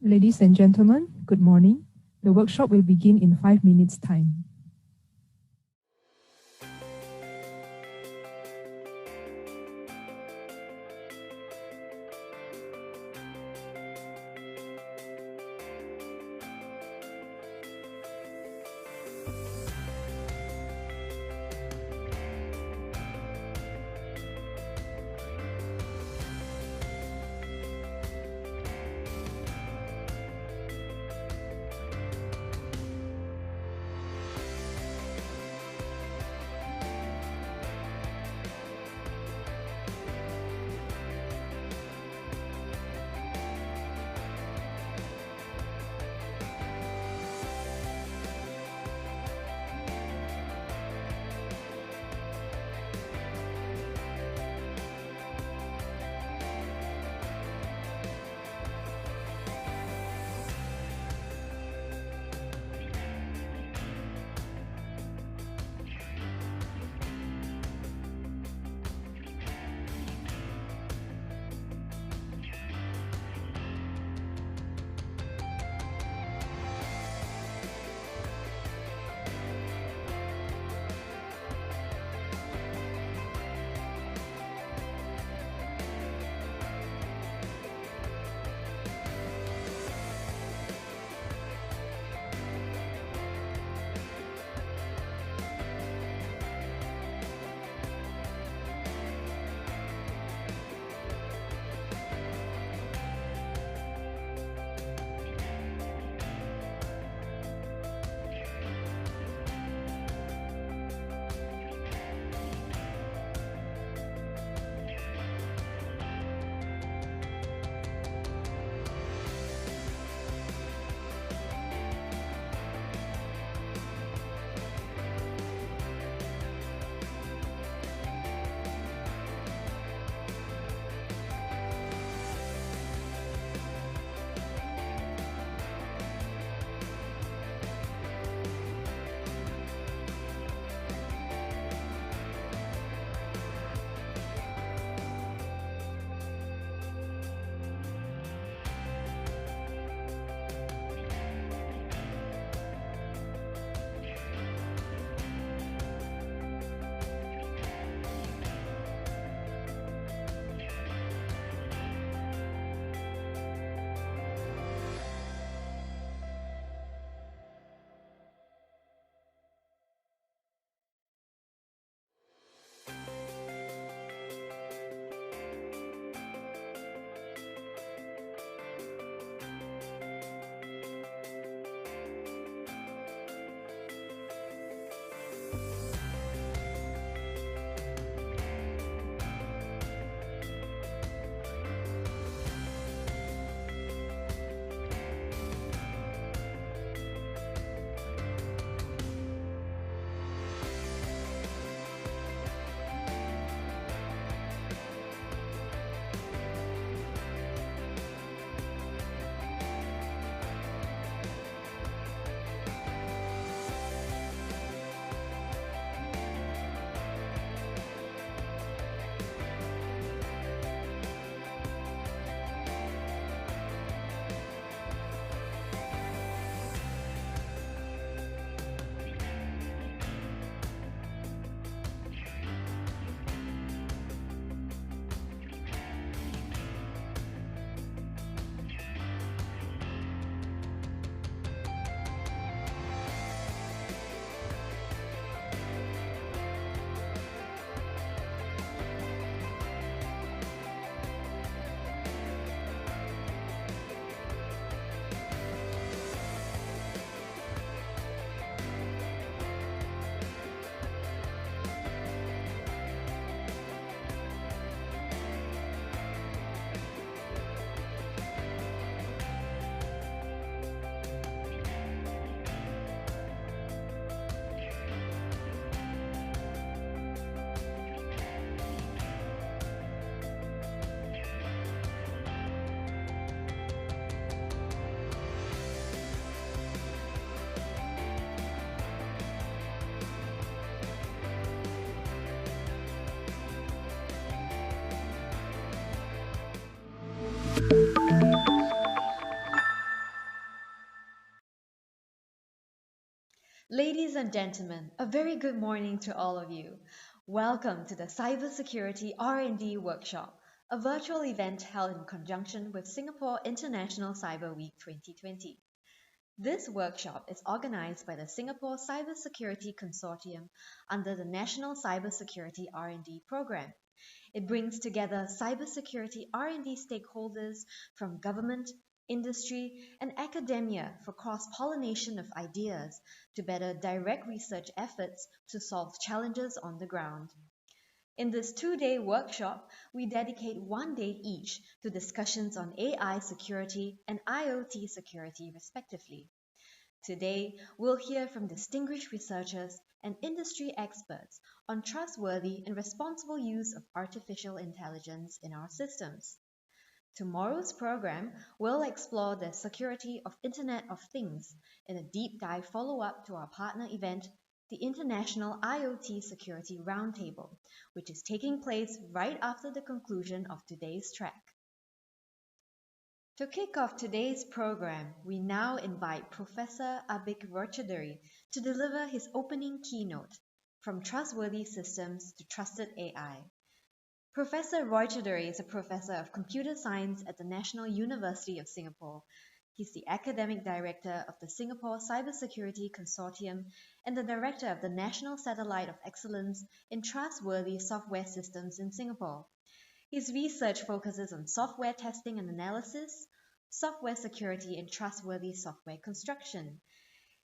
Ladies and gentlemen, good morning. The workshop will begin in 5 minutes' time. Ladies and gentlemen, a very good morning to all of you. Welcome to the Cybersecurity R&D Workshop, a virtual event held in conjunction with Singapore International Cyber Week 2020. This workshop is organized by the Singapore Cybersecurity Consortium under the National Cybersecurity R&D Program. It brings together cybersecurity R&D stakeholders from government, industry, and academia for cross-pollination of ideas to better direct research efforts to solve challenges on the ground. In this two-day workshop, we dedicate one day each to discussions on AI security and IoT security respectively. Today, we'll hear from distinguished researchers and industry experts on trustworthy and responsible use of artificial intelligence in our systems. Tomorrow's program will explore the security of Internet of Things in a deep dive follow-up to our partner event, the International IoT Security Roundtable, which is taking place right after the conclusion of today's track. To kick off today's program, we now invite Professor Abik Rochaduri to deliver his opening keynote, From Trustworthy Systems to Trusted AI. Professor Rochaduri is a professor of computer science at the National University of Singapore. He's the academic director of the Singapore Cybersecurity Consortium and the director of the National Satellite of Excellence in Trustworthy Software Systems in Singapore. His research focuses on software testing and analysis, software security, and trustworthy software construction.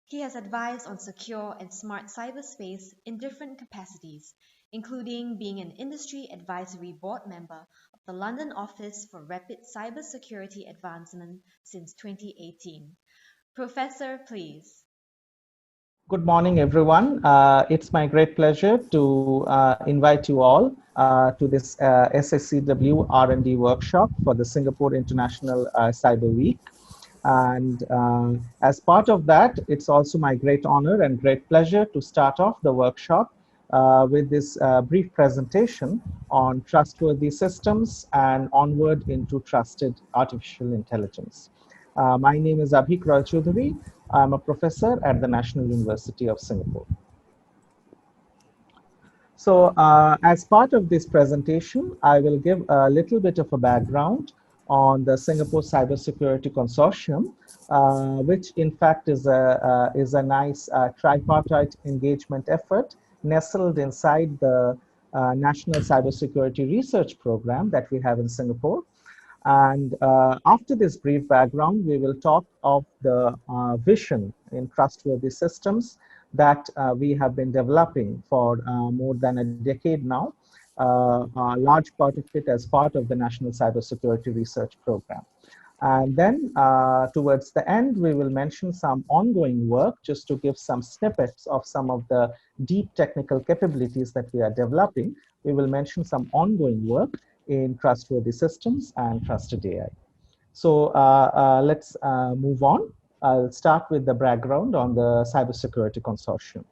He has advised on secure and smart cyberspace in different capacities, including being an industry advisory board member of the London Office for Rapid Cybersecurity Advancement since 2018. Professor, please. Good morning, everyone. It's my great pleasure to invite you all to this SSCW R&D workshop for the Singapore International Cyber Week. And as part of that, it's also my great honor and great pleasure to start off the workshop with this brief presentation on trustworthy systems and onward into trusted artificial intelligence. My name is Abhik Roy Choudhury. I'm a professor at the National University of Singapore. So as part of this presentation, I will give a little bit of a background on the Singapore Cybersecurity Consortium, which in fact is a nice tripartite engagement effort nestled inside the National Cybersecurity Research Program that we have in Singapore. And after this brief background, we will talk of the vision in trustworthy systems that we have been developing for more than a decade now, a large part of it as part of the National Cybersecurity Research Program. And then towards the end, we will mention some ongoing work just to give some snippets of some of the deep technical capabilities that we are developing. We will mention some ongoing work in trustworthy systems and trusted AI. So let's move on. I'll start with the background on the Cybersecurity Consortium.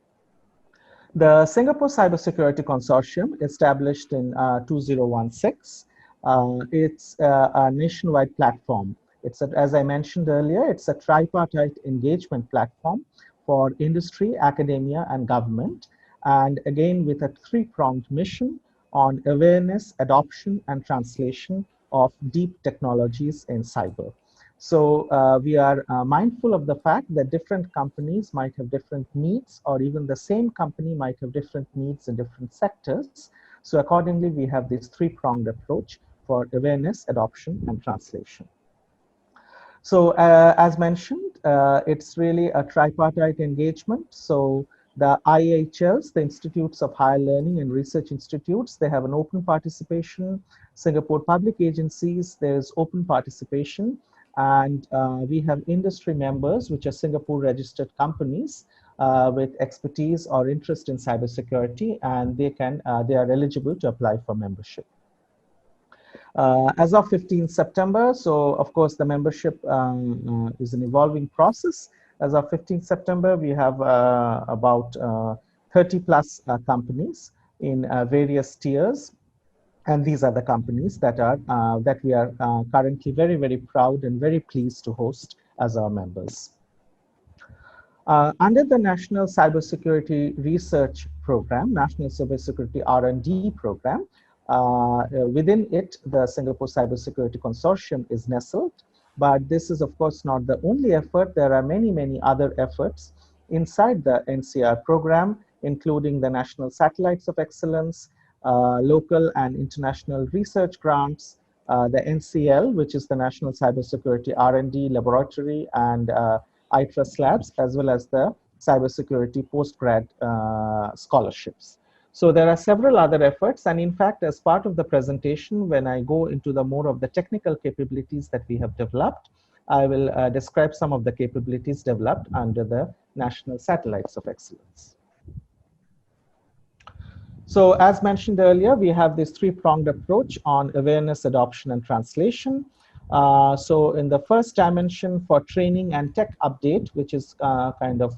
The Singapore Cybersecurity Consortium, established in 2016, it's a nationwide platform. As I mentioned earlier, it's a tripartite engagement platform for industry, academia, and government. And again, with a three-pronged mission on awareness, adoption, and translation of deep technologies in cyber. So we are mindful of the fact that different companies might have different needs, or even the same company might have different needs in different sectors. So accordingly, we have this three-pronged approach for awareness, adoption, and translation. So as mentioned, it's really a tripartite engagement. So the IHLs, the Institutes of Higher Learning and Research Institutes, they have an open participation. Singapore public agencies, there's open participation. And we have industry members, which are Singapore registered companies with expertise or interest in cybersecurity, and they are eligible to apply for membership. As of 15th September, so of course the membership is an evolving process. As of 15th September, we have about 30 plus companies in various tiers. And these are the companies that we are currently very, very proud and very pleased to host as our members. Under the National Cybersecurity Research Program, National Cybersecurity R&D Program, within it, the Singapore Cybersecurity Consortium is nestled. But this is, of course, not the only effort. There are many, many other efforts inside the NCR program, including the National Satellites of Excellence, local and international research grants, the NCL, which is the National Cybersecurity R&D Laboratory and ITRUST Labs, as well as the cybersecurity postgrad scholarships. So there are several other efforts, and in fact, as part of the presentation, when I go into the more of the technical capabilities that we have developed, I will describe some of the capabilities developed under the National Satellites of Excellence. So as mentioned earlier, we have this three-pronged approach on awareness, adoption, and translation. So in the first dimension for training and tech update, which is kind of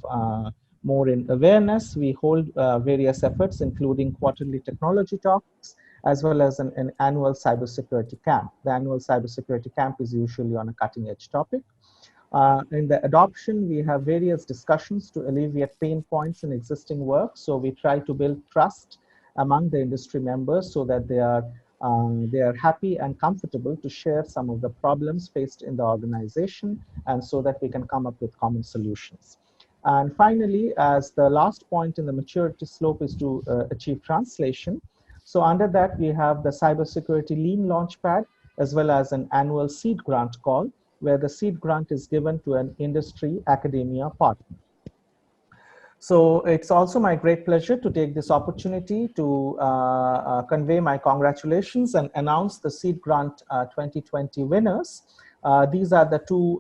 more in awareness, we hold various efforts, including quarterly technology talks, as well as an annual cybersecurity camp. The annual cybersecurity camp is usually on a cutting edge topic. In the adoption, we have various discussions to alleviate pain points in existing work. So we try to build trust among the industry members so that they are happy and comfortable to share some of the problems faced in the organization, and so that we can come up with common solutions. And finally, as the last point in the maturity slope is to achieve translation. So under that, we have the Cybersecurity Lean Launchpad, as well as an annual seed grant call, where the seed grant is given to an industry academia partner. So it's also my great pleasure to take this opportunity to convey my congratulations and announce the Seed Grant 2020 winners. These are the two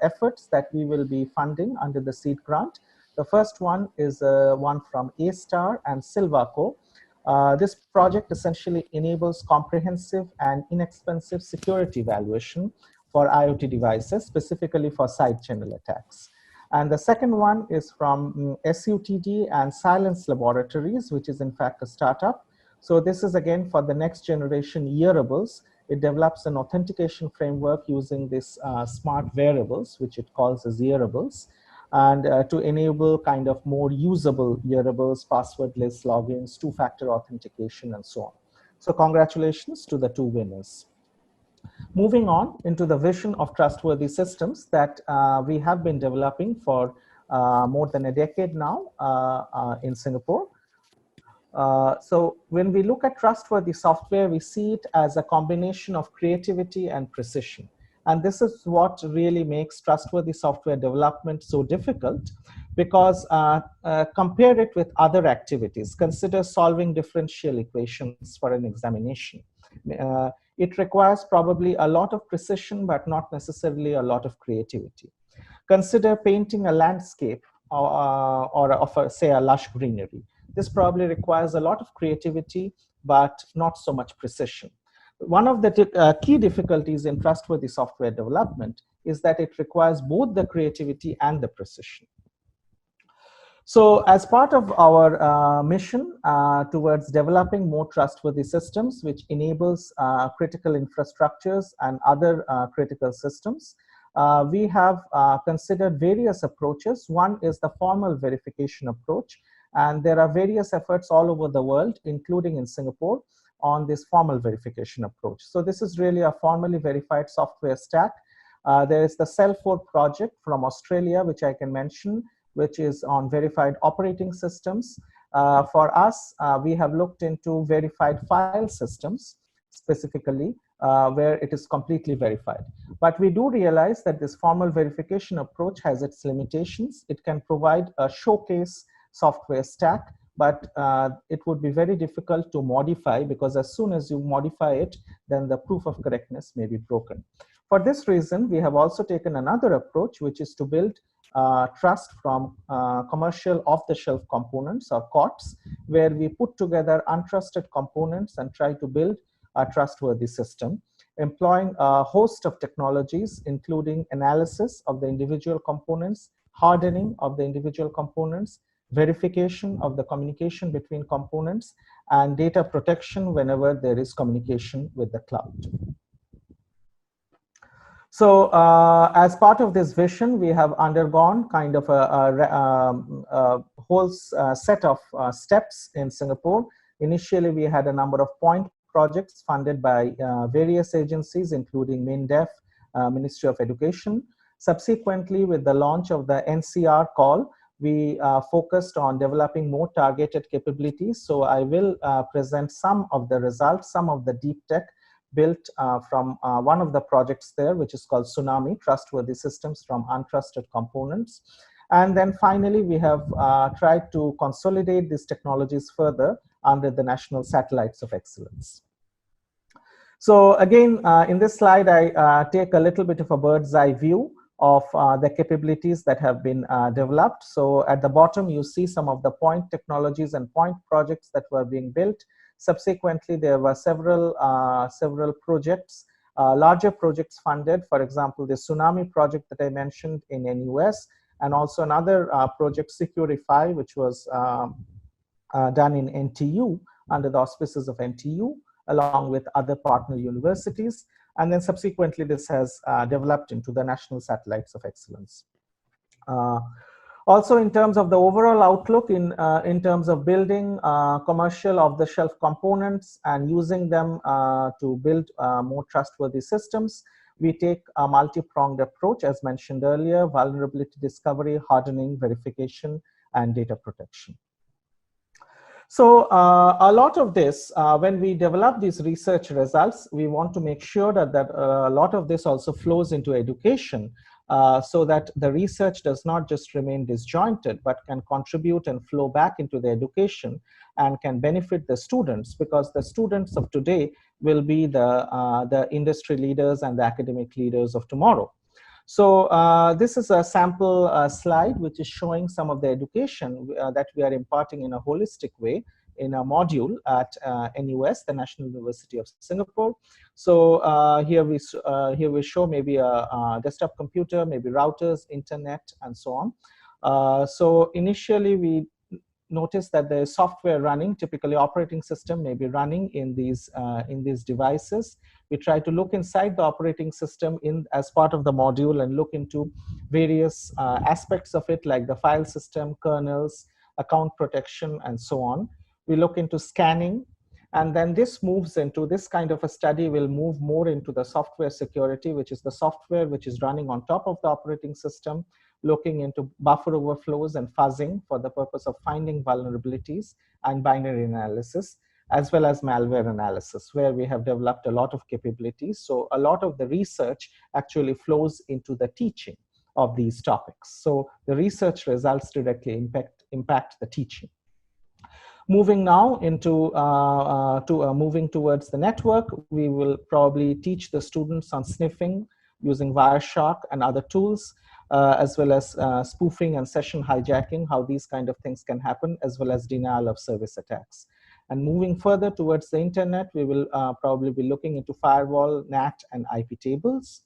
efforts that we will be funding under the Seed Grant. The first one is one from A-Star and Silvaco. This project essentially enables comprehensive and inexpensive security evaluation for IoT devices, specifically for side channel attacks. And the second one is from SUTD and Silence Laboratories, which is in fact a startup. So this is again for the next generation hearables. It develops an authentication framework using this smart wearables, which it calls as hearables, and to enable kind of more usable hearables, passwordless logins, two-factor authentication, and so on. So congratulations to the two winners. Moving on into the vision of trustworthy systems that we have been developing for more than a decade now in Singapore. So when we look at trustworthy software, we see it as a combination of creativity and precision. And this is what really makes trustworthy software development so difficult, because compare it with other activities. Consider solving differential equations for an examination. It requires probably a lot of precision, but not necessarily a lot of creativity. Consider painting a landscape say, a lush greenery. This probably requires a lot of creativity, but not so much precision. One of the key difficulties in trustworthy software development is that it requires both the creativity and the precision. So as part of our mission towards developing more trustworthy systems, which enables critical infrastructures and other critical systems, we have considered various approaches. One is the formal verification approach, and there are various efforts all over the world, including in Singapore, on this formal verification approach. So this is really a formally verified software stack. There is the Cell4 project from Australia, which I can mention, which is on verified operating systems. For us, we have looked into verified file systems, specifically, where it is completely verified. But we do realize that this formal verification approach has its limitations. It can provide a showcase software stack, but it would be very difficult to modify, because as soon as you modify it, then the proof of correctness may be broken. For this reason, we have also taken another approach, which is to build trust from commercial off-the-shelf components, or COTS, where we put together untrusted components and try to build a trustworthy system, employing a host of technologies, including analysis of the individual components, hardening of the individual components, verification of the communication between components, and data protection whenever there is communication with the cloud. As part of this vision, we have undergone kind of a whole set of steps in Singapore. Initially, we had a number of point projects funded by various agencies, including MINDEF, Ministry of Education. Subsequently, with the launch of the NCR call, we focused on developing more targeted capabilities. So I will present some of the results, some of the deep tech built from one of the projects there, which is called Tsunami, Trustworthy Systems from Untrusted Components. And then finally, we have tried to consolidate these technologies further under the National Satellites of Excellence. So again, in this slide, I take a little bit of a bird's eye view of the capabilities that have been developed. So at the bottom, you see some of the point technologies and point projects that were being built. Subsequently, there were several projects, larger projects funded. For example, the Tsunami project that I mentioned in NUS, and also another project, Securify, which was done in NTU under the auspices of NTU, along with other partner universities. And then subsequently, this has developed into the National Satellites of Excellence. Also, in terms of the overall outlook, in terms of building commercial off-the-shelf components and using them to build more trustworthy systems, we take a multi-pronged approach, as mentioned earlier: vulnerability discovery, hardening, verification, and data protection. So a lot of this, when we develop these research results, we want to make sure that a lot of this also flows into education, so that the research does not just remain disjointed, but can contribute and flow back into the education and can benefit the students, because the students of today will be the industry leaders and the academic leaders of tomorrow. So this is a sample slide which is showing some of the education that we are imparting in a holistic way in a module at NUS, the National University of Singapore. So here we show maybe a desktop computer, maybe routers, internet, and so on. So initially we notice that there is software running, typically operating system may be running in these devices. We try to look inside the operating system as part of the module and look into various aspects of it, like the file system, kernels, account protection, and so on. We look into scanning, and then this moves into this kind of a study will move more into the software security, which is the software which is running on top of the operating system, looking into buffer overflows and fuzzing for the purpose of finding vulnerabilities and binary analysis, as well as malware analysis, where we have developed a lot of capabilities. So a lot of the research actually flows into the teaching of these topics. So the research results directly impact the teaching. Moving now into moving towards the network, we will probably teach the students on sniffing using Wireshark and other tools, as well as spoofing and session hijacking, how these kind of things can happen, as well as denial of service attacks. And moving further towards the internet, we will probably be looking into firewall, NAT, and IP tables.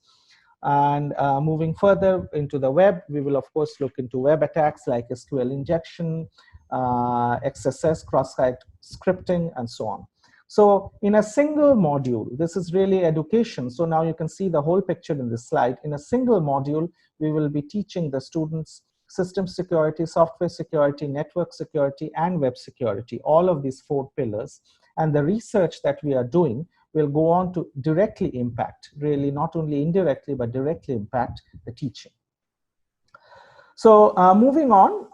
And moving further into the web, we will of course look into web attacks like SQL injection, XSS, cross-site scripting, and so on. So in a single module, this is really education. So now you can see the whole picture in this slide. In a single module, we will be teaching the students system security, software security, network security, and web security, all of these 4 pillars. And the research that we are doing will go on to directly impact, really not only indirectly, but directly impact the teaching. So moving on,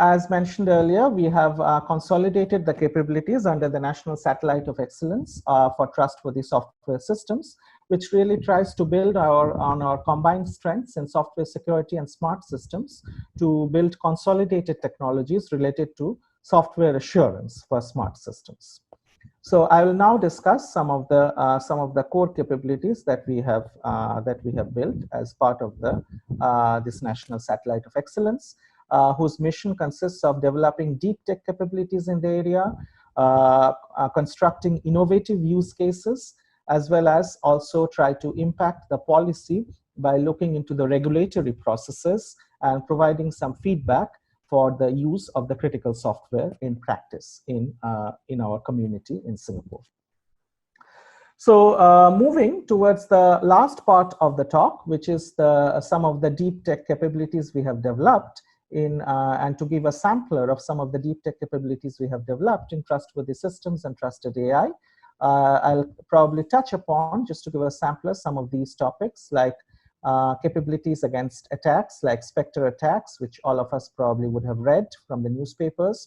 as mentioned earlier, we have consolidated the capabilities under the National Satellite of Excellence for Trustworthy Software Systems, which really tries to build on our combined strengths in software security and smart systems to build consolidated technologies related to software assurance for smart systems. So I will now discuss some of the core capabilities that we have built as part of this National Satellite of Excellence, whose mission consists of developing deep tech capabilities in the area, constructing innovative use cases, as well as also try to impact the policy by looking into the regulatory processes and providing some feedback for the use of the critical software in practice in our community in Singapore. So moving towards the last part of the talk, which is some of the deep tech capabilities we have developed and to give a sampler of some of the deep tech capabilities we have developed in trustworthy systems and trusted AI. I'll probably touch upon, just to give a sampler, some of these topics like capabilities against attacks like Spectre attacks, which all of us probably would have read from the newspapers,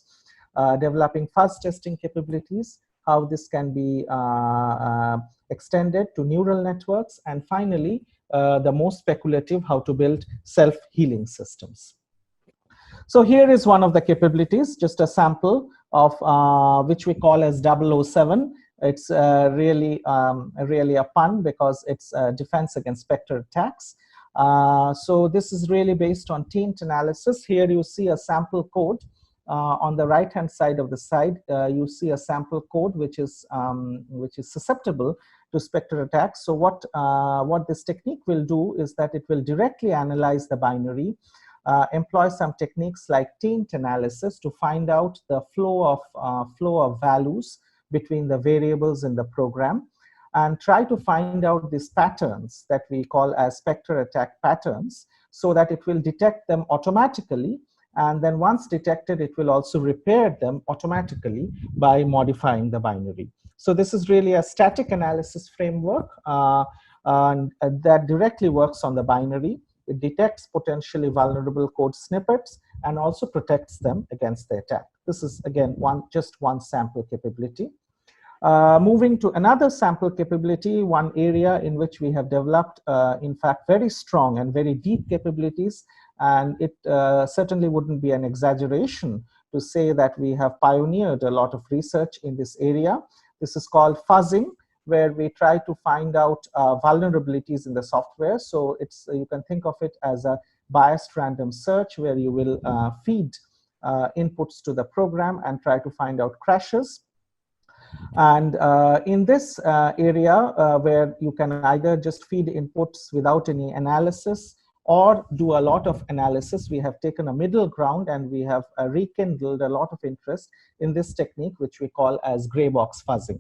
developing fuzz testing capabilities, how this can be extended to neural networks, and finally, the most speculative, how to build self-healing systems. So here is one of the capabilities, just a sample of which we call as 007. It's really a pun because it's defense against Spectre attacks. So this is really based on taint analysis. Here you see a sample code. On the right-hand side of the slide, you see a sample code which is susceptible to Spectre attacks. So what this technique will do is that it will directly analyze the binary, employ some techniques like taint analysis to find out the flow of values between the variables in the program, and try to find out these patterns that we call as Spectre attack patterns, so that it will detect them automatically, and then once detected, it will also repair them automatically by modifying the binary. So this is really a static analysis framework that directly works on the binary. It detects potentially vulnerable code snippets and also protects them against the attack. This is, again, just one sample capability. Moving to another sample capability, one area in which we have developed, in fact, very strong and very deep capabilities, and it certainly wouldn't be an exaggeration to say that we have pioneered a lot of research in this area. This is called fuzzing, where we try to find out vulnerabilities in the software. So you can think of it as a biased random search, where you will feed inputs to the program and try to find out crashes. And in this area, where you can either just feed inputs without any analysis or do a lot of analysis, we have taken a middle ground, and we have rekindled a lot of interest in this technique, which we call as gray box fuzzing.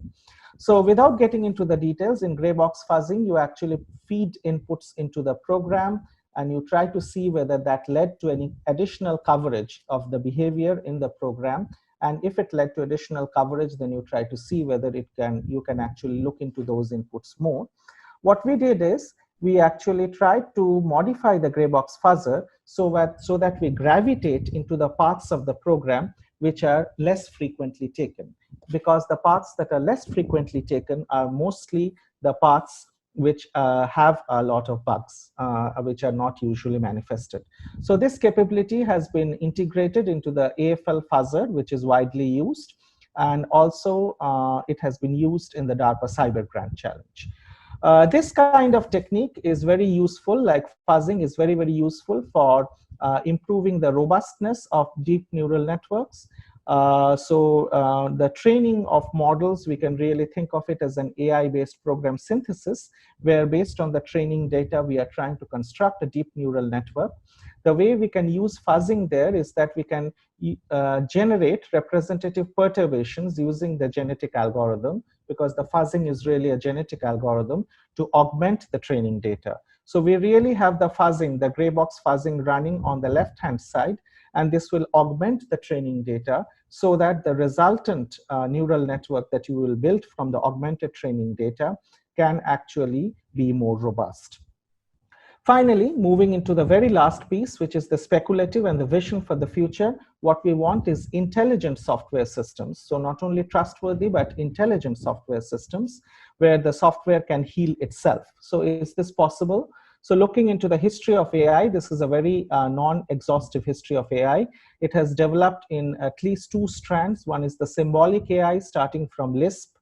So without getting into the details, in gray box fuzzing, you actually feed inputs into the program, and you try to see whether that led to any additional coverage of the behavior in the program. And if it led to additional coverage, then you try to see whether you can actually look into those inputs more. What we did is we actually tried to modify the gray box fuzzer so that we gravitate into the paths of the program which are less frequently taken, because the paths that are less frequently taken are mostly the paths which have a lot of bugs, which are not usually manifested. So this capability has been integrated into the AFL fuzzer, which is widely used, and also it has been used in the DARPA Cyber Grant Challenge. This kind of technique is very useful, like fuzzing is very, very useful for improving the robustness of deep neural networks. The training of models, we can really think of it as an AI-based program synthesis, where based on the training data, we are trying to construct a deep neural network. The way we can use fuzzing there is that we can generate representative perturbations using the genetic algorithm, because the fuzzing is really a genetic algorithm to augment the training data. So we really have the fuzzing, the gray box fuzzing running on the left-hand side, and this will augment the training data so that the resultant neural network that you will build from the augmented training data can actually be more robust. Finally, moving into the very last piece, which is the speculative and the vision for the future, what we want is intelligent software systems. So not only trustworthy, but intelligent software systems where the software can heal itself. So is this possible? So looking into the history of AI, this is a very non-exhaustive history of AI. It has developed in at least two strands. One is the symbolic AI, starting from Lisp,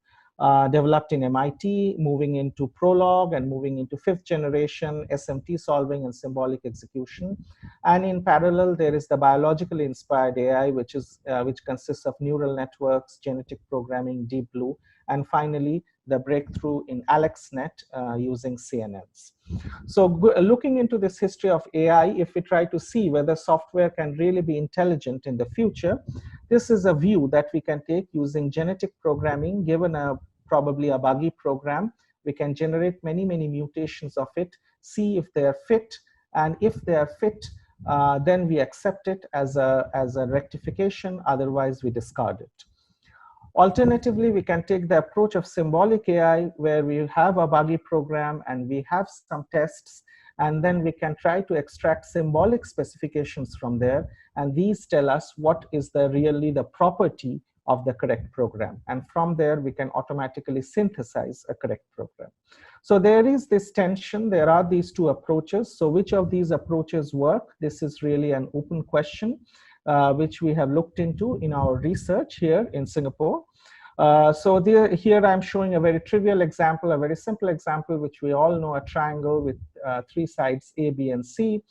developed in MIT, moving into Prolog and moving into fifth generation SMT solving and symbolic execution. And in parallel, there is the biologically inspired AI, which consists of neural networks, genetic programming, deep blue, and finally, the breakthrough in AlexNet using CNNs. So looking into this history of AI, if we try to see whether software can really be intelligent in the future, this is a view that we can take using genetic programming, given probably a buggy program, We can generate many, many mutations of it, see if they are fit, and if they are fit, then we accept it as a rectification, otherwise we discard it. Alternatively, we can take the approach of symbolic AI, where we have a buggy program and we have some tests, and then we can try to extract symbolic specifications from there, and these tell us what is really the property of the correct program. And from there, we can automatically synthesize a correct program. So there is this tension, there are these two approaches. So which of these approaches work? This is really an open question, which we have looked into in our research here in Singapore. Here I'm showing a very trivial example, a very simple example, which we all know, a triangle with three sides A, B, and C.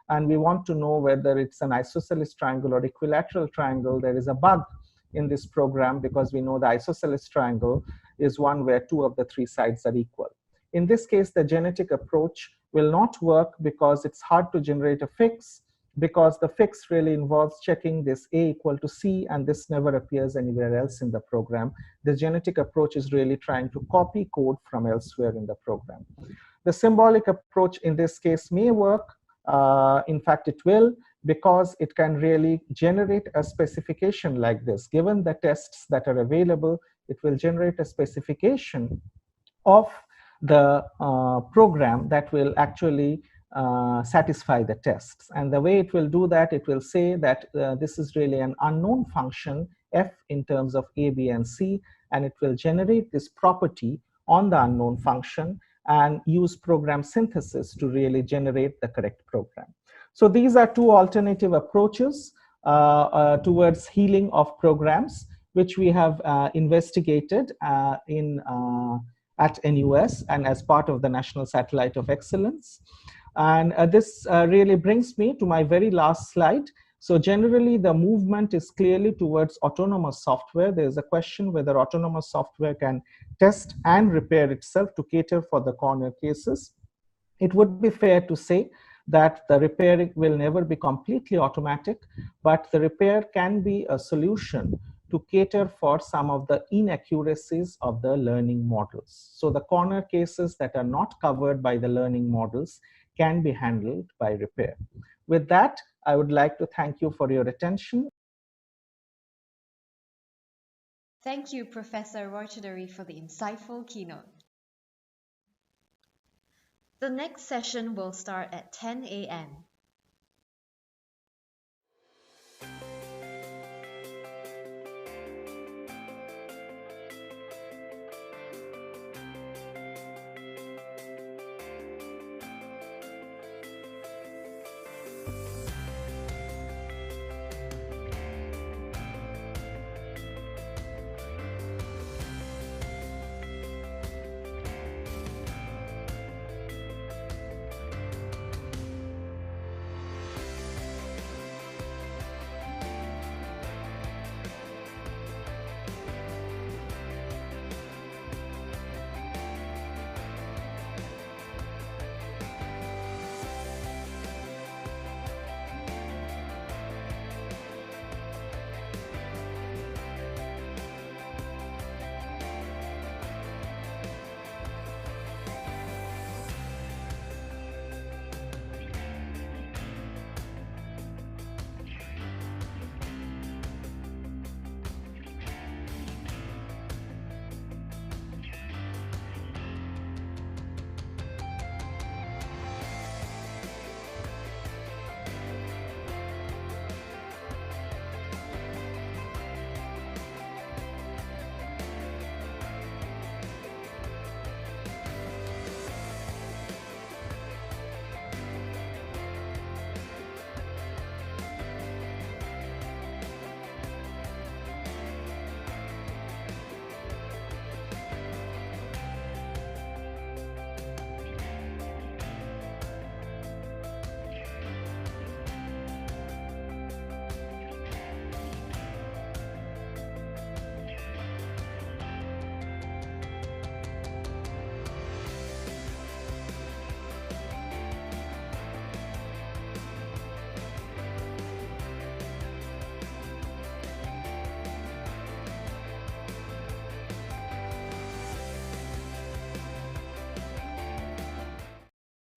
And we want to know whether it's an isosceles triangle or equilateral triangle. There is a bug in this program because we know the isosceles triangle is one where two of the three sides are equal. In this case, the genetic approach will not work because it's hard to generate a fix, because the fix really involves checking this A equal to C, and this never appears anywhere else in the program. The genetic approach is really trying to copy code from elsewhere in the program. The symbolic approach in this case may work. In fact, it will, because it can really generate a specification like this. Given the tests that are available, it will generate a specification of the program that will actually satisfy the tests. And the way it will do that, it will say that this is really an unknown function, f in terms of A, B, and C, and it will generate this property on the unknown function and use program synthesis to really generate the correct program. So these are two alternative approaches towards healing of programs, which we have investigated at NUS and as part of the National Satellite of Excellence. And this really brings me to my very last slide. So generally, the movement is clearly towards autonomous software. There's a question whether autonomous software can test and repair itself to cater for the corner cases. It would be fair to say that the repairing will never be completely automatic, but the repair can be a solution to cater for some of the inaccuracies of the learning models. So the corner cases that are not covered by the learning models can be handled by repair. With that, I would like to thank you for your attention. Thank you, Professor Rochadary, for the insightful keynote. The next session will start at 10 a.m.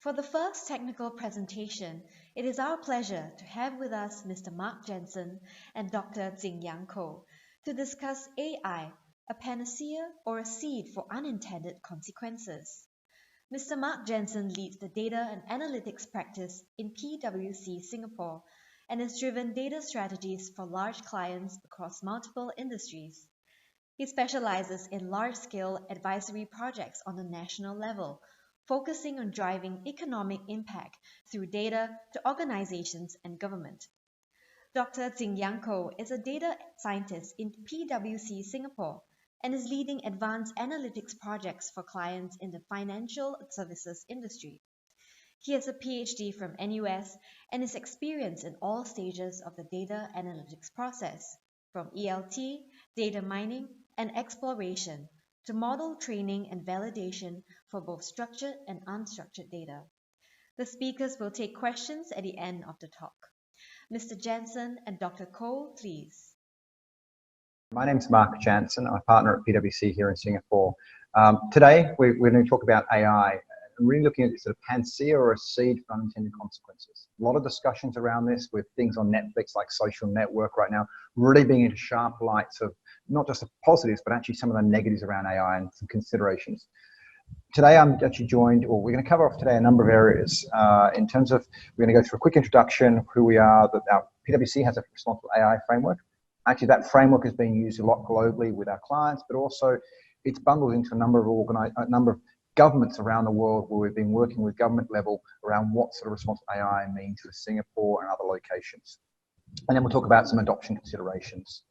For the first technical presentation, it is our pleasure to have with us Mr. Mark Jensen and Dr. Jingyang Ko to discuss AI, a panacea or a seed for unintended consequences. Mr. Mark Jensen leads the data and analytics practice in PwC Singapore and has driven data strategies for large clients across multiple industries. He specializes in large-scale advisory projects on the national level, focusing on driving economic impact through data to organizations and government. Dr. Jingyang Ko is a data scientist in PwC Singapore and is leading advanced analytics projects for clients in the financial services industry. He has a PhD from NUS and is experienced in all stages of the data analytics process, from ELT, data mining, and exploration, to model training and validation for both structured and unstructured data. The speakers will take questions at the end of the talk. Mr. Jensen and Dr. Ko, please. My name is Mark Jansen. I'm a partner at PwC here in Singapore. Today, we're going to talk about AI. I'm really looking at this as a panacea or a seed for unintended consequences. A lot of discussions around this with things on Netflix like Social Network right now, really being into sharp lights of not just the positives, but actually some of the negatives around AI and some considerations. Today, I'm actually joined, or we're going to cover off today a number of areas. In terms of, we're going to go through a quick introduction of who we are, that our PwC has a responsible AI framework. Actually, that framework is being used a lot globally with our clients, but also it's bundled into a number of governments around the world where we've been working with government level around what sort of responsible AI means for Singapore and other locations. And then we'll talk about some adoption considerations.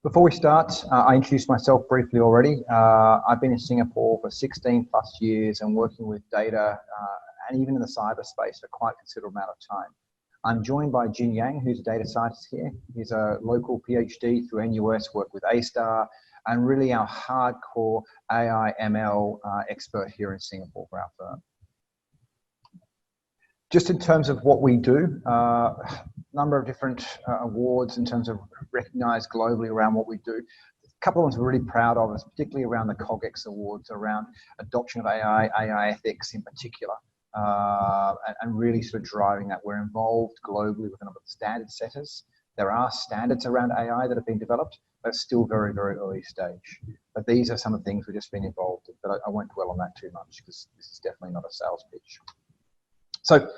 Before we start, I introduced myself briefly already. I've been in Singapore for 16 plus years and working with data and even in the cyberspace for quite a considerable amount of time. I'm joined by Jin Yang, who's a data scientist here. He's a local PhD through NUS, worked with A-Star, and really our hardcore AI ML expert here in Singapore for our firm. Just in terms of what we do, number of different awards in terms of recognized globally around what we do. A couple of ones we're really proud of is particularly around the COGEX awards, around adoption of AI, AI ethics in particular, and really sort of driving that. We're involved globally with a number of standard setters. There are standards around AI that have been developed, but still very, very early stage. But these are some of the things we've just been involved in, but I won't dwell on that too much because this is definitely not a sales pitch. So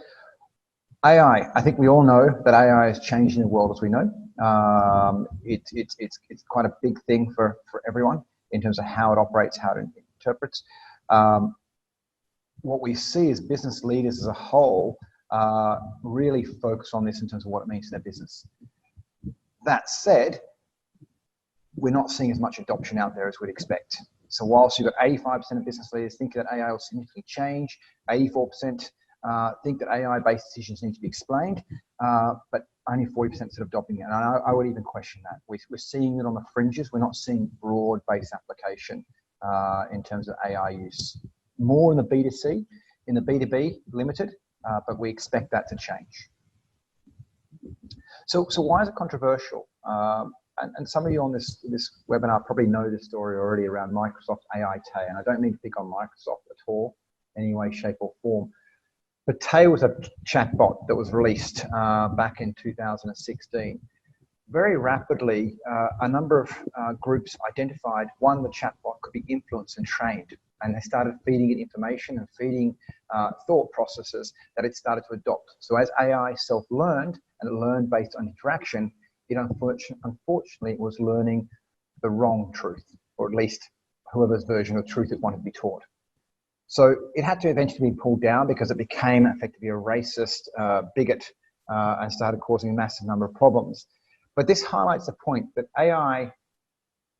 AI, I think we all know that AI is changing the world as we know. It's quite a big thing for everyone in terms of how it operates, how it interprets. What we see as business leaders as a whole really focus on this in terms of what it means to their business. That said, we're not seeing as much adoption out there as we'd expect. So whilst you've got 85% of business leaders think that AI will significantly change, 84% think that AI-based decisions need to be explained, but only 40% sort of adopting it. And I would even question that. We're seeing it on the fringes. We're not seeing broad-based application in terms of AI use. More in the B2C, in the B2B, limited, but we expect that to change. So why is it controversial? And some of you on this webinar probably know this story already around Microsoft AI Tay, and I don't mean to pick on Microsoft at all, in any way, shape or form. But Tay was a chatbot that was released back in 2016. Very rapidly, a number of groups identified, one, the chatbot could be influenced and trained, and they started feeding it information and feeding thought processes that it started to adopt. So as AI self-learned, and it learned based on interaction, it unfortunately was learning the wrong truth, or at least whoever's version of truth it wanted to be taught. So it had to eventually be pulled down because it became effectively a racist bigot and started causing a massive number of problems. But this highlights the point that AI,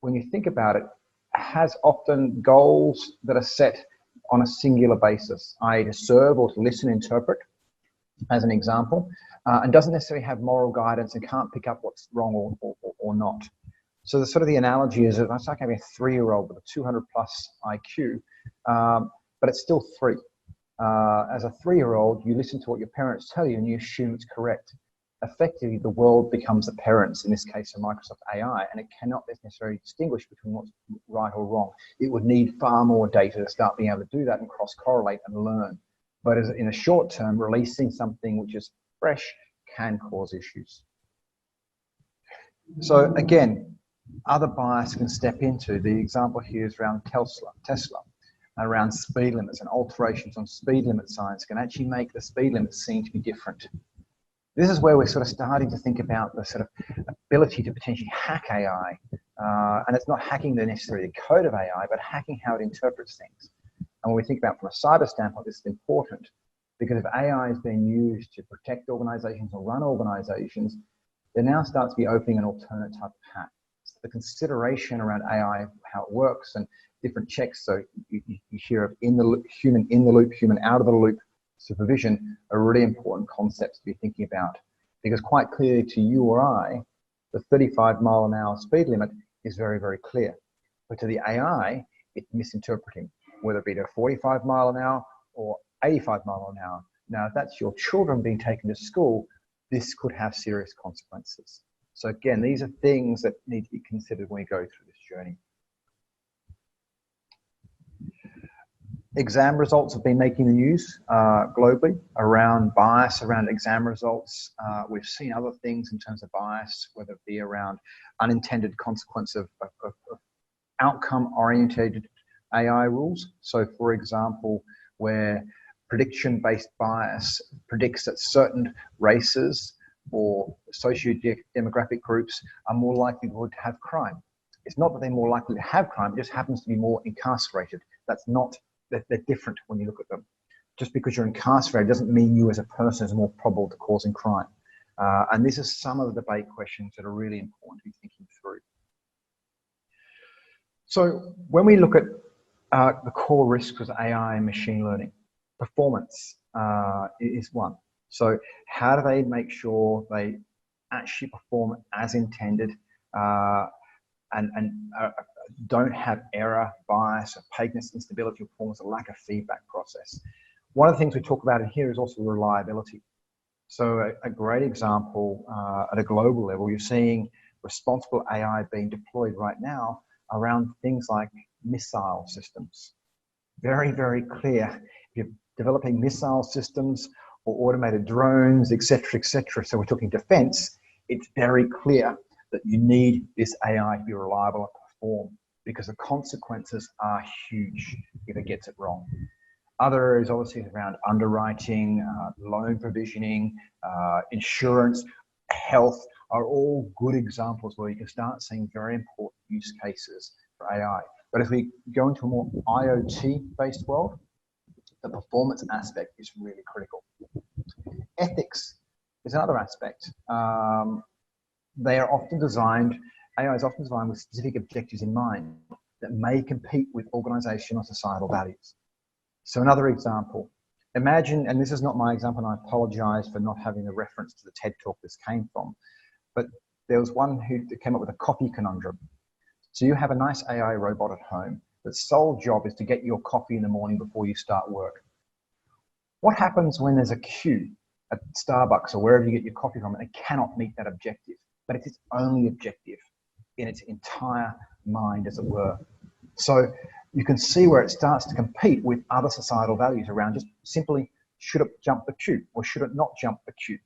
when you think about it, has often goals that are set on a singular basis, i.e. to serve or to listen, interpret, as an example, and doesn't necessarily have moral guidance and can't pick up what's wrong or not. So the sort of the analogy is that it's like having a 3-year-old with a 200 plus IQ, but it's still 3. As a 3-year-old, you listen to what your parents tell you and you assume it's correct. Effectively, the world becomes the parents, in this case of Microsoft AI, and it cannot necessarily distinguish between what's right or wrong. It would need far more data to start being able to do that and cross-correlate and learn. But as in a short term, releasing something which is fresh can cause issues. So again, other bias can step into. The example here is around Tesla, around speed limits, and alterations on speed limit signs can actually make the speed limit seem to be different. This is where we're sort of starting to think about the sort of ability to potentially hack AI. And it's not hacking necessarily the code of AI, but hacking how it interprets things. And when we think about from a cyber standpoint, this is important because if AI is being used to protect organizations or run organizations, there now starts to be opening an alternate type of hack. So the consideration around AI, how it works, and different checks. So you hear of human in the loop, human out of the loop supervision are really important concepts to be thinking about. Because quite clearly to you or I, the 35-mile-an-hour speed limit is very, very clear. But to the AI, it's misinterpreting, whether it be to 45 mile an hour or 85 mile an hour. Now, if that's your children being taken to school, this could have serious consequences. So again, these are things that need to be considered when we go through this journey. Exam results have been making the news globally around bias around exam results. We've seen other things in terms of bias, whether it be around unintended consequence of outcome-oriented AI rules. So for example, where prediction-based bias predicts that certain races or socio-demographic groups are more likely to have crime. It's not that they're more likely to have crime, it just happens to be more incarcerated. That's not, they're different when you look at them. Just because you're incarcerated doesn't mean you as a person is more probable to causing crime. And this is some of the debate questions that are really important to be thinking through. So when we look at the core risks with AI and machine learning, performance is one. So how do they make sure they actually perform as intended and don't have error, bias, opaqueness, instability, performance, a lack of feedback process? One of the things we talk about in here is also reliability. So a great example at a global level, you're seeing responsible AI being deployed right now around things like missile systems. Very, very clear. If you're developing missile systems or automated drones, et cetera, so we're talking defense, it's very clear that you need this AI to be reliable and perform because the consequences are huge if it gets it wrong. Other areas obviously around underwriting, loan provisioning, insurance, health are all good examples where you can start seeing very important use cases for AI. But if we go into a more IoT-based world, the performance aspect is really critical. Ethics is another aspect. They are often designed, AI is often designed with specific objectives in mind that may compete with organizational societal values. So another example, imagine, and this is not my example, and I apologize for not having the reference to the TED Talk this came from, but there was one who came up with a coffee conundrum. So you have a nice AI robot at home that's sole job is to get your coffee in the morning before you start work. What happens when there's a queue at Starbucks or wherever you get your coffee from and it cannot meet that objective? But it's its only objective in its entire mind, as it were. So you can see where it starts to compete with other societal values around just simply, should it jump the queue or should it not jump the queue?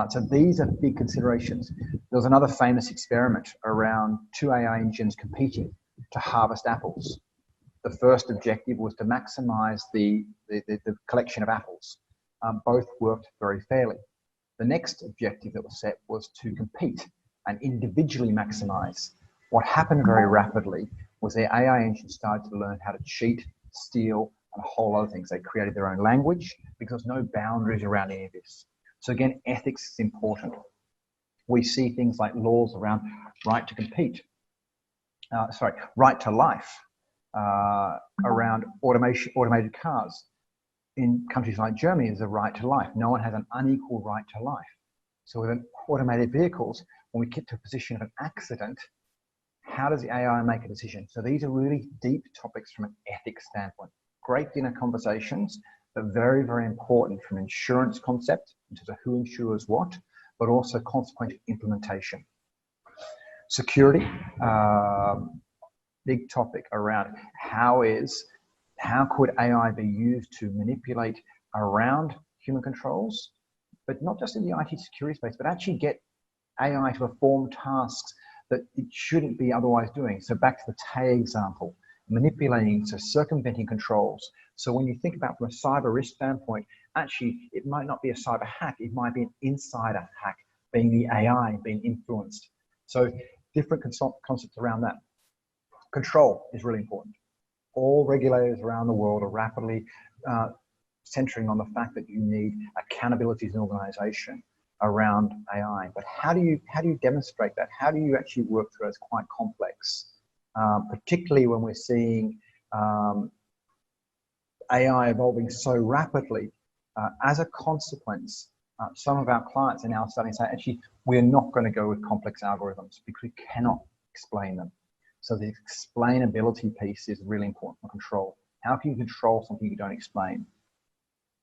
So these are big considerations. There was another famous experiment around two AI engines competing to harvest apples. The first objective was to maximize the collection of apples. Both worked very fairly. The next objective that was set was to compete and individually maximize. What happened very rapidly was their AI engine started to learn how to cheat, steal, and a whole lot of things. They created their own language because there's no boundaries around any of this. So again, ethics is important. We see things like laws around right to compete, right to life, around automated cars. In countries like Germany, there's a right to life. No one has an unequal right to life. So with automated vehicles, when we get to a position of an accident, how does the AI make a decision? So these are really deep topics from an ethics standpoint. Great dinner conversations, but very, very important from an insurance concept in terms of who insures what, but also consequent implementation. Security, big topic around how could AI be used to manipulate around human controls, but not just in the IT security space, but actually get AI to perform tasks that it shouldn't be otherwise doing. So back to the TAE example, manipulating, so circumventing controls. So when you think about from a cyber risk standpoint, actually, it might not be a cyber hack, it might be an insider hack, being the AI being influenced. So different concepts around that. Control is really important. All regulators around the world are rapidly centering on the fact that you need accountability as an organization around AI. But how do you demonstrate that? How do you actually work through it? It's quite complex, particularly when we're seeing AI evolving so rapidly. As a consequence, some of our clients are now starting to say, actually, we're not going to go with complex algorithms because we cannot explain them. So the explainability piece is really important for control. How can you control something you don't explain?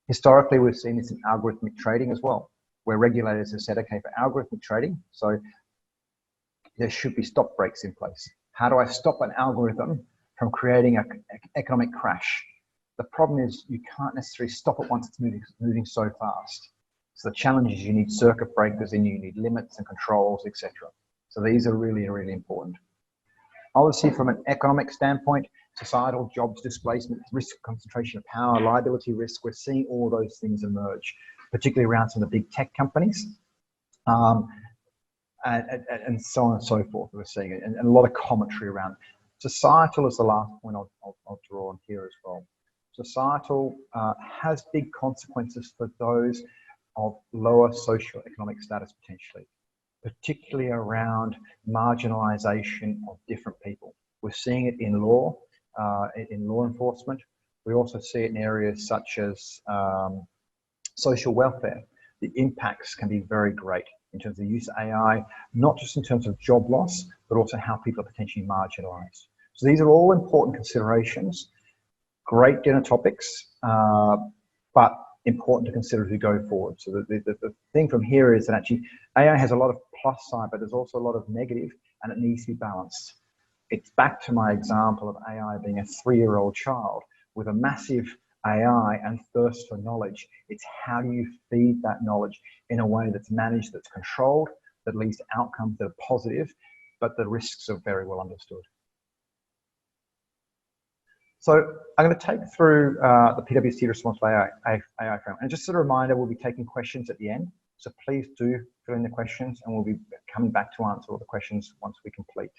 Historically, we've seen this in algorithmic trading as well, where regulators have said, okay, for algorithmic trading, so there should be stop breaks in place. How do I stop an algorithm from creating an economic crash? The problem is you can't necessarily stop it once it's moving so fast. So the challenge is you need circuit breakers and you need limits and controls, etc. So these are really, really important. Obviously, from an economic standpoint, societal jobs displacement, risk of concentration of power, liability risk, we're seeing all those things emerge, particularly around some of the big tech companies, and so on and so forth. We're seeing it, and a lot of commentary around. Societal is the last point I'll draw on here as well. Societal has big consequences for those of lower socio-economic status potentially, particularly around marginalization of different people. We're seeing it in law enforcement. We also see it in areas such as social welfare. The impacts can be very great in terms of the use of AI, not just in terms of job loss, but also how people are potentially marginalized. So these are all important considerations, great dinner topics, but important to consider as we go forward. So the thing from here is that actually AI has a lot of plus side, but there's also a lot of negative, and it needs to be balanced. It's back to my example of AI being a 3-year-old child with a massive AI and thirst for knowledge. It's how do you feed that knowledge in a way that's managed, that's controlled, that leads to outcomes that are positive, but the risks are very well understood. So I'm going to take through the PwC Responsible AI framework. And just as a reminder, we'll be taking questions at the end. So please do fill in the questions and we'll be coming back to answer all the questions once we complete.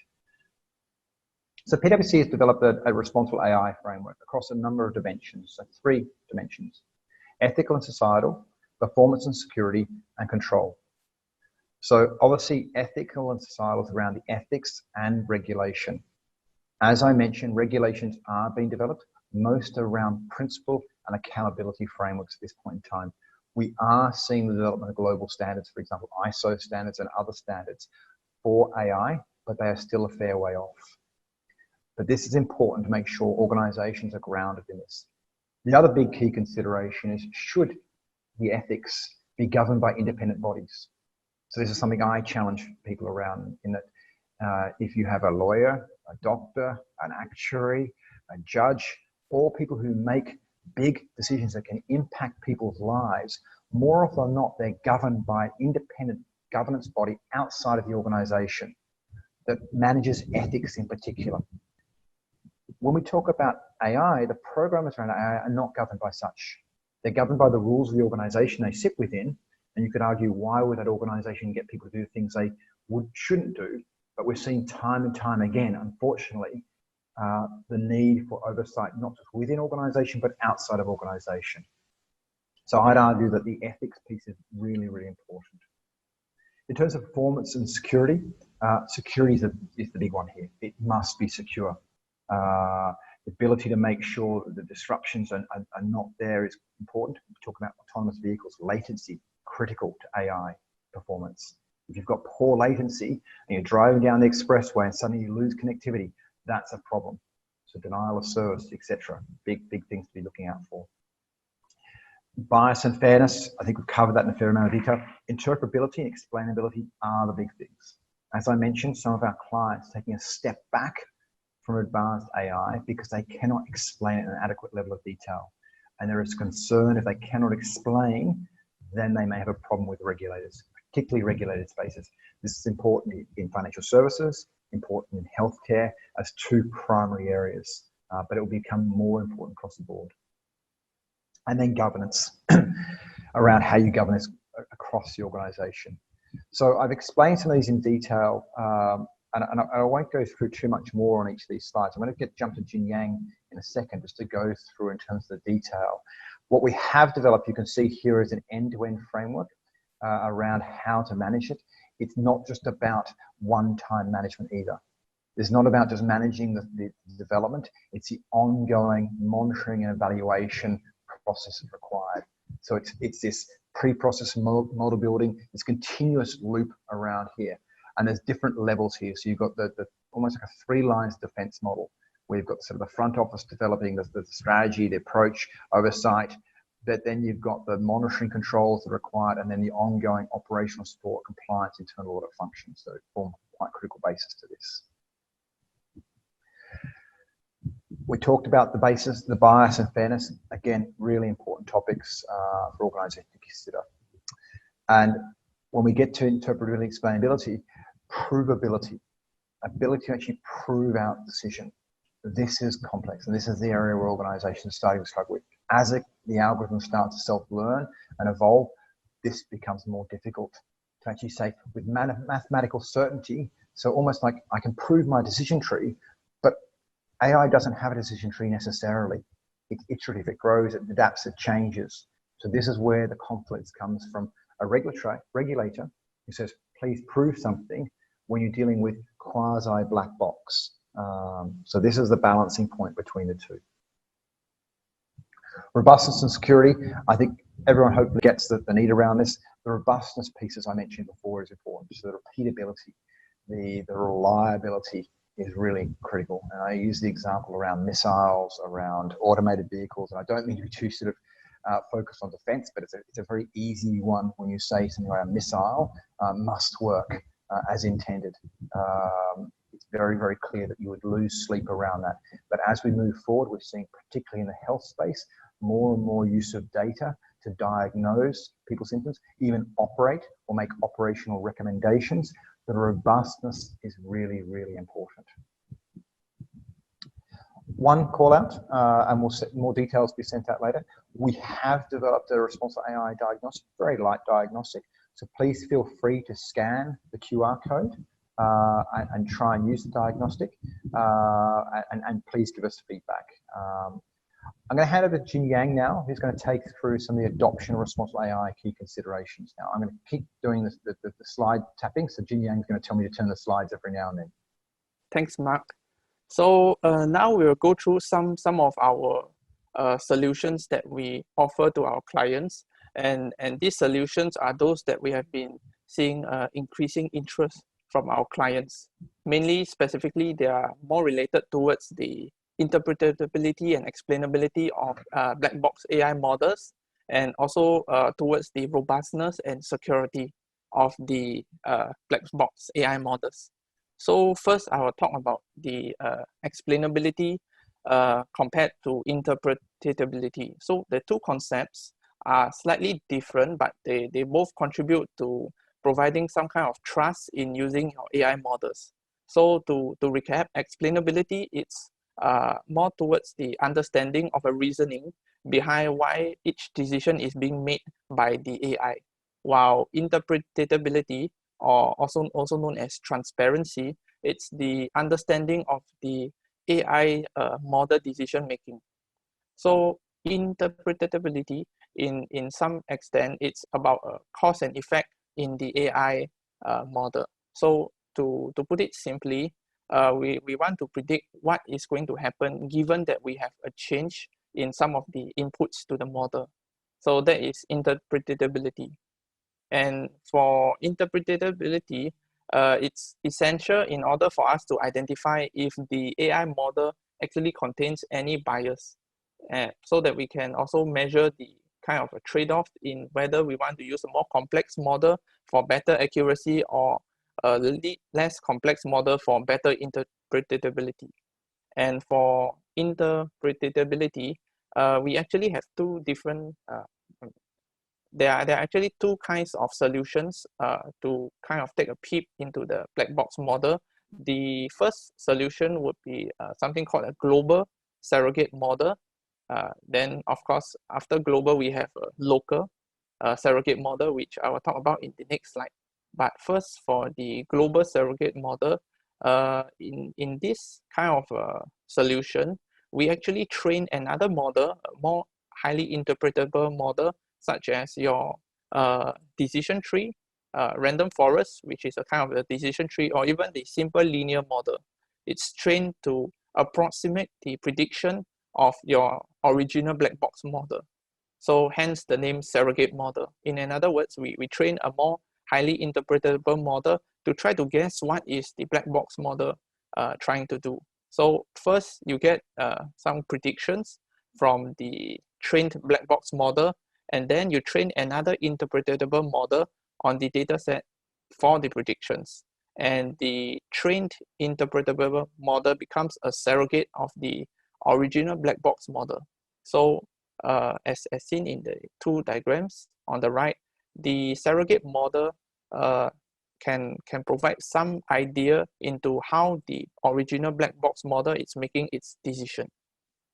So PwC has developed a responsible AI framework across a number of dimensions, so 3 dimensions: ethical and societal, performance and security, and control. So obviously ethical and societal is around the ethics and regulation. As I mentioned, regulations are being developed, most around principle and accountability frameworks at this point in time. We are seeing the development of global standards, for example, ISO standards and other standards for AI, but they are still a fair way off. But this is important to make sure organizations are grounded in this. The other big key consideration is, should the ethics be governed by independent bodies? So this is something I challenge people around, in that if you have a lawyer, a doctor, an actuary, a judge, all people who make big decisions that can impact people's lives, more often than not, they're governed by an independent governance body outside of the organization that manages ethics in particular. When we talk about AI, the programmers around AI are not governed by such. They're governed by the rules of the organization they sit within, and you could argue, why would that organization get people to do things they shouldn't do? But we're seeing time and time again, unfortunately, the need for oversight, not just within organization, but outside of organization. So I'd argue that the ethics piece is really, really important. In terms of performance and security, security is the big one here. It must be secure. The ability to make sure that the disruptions are not there is important. We talk about autonomous vehicles, latency, critical to AI performance. If you've got poor latency and you're driving down the expressway and suddenly you lose connectivity, that's a problem. So denial of service, etc. Big things to be looking out for. Bias and fairness, I think we've covered that in a fair amount of detail. Interpretability and explainability are the big things. As I mentioned, some of our clients are taking a step back from advanced AI because they cannot explain it in an adequate level of detail. and there is concern if they cannot explain, then they may have a problem with regulators, particularly regulated spaces. This is important in financial services, important in healthcare as two primary areas, but it will become more important across the board. And then governance, around how you govern this across the organisation. So I've explained some of these in detail, and I won't go through too much more on each of these slides. I'm going to jump to Jin Yang in a second just to go through in terms of the detail. What we have developed, you can see here, is an end-to-end framework around how to manage it. It's not just about one-time management either. It's not about just managing the development. It's the ongoing monitoring and evaluation process required. So it's this pre-process model building, this continuous loop around here. And there's different levels here. So you've got the almost like a 3 lines defense model, where you've got sort of the front office developing the strategy, the approach, oversight, but then you've got the monitoring controls that are required, and then the ongoing operational support, compliance, internal audit functions that form quite critical basis to this. We talked about the basis, the bias and fairness. Again, really important topics for organisations to consider. And when we get to interpretability, explainability, provability, ability to actually prove out decision. This is complex, and this is the area where organisations are starting to struggle with. As the algorithms start to self-learn and evolve, this becomes more difficult to actually say with mathematical certainty. So almost like I can prove my decision tree, but AI doesn't have a decision tree necessarily. It's iterative, it grows, it adapts, it changes. So this is where the conflict comes from a regulator who says, please prove something, when you're dealing with quasi black box. So this is the balancing point between the two. Robustness and security, I think everyone hopefully gets the need around this. The robustness piece, as I mentioned before, is important. So the repeatability, the reliability is really critical. And I use the example around missiles, around automated vehicles, and I don't mean to be too sort of focused on defense, but it's a very easy one when you say something around missile must work as intended. It's very, very clear that you would lose sleep around that. But as we move forward, we're seeing, particularly in the health space, more and more use of data to diagnose people's symptoms, even operate or make operational recommendations. The robustness is really, really important. One call out, and more details be sent out later. We have developed a responsible AI diagnostic, very light diagnostic. So please feel free to scan the QR code and try and use the diagnostic, and please give us feedback. I'm going to hand over to Jin Yang now, who's going to take through some of the adoption of responsible AI key considerations. Now, I'm going to keep doing the slide tapping, so Jin Yang is going to tell me to turn the slides every now and then. Thanks, Mark. So now we'll go through some of our solutions that we offer to our clients, and these solutions are those that we have been seeing increasing interest from our clients. Mainly, specifically, they are more related towards the interpretability and explainability of black box AI models, and also towards the robustness and security of the black box AI models. So first, I will talk about the explainability compared to interpretability. So the two concepts are slightly different, but they both contribute to providing some kind of trust in using your AI models. So to recap, explainability, it's more towards the understanding of a reasoning behind why each decision is being made by the AI, while interpretability, or also known as transparency, it's the understanding of the AI model decision making. So interpretability, in some extent, it's about cause and effect in the AI model. So to put it simply, we want to predict what is going to happen given that we have a change in some of the inputs to the model. So that is interpretability. And for interpretability, it's essential in order for us to identify if the AI model actually contains any bias, so that we can also measure the kind of a trade-off in whether we want to use a more complex model for better accuracy or a less complex model for better interpretability. And for interpretability, we actually have two different, there are actually two kinds of solutions to kind of take a peep into the black box model. The first solution would be something called a global surrogate model. Then, of course, after global, we have a local surrogate model, which I will talk about in the next slide. But first, for the global surrogate model, in this kind of solution, we actually train another model, a more highly interpretable model, such as your decision tree, random forest, which is a kind of a decision tree, or even the simple linear model. It's trained to approximate the prediction of your original black box model. So hence the name surrogate model. In other words, we train a more highly interpretable model to try to guess what is the black box model trying to do. So first you get some predictions from the trained black box model, and then you train another interpretable model on the data set for the predictions. And the trained interpretable model becomes a surrogate of the original black box model. So as seen in the two diagrams on the right, the surrogate model can provide some idea into how the original black box model is making its decision.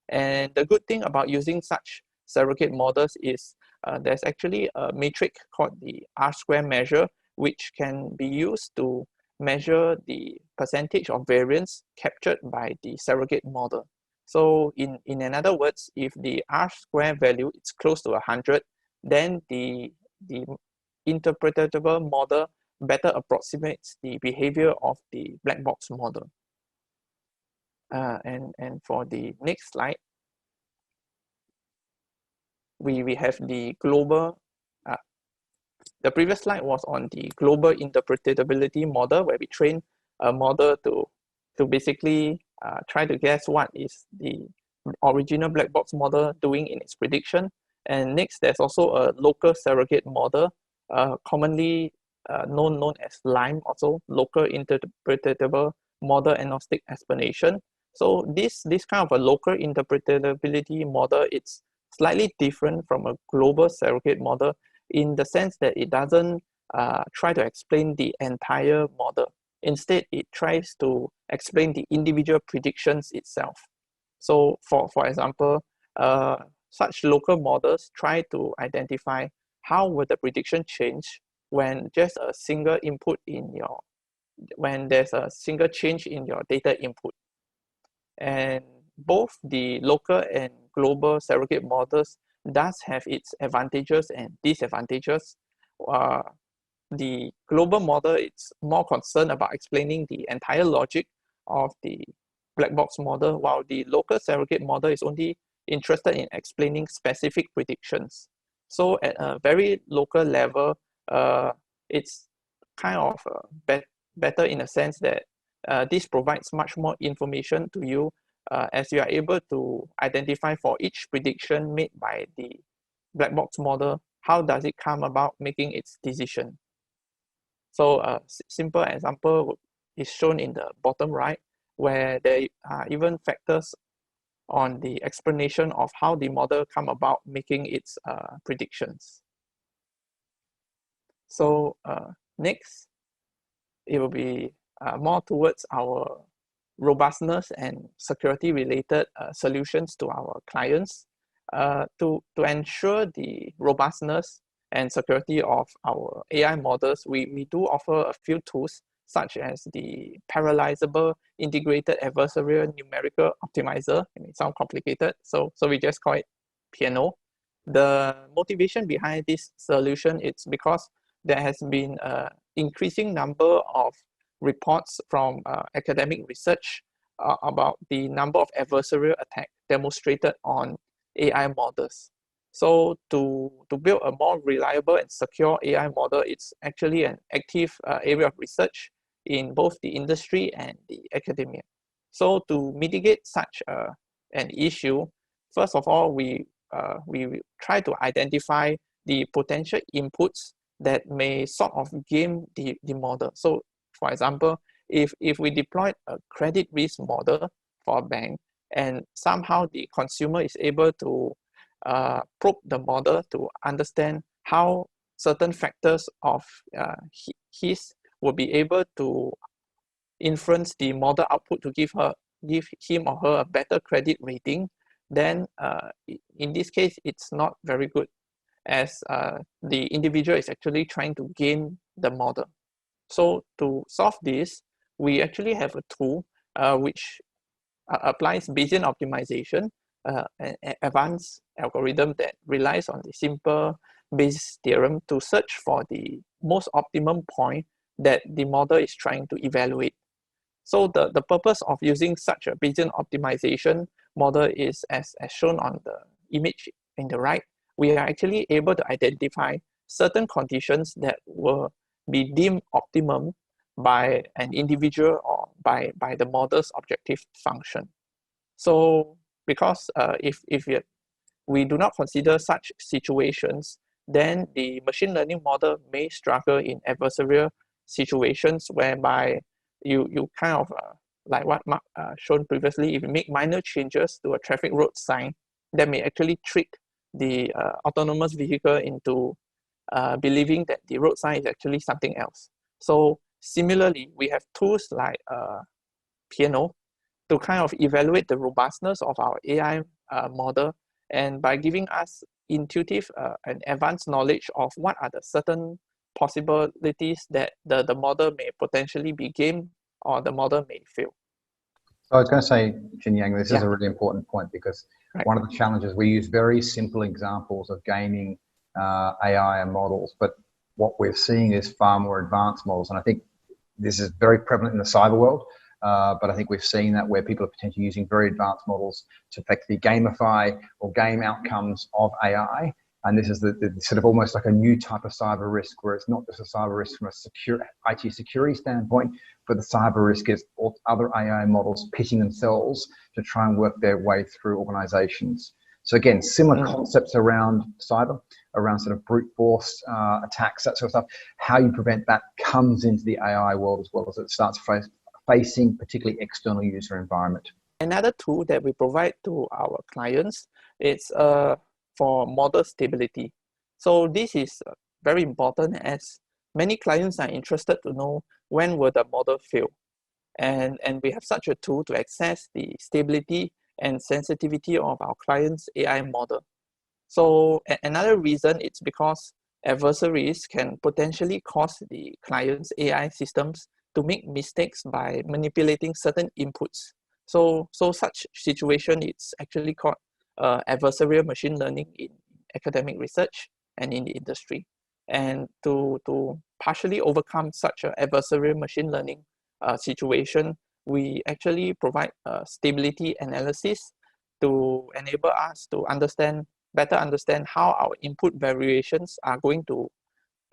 And the good thing about using such surrogate models is there's actually a metric called the R-square measure, which can be used to measure the percentage of variance captured by the surrogate model. So in other words, if the R-square value is close to 100, then the interpretable model better approximates the behavior of the black box model. And for the next slide, we have the global, the previous slide was on the global interpretability model, where we train a model to basically try to guess what is the original black box model doing in its prediction. And next, there's also a local surrogate model, commonly known as LIME, also local interpretable model agnostic explanation. So this kind of a local interpretability model, it's slightly different from a global surrogate model in the sense that it doesn't try to explain the entire model. Instead, it tries to explain the individual predictions itself. So for example, such local models try to identify how will the prediction change when just a single input in your, when there's a single change in your data input. And both the local and global surrogate models does have its advantages and disadvantages. The global model is more concerned about explaining the entire logic of the black box model, while the local surrogate model is only interested in explaining specific predictions. So at a very local level, it's kind of better in a sense that this provides much more information to you as you are able to identify for each prediction made by the black box model, how does it come about making its decision. So a simple example is shown in the bottom right, where there are even factors on the explanation of how the model come about making its predictions. So next, it will be more towards our robustness and security related solutions to our clients. To ensure the robustness and security of our AI models, we do offer a few tools such as the parallelizable integrated adversarial numerical optimizer. It may sound complicated, so we just call it PNO. The motivation behind this solution is because there has been an increasing number of reports from academic research about the number of adversarial attacks demonstrated on AI models. So to build a more reliable and secure AI model, it's actually an active area of research in both the industry and the academia. So to mitigate such an issue, first of all, we try to identify the potential inputs that may sort of game the model. So for example, if we deployed a credit risk model for a bank, and somehow the consumer is able to probe the model to understand how certain factors of his will be able to influence the model output to give him or her a better credit rating, then in this case it's not very good, as the individual is actually trying to game the model. So to solve this, we actually have a tool which applies Bayesian optimization, an advanced algorithm that relies on the simple Bayes theorem to search for the most optimum point that the model is trying to evaluate. So the purpose of using such a Bayesian optimization model is as shown on the image in the right. We are actually able to identify certain conditions that will be deemed optimum by an individual or by the model's objective function. So because if we do not consider such situations, then the machine learning model may struggle in adversarial situations whereby you kind of like what Mark shown previously, if you make minor changes to a traffic road sign, that may actually trick the autonomous vehicle into believing that the road sign is actually something else. So similarly, we have tools like Piano to kind of evaluate the robustness of our AI model, and by giving us intuitive and advanced knowledge of what are the certain possibilities that the model may potentially be gamed or the model may fail. So I was going to say, Jin Yang, this is a really important point, because one of the challenges, we use very simple examples of gaming AI and models, but what we're seeing is far more advanced models. And I think this is very prevalent in the cyber world, but I think we've seen that where people are potentially using very advanced models to effectively gamify or game outcomes of AI. And this is the sort of almost like a new type of cyber risk, where it's not just a cyber risk from a IT security standpoint, but the cyber risk is all other AI models pitching themselves to try and work their way through organizations. So again, similar concepts around cyber, around sort of brute force attacks, that sort of stuff. How you prevent that comes into the AI world as well, as it starts facing particularly external user environment. Another tool that we provide to our clients is for model stability. So this is very important, as many clients are interested to know when will the model fail. And we have such a tool to assess the stability and sensitivity of our client's AI model. So another reason it's because adversaries can potentially cause the client's AI systems to make mistakes by manipulating certain inputs. So such situation, it's actually called adversarial machine learning in academic research and in the industry. And to partially overcome such an adversarial machine learning situation, we actually provide stability analysis to enable us to better understand how our input variations are going to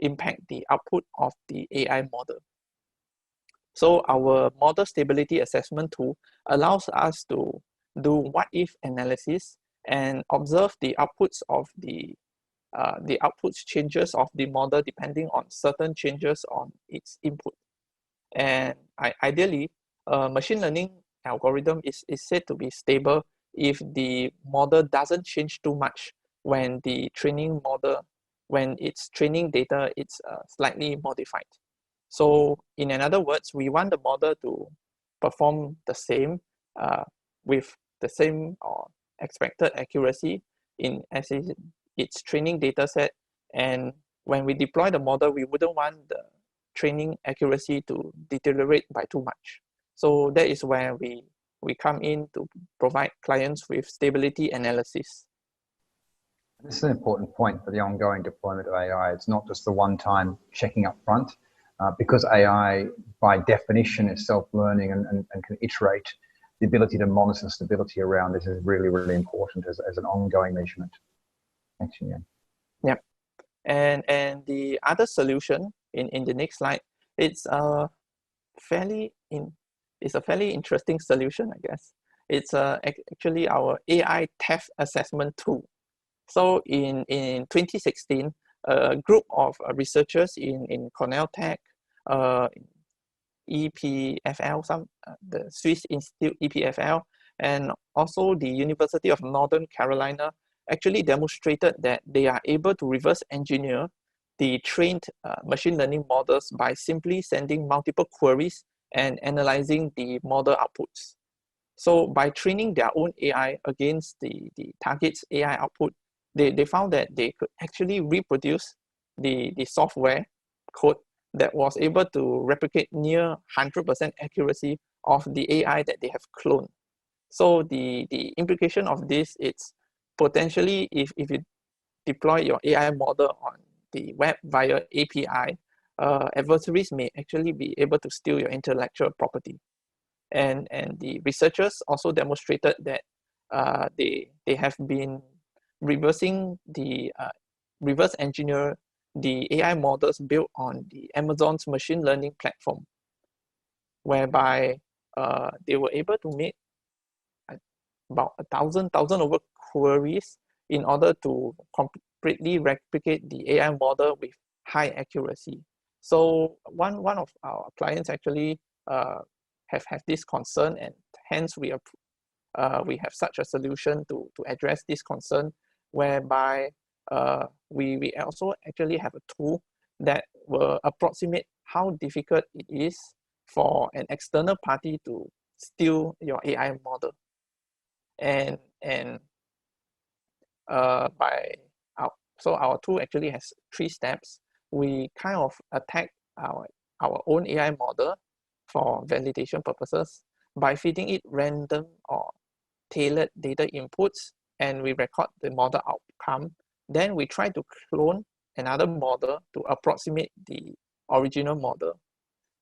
impact the output of the AI model. So our model stability assessment tool allows us to do what-if analysis and observe the outputs of the outputs changes of the model depending on certain changes on its input. And ideally, a machine learning algorithm is said to be stable if the model doesn't change too much when the training model, when its training data is slightly modified. So in other words, we want the model to perform the same with the same or expected accuracy in its training data set. And when we deploy the model, we wouldn't want the training accuracy to deteriorate by too much. So that is where we come in to provide clients with stability analysis. This is an important point for the ongoing deployment of AI. It's not just the one-time checking up front, because AI by definition is self-learning and can iterate. The ability to monitor stability around this is really, really important as an ongoing measurement. Thanks, Ian. Yep. And the other solution in the next slide, it's a fairly interesting solution, I guess. It's actually our AI theft assessment tool. So in 2016, a group of researchers in Cornell Tech, EPFL, the Swiss Institute EPFL, And also the University of Northern Carolina actually demonstrated that they are able to reverse engineer the trained machine learning models by simply sending multiple queries and analyzing the model outputs. So by training their own AI against the target's AI output, they found that they could actually reproduce the software code that was able to replicate near 100% accuracy of the AI that they have cloned. So the implication of this, it's potentially if you deploy your AI model on the web via API, adversaries may actually be able to steal your intellectual property. And the researchers also demonstrated that they have been reverse engineer the AI models built on the Amazon's machine learning platform, whereby they were able to make about 1,000 over queries in order to completely replicate the AI model with high accuracy. So one of our clients actually have this concern, and hence we have such a solution to address this concern, whereby we also actually have a tool that will approximate how difficult it is for an external party to steal your AI model. And so our tool actually has 3 steps. We kind of attack our own AI model for validation purposes by feeding it random or tailored data inputs, and we record the model outcome. Then we try to clone another model to approximate the original model.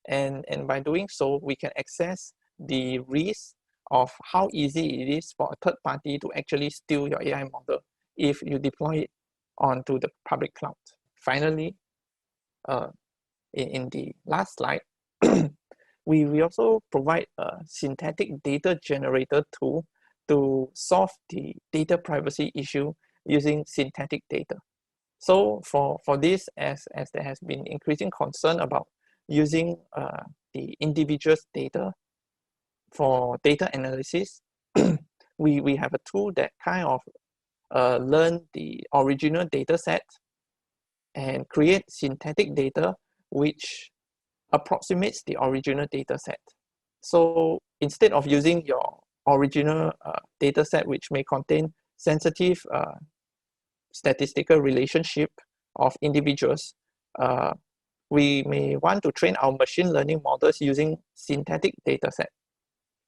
And by doing so, we can access the risk of how easy it is for a third party to actually steal your AI model if you deploy it onto the public cloud. Finally, in the last slide, we also provide a synthetic data generator tool to solve the data privacy issue using synthetic data. So for this, as there has been increasing concern about using the individual's data for data analysis, we have a tool that kind of learn the original data set and create synthetic data which approximates the original data set. So instead of using your original data set, which may contain sensitive statistical relationship of individuals, we may want to train our machine learning models using synthetic data set,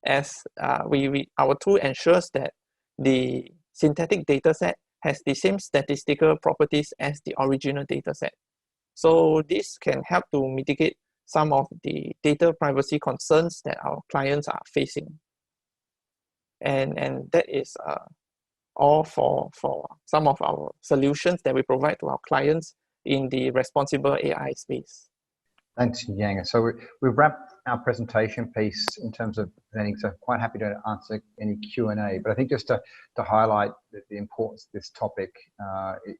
as our tool ensures that the synthetic data set has the same statistical properties as the original data set. So this can help to mitigate some of the data privacy concerns that our clients are facing. And that is all for some of our solutions that we provide to our clients in the responsible AI space. Thanks, Yang. So we've wrapped our presentation piece in terms of presenting, so quite happy to answer any Q&A. But I think just to highlight the importance of this topic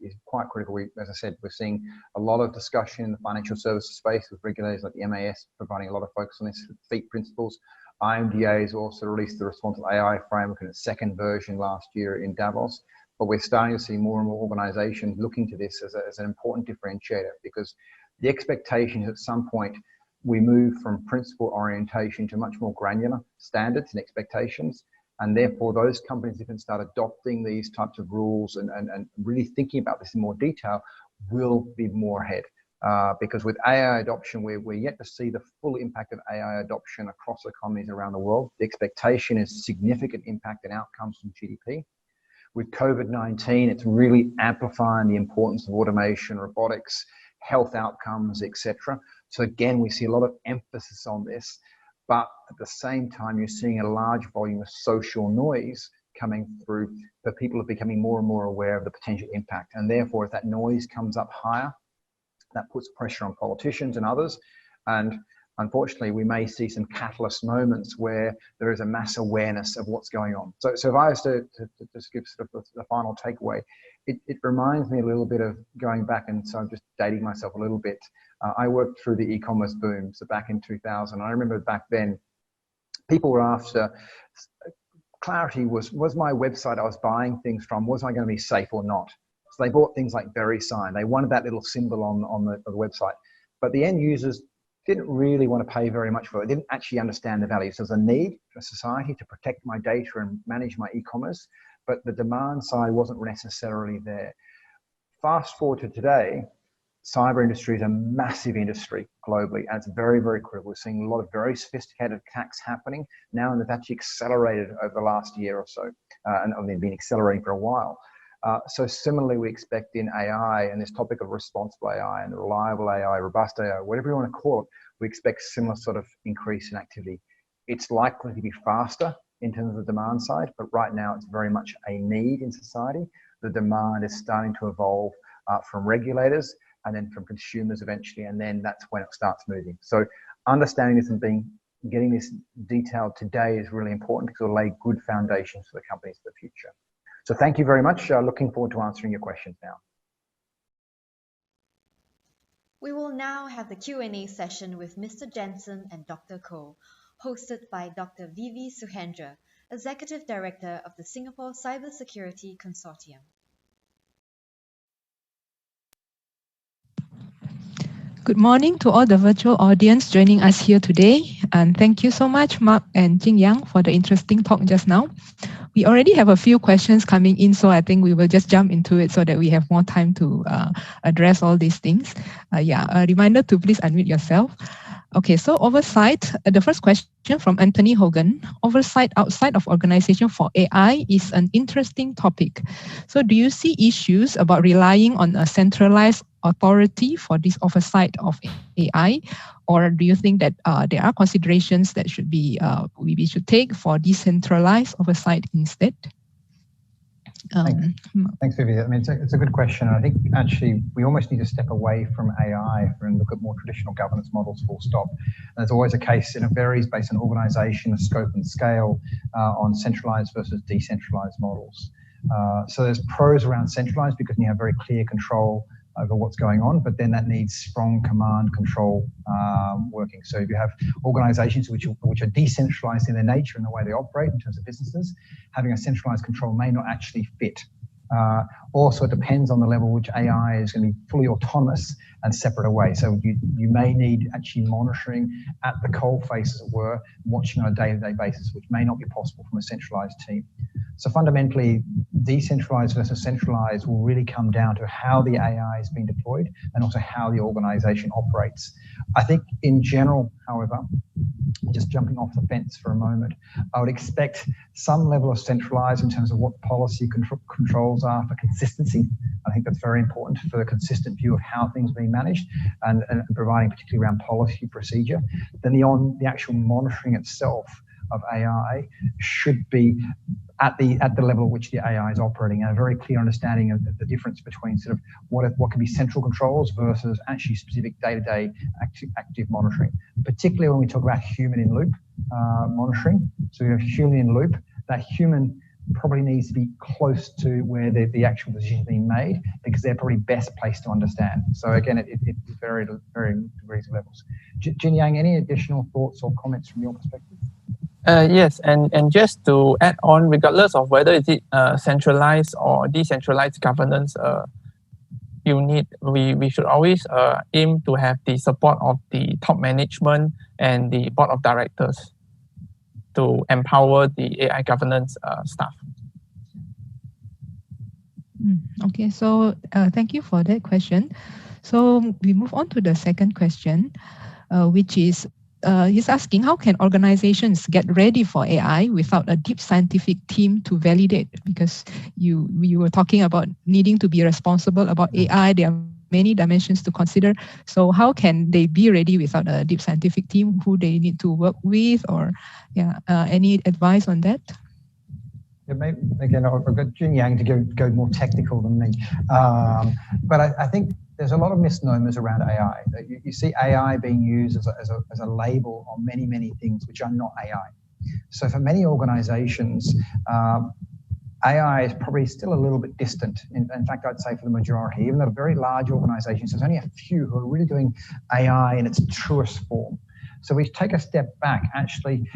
is quite critical. As I said, we're seeing a lot of discussion in the financial services space with regulators like the MAS providing a lot of focus on this FEAT principles. IMDA has also released the Responsible AI framework in its second version last year in Davos. But we're starting to see more and more organizations looking to this as an important differentiator, because the expectation is at some point we move from principle orientation to much more granular standards and expectations. And therefore, those companies that can start adopting these types of rules and really thinking about this in more detail will be more ahead. Because with AI adoption, we're yet to see the full impact of AI adoption across economies around the world. The expectation is significant impact and outcomes from GDP. With COVID-19, it's really amplifying the importance of automation, robotics, health outcomes, etc. So again, we see a lot of emphasis on this, but at the same time, you're seeing a large volume of social noise coming through, but people are becoming more and more aware of the potential impact. And therefore, if that noise comes up higher, that puts pressure on politicians and others. And unfortunately, we may see some catalyst moments where there is a mass awareness of what's going on. So if I was to just give sort of the final takeaway, it reminds me a little bit of going back, and so I'm just dating myself a little bit. I worked through the e-commerce boom, so back in 2000. I remember back then, people were after clarity was my website I was buying things from, was I going to be safe or not? So they bought things like VeriSign. They wanted that little symbol on the website. But the end users didn't really want to pay very much for it. They didn't actually understand the value. So there's a need for society to protect my data and manage my e-commerce, but the demand side wasn't necessarily there. Fast forward to today, cyber industry is a massive industry globally, and it's very, very critical. We're seeing a lot of very sophisticated attacks happening now, and they've actually accelerated over the last year or so, and they've been accelerating for a while. So similarly, we expect in AI and this topic of responsible AI and reliable AI, robust AI, whatever you want to call it, we expect similar sort of increase in activity. It's likely to be faster in terms of the demand side, but right now it's very much a need in society. The demand is starting to evolve from regulators and then from consumers eventually, and then that's when it starts moving. So understanding this and getting this detailed today is really important because it'll lay good foundations for the companies for the future. So thank you very much. Looking forward to answering your questions now. We will now have the Q&A session with Mr. Jensen and Dr. Koh, hosted by Dr. Vivi Suhendra, Executive Director of the Singapore Cybersecurity Consortium. Good morning to all the virtual audience joining us here today. And thank you so much, Mark and Jin Yang, for the interesting talk just now. We already have a few questions coming in, so I think we will just jump into it so that we have more time to address all these things. A reminder to please unmute yourself. Okay, so oversight, the first question from Anthony Hogan. Oversight outside of organization for AI is an interesting topic. So do you see issues about relying on a centralized authority for this oversight of AI? Or do you think that there are considerations that should be we should take for decentralized oversight instead? Thanks, Vivi. I mean, it's a good question. I think actually we almost need to step away from AI and look at more traditional governance models, full stop. And there's always a case, and it varies based on organization, scope and scale on centralized versus decentralized models. So there's pros around centralized because you have very clear control over what's going on, but then that needs strong command control working. So if you have organizations which are decentralized in their nature and the way they operate in terms of businesses, having a centralized control may not actually fit. Also, it depends on the level which AI is going to be fully autonomous and separate away. So you may need actually monitoring at the coalface, as it were, watching on a day-to-day basis, which may not be possible from a centralized team. So fundamentally, decentralized versus centralized will really come down to how the AI is being deployed and also how the organization operates. I think in general, however, just jumping off the fence for a moment, I would expect some level of centralized in terms of what policy controls are for consistency. I think that's very important for the consistent view of how things are being managed and providing particularly around policy procedure. Then the actual monitoring itself of AI should be at the level at which the AI is operating, and a very clear understanding of the difference between sort of what can be central controls versus actually specific day-to-day active monitoring, particularly when we talk about human-in-loop monitoring. So we have human-in-loop. That human probably needs to be close to where the actual decision is being made because they're probably best placed to understand. So again, it varies at various levels. Jin Yang, any additional thoughts or comments from your perspective? Yes, and just to add on, regardless of whether it is centralized or decentralized governance unit, we should always aim to have the support of the top management and the board of directors to empower the AI governance staff. Okay, so thank you for that question. So we move on to the second question, which is, he's asking, how can organizations get ready for AI without a deep scientific team to validate? Because you were talking about needing to be responsible about AI. There are many dimensions to consider. So how can they be ready without a deep scientific team? Who they need to work with, or any advice on that? Yeah, maybe, again, I've got Jin Yang to go more technical than me. But I think there's a lot of misnomers around AI. You see AI being used as a label on many things which are not AI. So for many organizations, AI is probably still a little bit distant. In fact, I'd say for the majority, even though very large organizations, there's only a few who are really doing AI in its truest form. So we take a step back. Actually,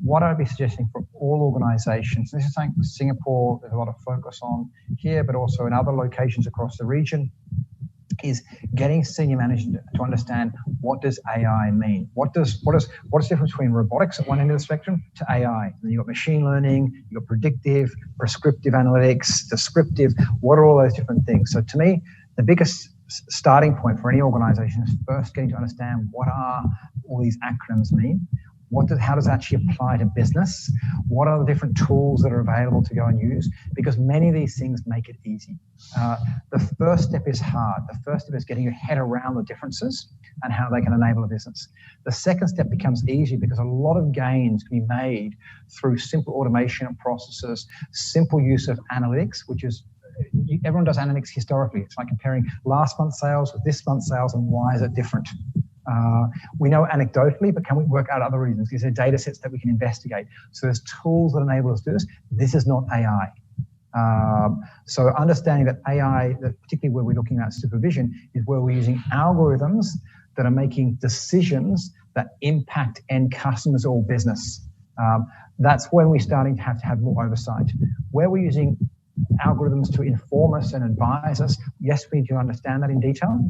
what I'd be suggesting for all organizations, this is something Singapore, there's a lot of focus on here, but also in other locations across the region, is getting senior managers to understand, what does AI mean? What is the difference between robotics at one end of the spectrum to AI? And you've got machine learning, you've got predictive, prescriptive analytics, descriptive. What are all those different things? So to me, the biggest starting point for any organization is first getting to understand, what are all these acronyms mean? How does it actually apply to business? What are the different tools that are available to go and use? Because many of these things make it easy. The first step is hard. The first step is getting your head around the differences and how they can enable a business. The second step becomes easy because a lot of gains can be made through simple automation of processes, simple use of analytics, which is, everyone does analytics historically. It's like comparing last month's sales with this month's sales, and why is it different? We know anecdotally, but can we work out other reasons? These are data sets that we can investigate. So there's tools that enable us to do this. This is not AI. So understanding that AI, particularly where we're looking at supervision, is where we're using algorithms that are making decisions that impact end customers or business. That's when we're starting to have more oversight. Where we're using algorithms to inform us and advise us, yes, we need to understand that in detail.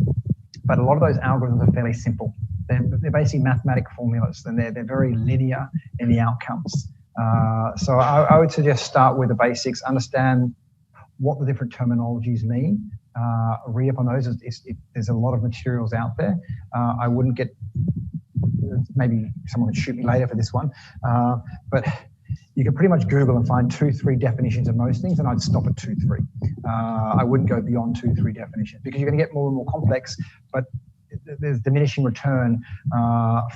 But a lot of those algorithms are fairly simple. They're basically mathematical formulas, and they're very linear in the outcomes. So I would suggest start with the basics, understand what the different terminologies mean, read up on those. There's a lot of materials out there. I wouldn't get, maybe someone would shoot me later for this one, but you can pretty much Google and find 2-3 definitions of most things, and I'd stop at 2-3. I wouldn't go beyond 2-3 definitions, because you're going to get more and more complex, but there's diminishing return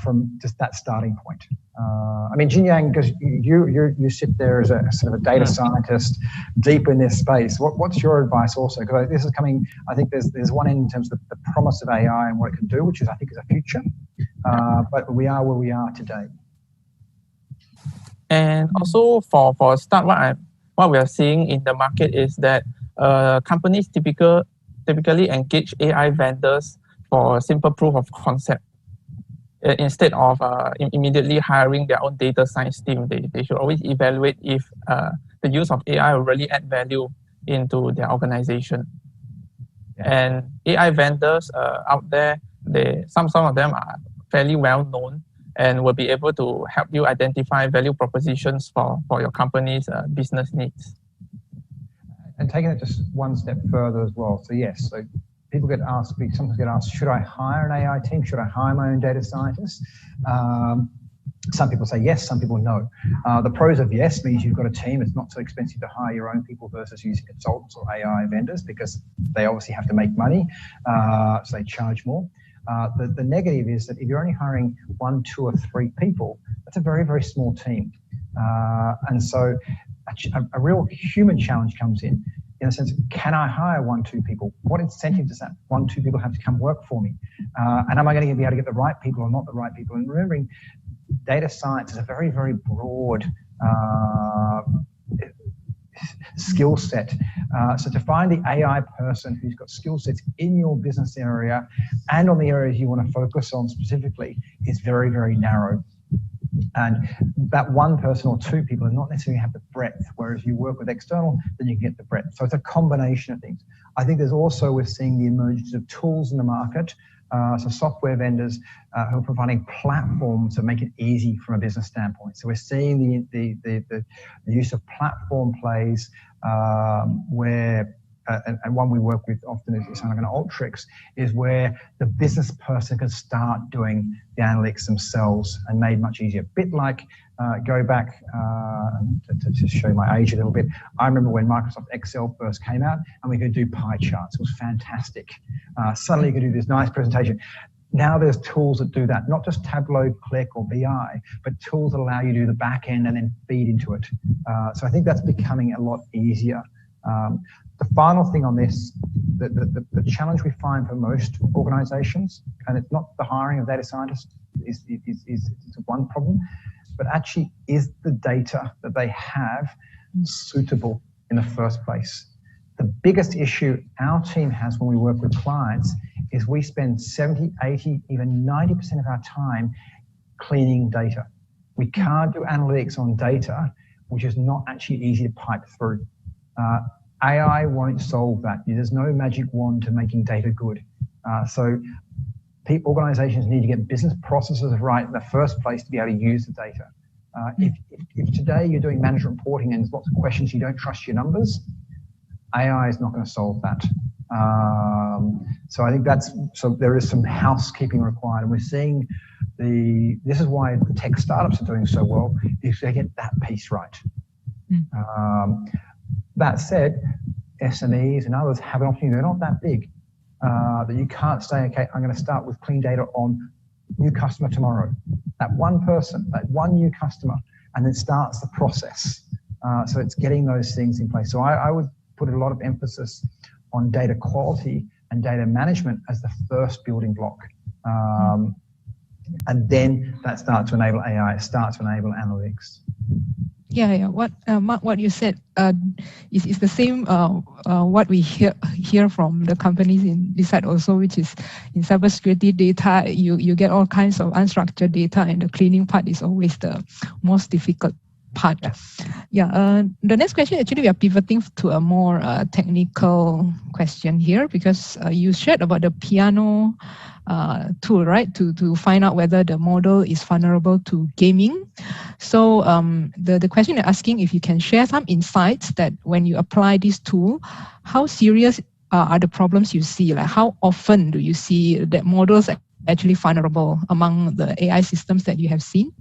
from just that starting point. I mean, Jin Yang, because you sit there as a sort of a data scientist deep in this space. What's your advice also? Because this is coming, I think there's one end in terms of the promise of AI and what it can do, which is, I think, is a future. But we are where we are today. And also for a start, what we are seeing in the market is that companies typically engage AI vendors for a simple proof of concept. Instead of immediately hiring their own data science team, they should always evaluate if the use of AI will really add value into their organization. And AI vendors out there, some of them are fairly well known and will be able to help you identify value propositions for your company's business needs. And taking it just one step further as well. So yes, so people sometimes get asked, should I hire an AI team? Should I hire my own data scientists? Some people say yes, some people no. The pros of yes means you've got a team. It's not so expensive to hire your own people versus using consultants or AI vendors, because they obviously have to make money, so they charge more. The negative is that if you're only hiring 1, 2, or 3 people, that's a very, very small team. And so a real human challenge comes in the sense, can I hire 1, 2 people? What incentive does that 1, 2 people have to come work for me? And am I going to be able to get the right people or not the right people? And remembering, data science is a very, very broad skill set. So to find the AI person who's got skill sets in your business area and on the areas you want to focus on specifically is very, very narrow. And that 1 person or 2 people are not necessarily have the breadth, whereas you work with external, then you can get the breadth. So it's a combination of things. I think there's also, we're seeing the emergence of tools in the market, so software vendors who are providing platforms that make it easy from a business standpoint. So we're seeing the use of platform plays where and one we work with often is something like an Alteryx, is where the business person can start doing the analytics themselves and made much easier. A bit like, go back to show my age a little bit, I remember when Microsoft Excel first came out and we could do pie charts. It was fantastic. Suddenly you could do this nice presentation. Now there's tools that do that, not just Tableau, Click, or BI, but tools that allow you to do the back end and then feed into it. So I think that's becoming a lot easier. The final thing on this, the challenge we find for most organizations, and it's not the hiring of data scientists is one problem, but actually is the data that they have suitable in the first place. The biggest issue our team has when we work with clients is we spend 70, 80, even 90% of our time cleaning data. We can't do analytics on data, which is not actually easy to pipe through. AI won't solve that. There's no magic wand to making data good. So organizations need to get business processes right in the first place to be able to use the data. If today you're doing management reporting and there's lots of questions, you don't trust your numbers, AI is not going to solve that. So I think there is some housekeeping required, and we're seeing this is why the tech startups are doing so well, is they get that piece right. That said, SMEs and others have an opportunity, they're not that big, that you can't say, okay, I'm going to start with clean data on new customer tomorrow. That one person, that one new customer, and then starts the process. So it's getting those things in place. So I would put a lot of emphasis on data quality and data management as the first building block. And then that starts to enable AI, it starts to enable analytics. Yeah. What Mark, what you said is the same. What we hear from the companies in this side also, which is in cybersecurity data, you get all kinds of unstructured data, and the cleaning part is always the most difficult part. Yeah. The next question, actually, we are pivoting to a more technical question here, because you shared about the piano tool, right, to find out whether the model is vulnerable to gaming. So the question is asking if you can share some insights that when you apply this tool, how serious are the problems you see? Like how often do you see that models are actually vulnerable among the AI systems that you have seen?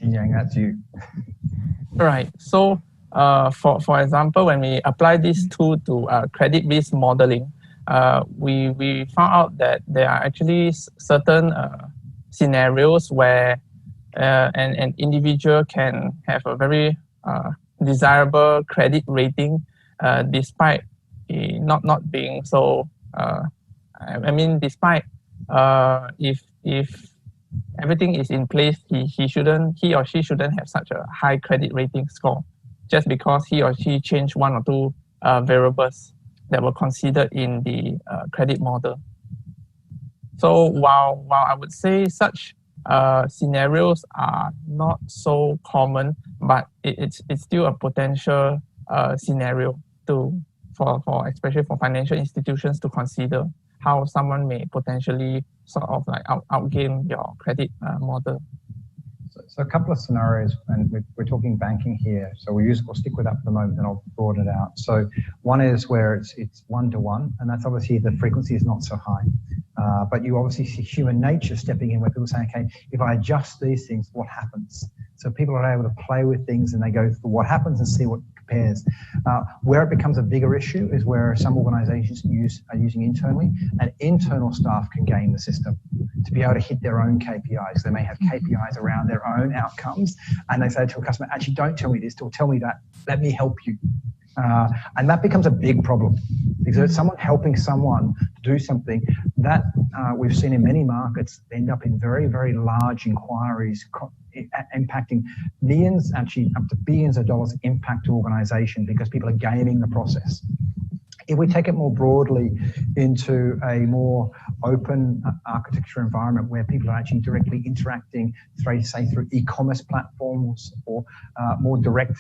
Yang, that's you. Right. So for example, when we apply this tool to credit risk modeling, we found out that there are actually certain scenarios where an individual can have a very desirable credit rating despite not being so. I mean, despite if everything is in place, he or she shouldn't have such a high credit rating score just because he or she changed one or two variables that were considered in the credit model. So while I would say such scenarios are not so common, but it's still a potential scenario for especially for financial institutions to consider how someone may potentially sort of like outgame your credit model. So a couple of scenarios, and we're talking banking here. So we'll stick with that for the moment, and I'll broaden it out. So one is where it's one-to-one, and that's obviously the frequency is not so high. But you obviously see human nature stepping in, where people say, okay, if I adjust these things, what happens? So people are able to play with things and they go through what happens and see what compares. Where it becomes a bigger issue is where some organizations are using internally, and internal staff can game the system to be able to hit their own KPIs. They may have KPIs around their own outcomes, and they say to a customer, actually, don't tell me this, or tell me that, let me help you. And that becomes a big problem, because if someone helping someone do something, that we've seen in many markets end up in very, very large inquiries impacting millions, actually up to billions of dollars impact to organization, because people are gaming the process. If we take it more broadly into a more open architecture environment where people are actually directly interacting, say through e-commerce platforms or more direct,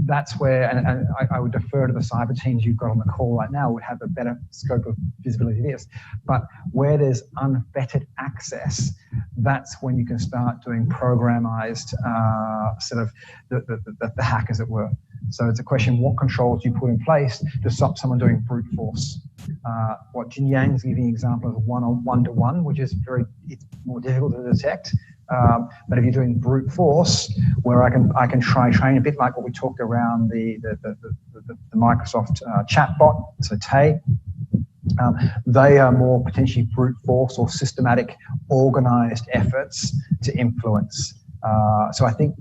that's where, and I would defer to the cyber teams you've got on the call right now, would have a better scope of visibility of this. But where there's unvetted access, that's when you can start doing programmized sort of the hack, as it were. So it's a question, what controls you put in place to stop someone doing brute force? What Jin Yang's giving an example of one-to-one, which is it's more difficult to detect. But if you're doing brute force, where I can train a bit like what we talked around the Microsoft chatbot, so Tay, they are more potentially brute force or systematic, organized efforts to influence. So I think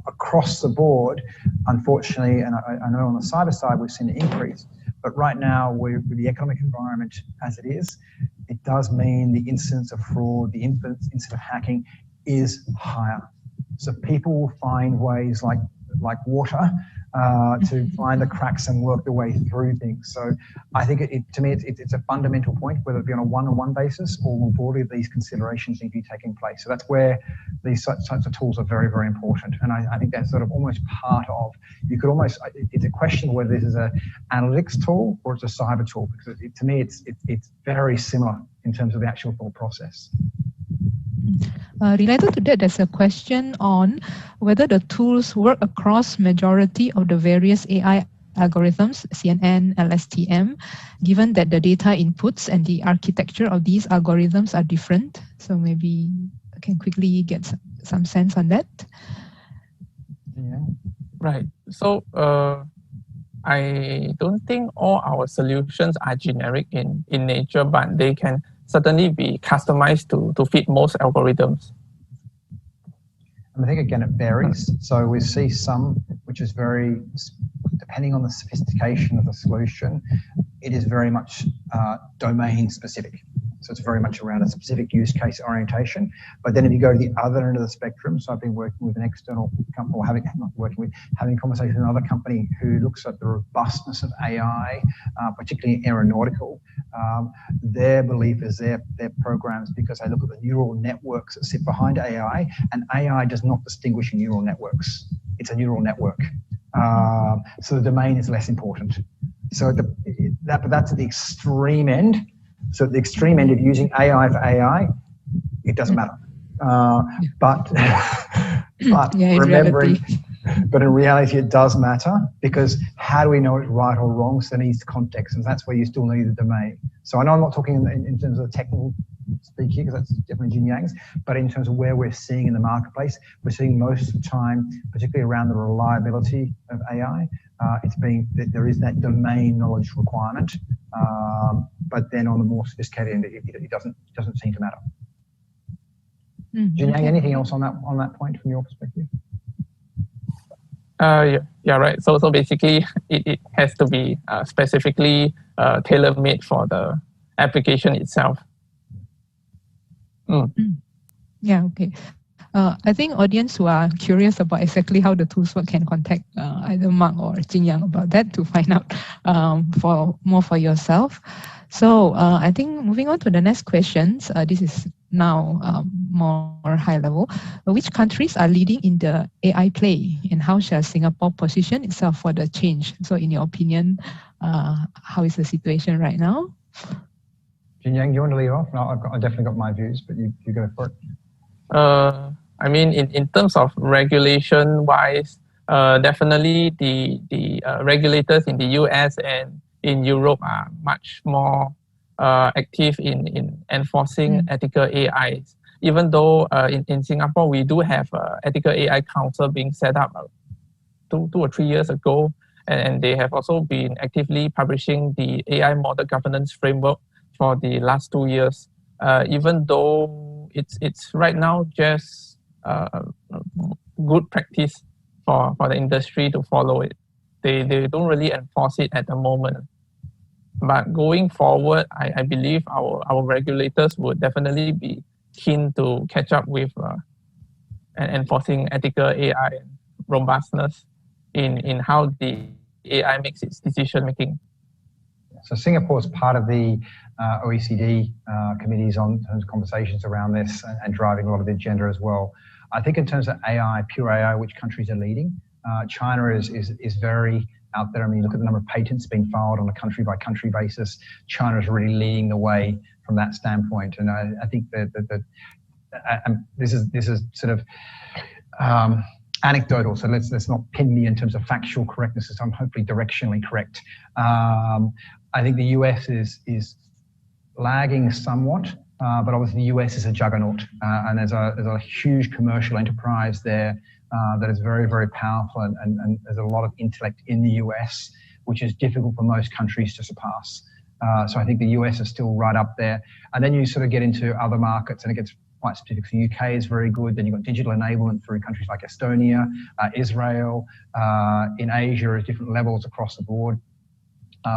across the board, unfortunately, and I know on the cyber side we've seen an increase, but right now with the economic environment as it is, it does mean the incidence of fraud, the incidence of hacking is higher. So people will find ways like water to find the cracks and work their way through things. So I think to me, it's a fundamental point, whether it be on a one-on-one basis or more broadly, these considerations need to be taking place. So that's where these types of tools are very, very important. And I think that's sort of almost part of, you could almost, it's a question of whether this is an analytics tool or it's a cyber tool, because to me, it's very similar in terms of the actual thought process. Related to that, there's a question on whether the tools work across majority of the various AI algorithms, CNN, LSTM, given that the data inputs and the architecture of these algorithms are different. So maybe I can quickly get some sense on that. Yeah. Right. So I don't think all our solutions are generic in nature, but they can certainly be customized to fit most algorithms. And I think, again, it varies. So we see some which is very, depending on the sophistication of the solution, it is very much domain specific. So it's very much around a specific use case orientation. But then if you go to the other end of the spectrum, so I've been working with an external company, or having conversations with another company who looks at the robustness of AI, particularly aeronautical. Their belief is their programs, because they look at the neural networks that sit behind AI, and AI does not distinguish in neural networks. It's a neural network. So the domain is less important. So but that's at the extreme end. So at the extreme end of using AI for AI, it doesn't matter. But remembering, but in reality, it does matter, because how do we know it's right or wrong? So there needs context, and that's where you still need the domain. So I know I'm not talking in terms of the technical speak here, because that's definitely Jin Yang's, but in terms of where we're seeing in the marketplace, we're seeing most of the time, particularly around the reliability of AI, there is that domain knowledge requirement, but then on the more sophisticated end, it doesn't seem to matter. Jin Yang, anything else on that point from your perspective? Yeah, right. So basically, it has to be specifically tailor-made for the application itself. Yeah, okay. I think audience who are curious about exactly how the tools work can contact either Mark or Jin Yang about that to find out for yourself. So I think moving on to the next questions, this is now more high level. Which countries are leading in the AI play, and how shall Singapore position itself for the change? So in your opinion, how is the situation right now? Jin Yang, you want to lead off? No, I definitely got my views, but you go for it. I mean, in terms of regulation-wise, definitely the regulators in the US and in Europe are much more active in enforcing ethical AIs. Even though in Singapore, we do have ethical AI council being set up 2 or 3 years ago, and they have also been actively publishing the AI model governance framework for the last 2 years. Even though it's right now just good practice for the industry to follow it. They don't really enforce it at the moment. But going forward, I believe our regulators would definitely be keen to catch up with and enforcing ethical AI and robustness in how the AI makes its decision making. So Singapore is part of the OECD committees on conversations around this and driving a lot of the agenda as well. I think in terms of AI, pure AI, which countries are leading? China is very out there. I mean, look at the number of patents being filed on a country by country basis. China is really leading the way from that standpoint. And I think that this is sort of anecdotal, so let's not pin me in terms of factual correctness, as I'm hopefully directionally correct. I think the US is lagging somewhat, but obviously the US is a juggernaut, and there's a huge commercial enterprise there that is very, very powerful, and there's a lot of intellect in the US, which is difficult for most countries to surpass. So I think the US is still right up there. And then you sort of get into other markets, and it gets quite specific. So UK is very good. Then you've got digital enablement through countries like Estonia, Israel. In Asia, at different levels across the board.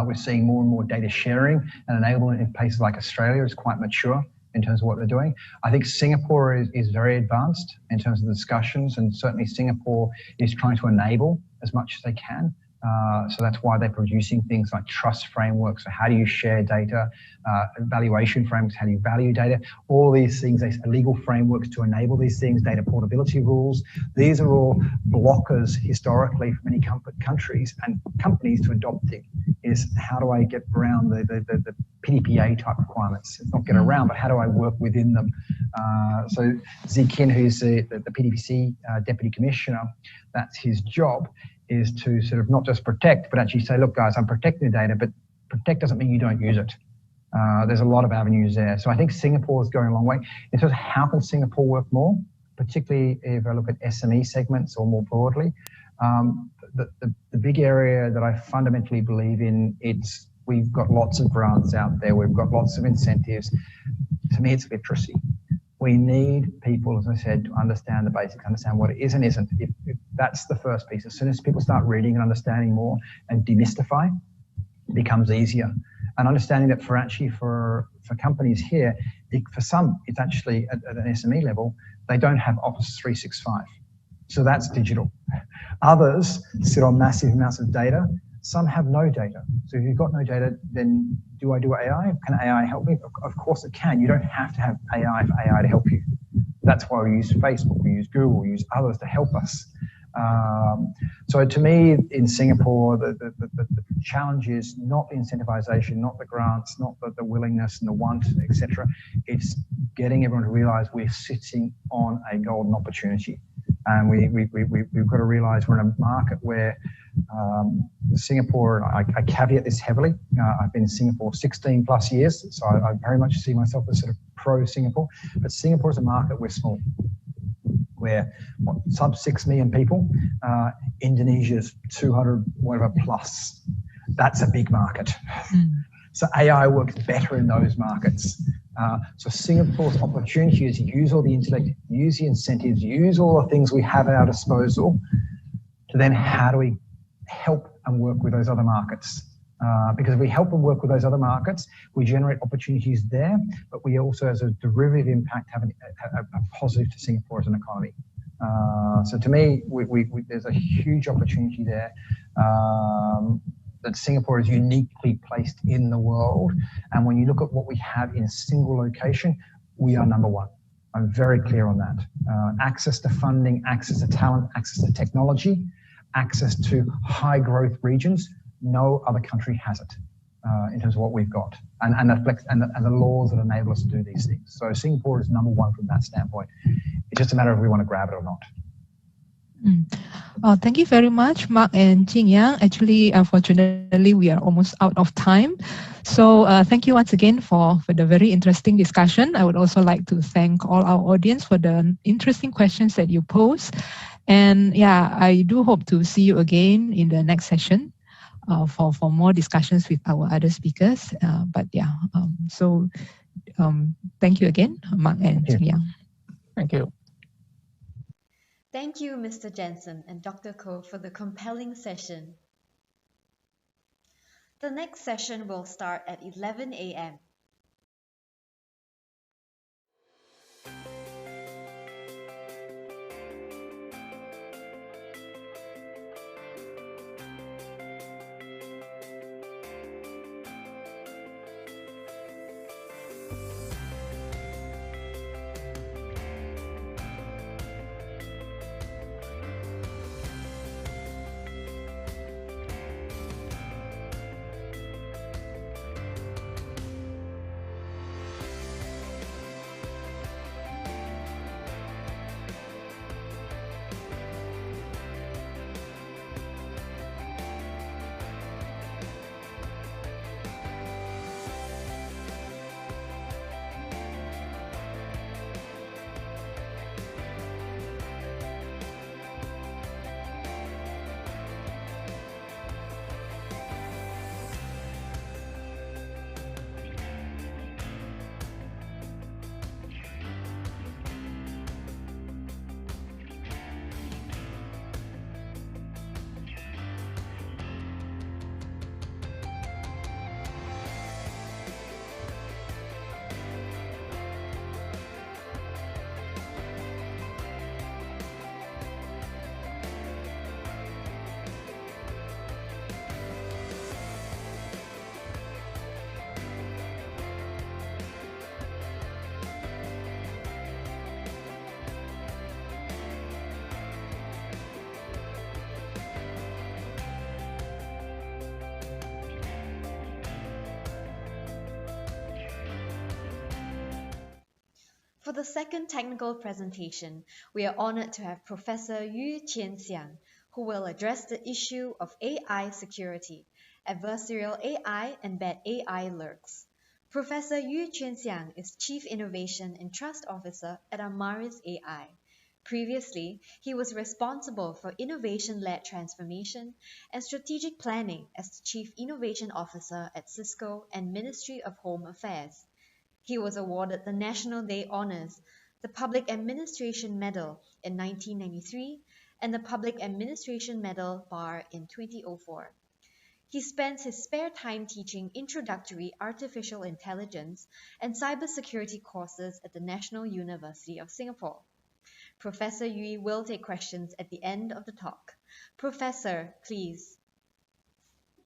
We're seeing more and more data sharing and enablement in places like Australia is quite mature in terms of what they're doing. I think Singapore is very advanced in terms of the discussions, and certainly Singapore is trying to enable as much as they can. So that's why they're producing things like trust frameworks. So how do you share data? Evaluation frameworks, how do you value data? All these things, legal frameworks to enable these things, data portability rules. These are all blockers historically for many countries and companies to adopting. Is how do I get around the PDPA type requirements? It's not get around, but how do I work within them? So Zikin, who's the PDPC Deputy Commissioner, that's his job, is to sort of not just protect, but actually say, look, guys, I'm protecting the data, but protect doesn't mean you don't use it. There's a lot of avenues there. So I think Singapore is going a long way. In terms of how can Singapore work more, particularly if I look at SME segments or more broadly, the big area that I fundamentally believe in, we've got lots of grants out there. We've got lots of incentives. To me, it's literacy. We need people, as I said, to understand the basics, understand what it is and isn't. If that's the first piece. As soon as people start reading and understanding more and demystify, it becomes easier. And understanding that for companies here, for some, it's actually at an SME level, they don't have Office 365. So that's digital. Others sit on massive amounts of data. Some have no data. So if you've got no data, then do I do AI? Can AI help me? Of course it can. You don't have to have AI for AI to help you. That's why we use Facebook, we use Google, we use others to help us. So to me, in Singapore, the challenge is not the incentivization, not the grants, not the willingness and the want, etc. It's getting everyone to realize we're sitting on a golden opportunity. And we've got to realize we're in a market where Singapore, I caveat this heavily. I've been in Singapore 16 plus years, so I very much see myself as sort of pro-Singapore. But Singapore is a market we're small. We're sub 6 million people. Indonesia's 200 whatever plus. That's a big market. So AI works better in those markets. So Singapore's opportunity is to use all the intellect, use the incentives, use all the things we have at our disposal to then how do we help and work with those other markets. Because if we help and work with those other markets, we generate opportunities there, but we also, as a derivative impact, have a positive to Singapore as an economy. So to me, there's a huge opportunity there. That Singapore is uniquely placed in the world. And when you look at what we have in a single location, we are number one. I'm very clear on that. Access to funding, access to talent, access to technology, access to high growth regions. No other country has it in terms of what we've got and the laws that enable us to do these things. So Singapore is number one from that standpoint. It's just a matter of if we want to grab it or not. Thank you very much, Mark and Jing Yang. Actually, unfortunately, we are almost out of time. So thank you once again for the very interesting discussion. I would also like to thank all our audience for the interesting questions that you posed. And yeah, I do hope to see you again in the next session for more discussions with our other speakers. Thank you again, Mark and Jing Yang. Thank you. Thank you, Mr. Jensen and Dr. Koh, for the compelling session. The next session will start at 11 a.m. for the second technical presentation, we are honored to have Professor Yu Qianxiang, who will address the issue of AI security, adversarial AI and bad AI lurks. Professor Yu Qianxiang is Chief Innovation and Trust Officer at Amaris AI. Previously, he was responsible for innovation-led transformation and strategic planning as the Chief Innovation Officer at Cisco and Ministry of Home Affairs. He was awarded the National Day Honours, the Public Administration Medal in 1993, and the Public Administration Medal Bar in 2004. He spends his spare time teaching introductory artificial intelligence and cybersecurity courses at the National University of Singapore. Professor Yui will take questions at the end of the talk. Professor, please.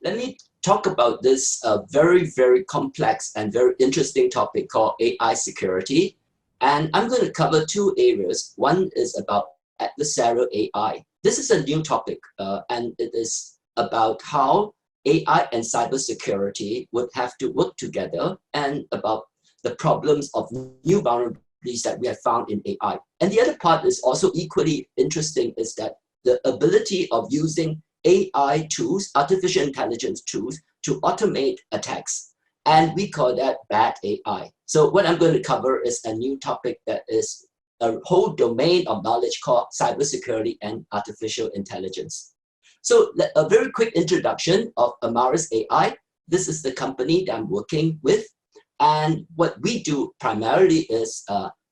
Let me talk about this very, very complex and very interesting topic called AI security. And I'm going to cover two areas. One is about adversarial AI. This is a new topic, and it is about how AI and cybersecurity would have to work together, and about the problems of new vulnerabilities that we have found in AI. And the other part is also equally interesting, is that the ability of using AI tools, artificial intelligence tools, to automate attacks. And we call that bad AI. So what I'm going to cover is a new topic that is a whole domain of knowledge called cybersecurity and artificial intelligence. So a very quick introduction of Amaris AI. This is the company that I'm working with. And what we do primarily is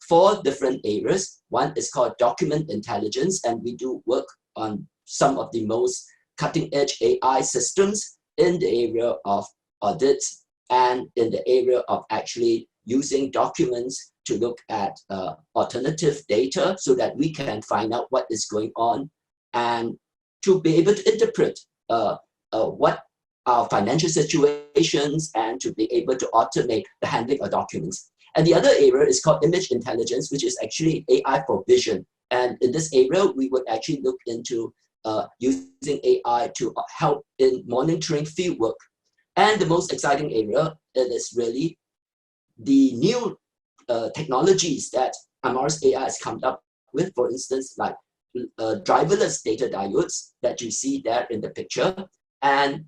4 different areas. One is called document intelligence, and we do work on some of the most cutting-edge AI systems in the area of audits and in the area of actually using documents to look at alternative data so that we can find out what is going on and to be able to interpret what our financial situations and to be able to automate the handling of documents. And the other area is called image intelligence, which is actually AI for vision. And in this area, we would actually look into using AI to help in monitoring field work. And the most exciting area, it is really the new technologies that Amaris AI has come up with, for instance, like driverless data diodes that you see there in the picture, and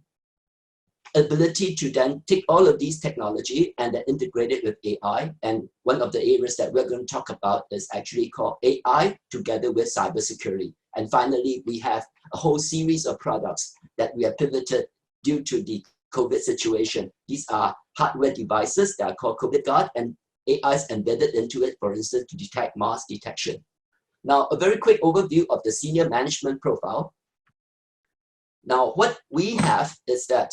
ability to then take all of these technology and then integrate it with AI. And one of the areas that we're going to talk about is actually called AI together with cybersecurity. And finally, we have a whole series of products that we have pivoted due to the COVID situation. These are hardware devices that are called COVID Guard, and AI is embedded into it, for instance, to detect mass detection. Now, a very quick overview of the senior management profile. Now, what we have is that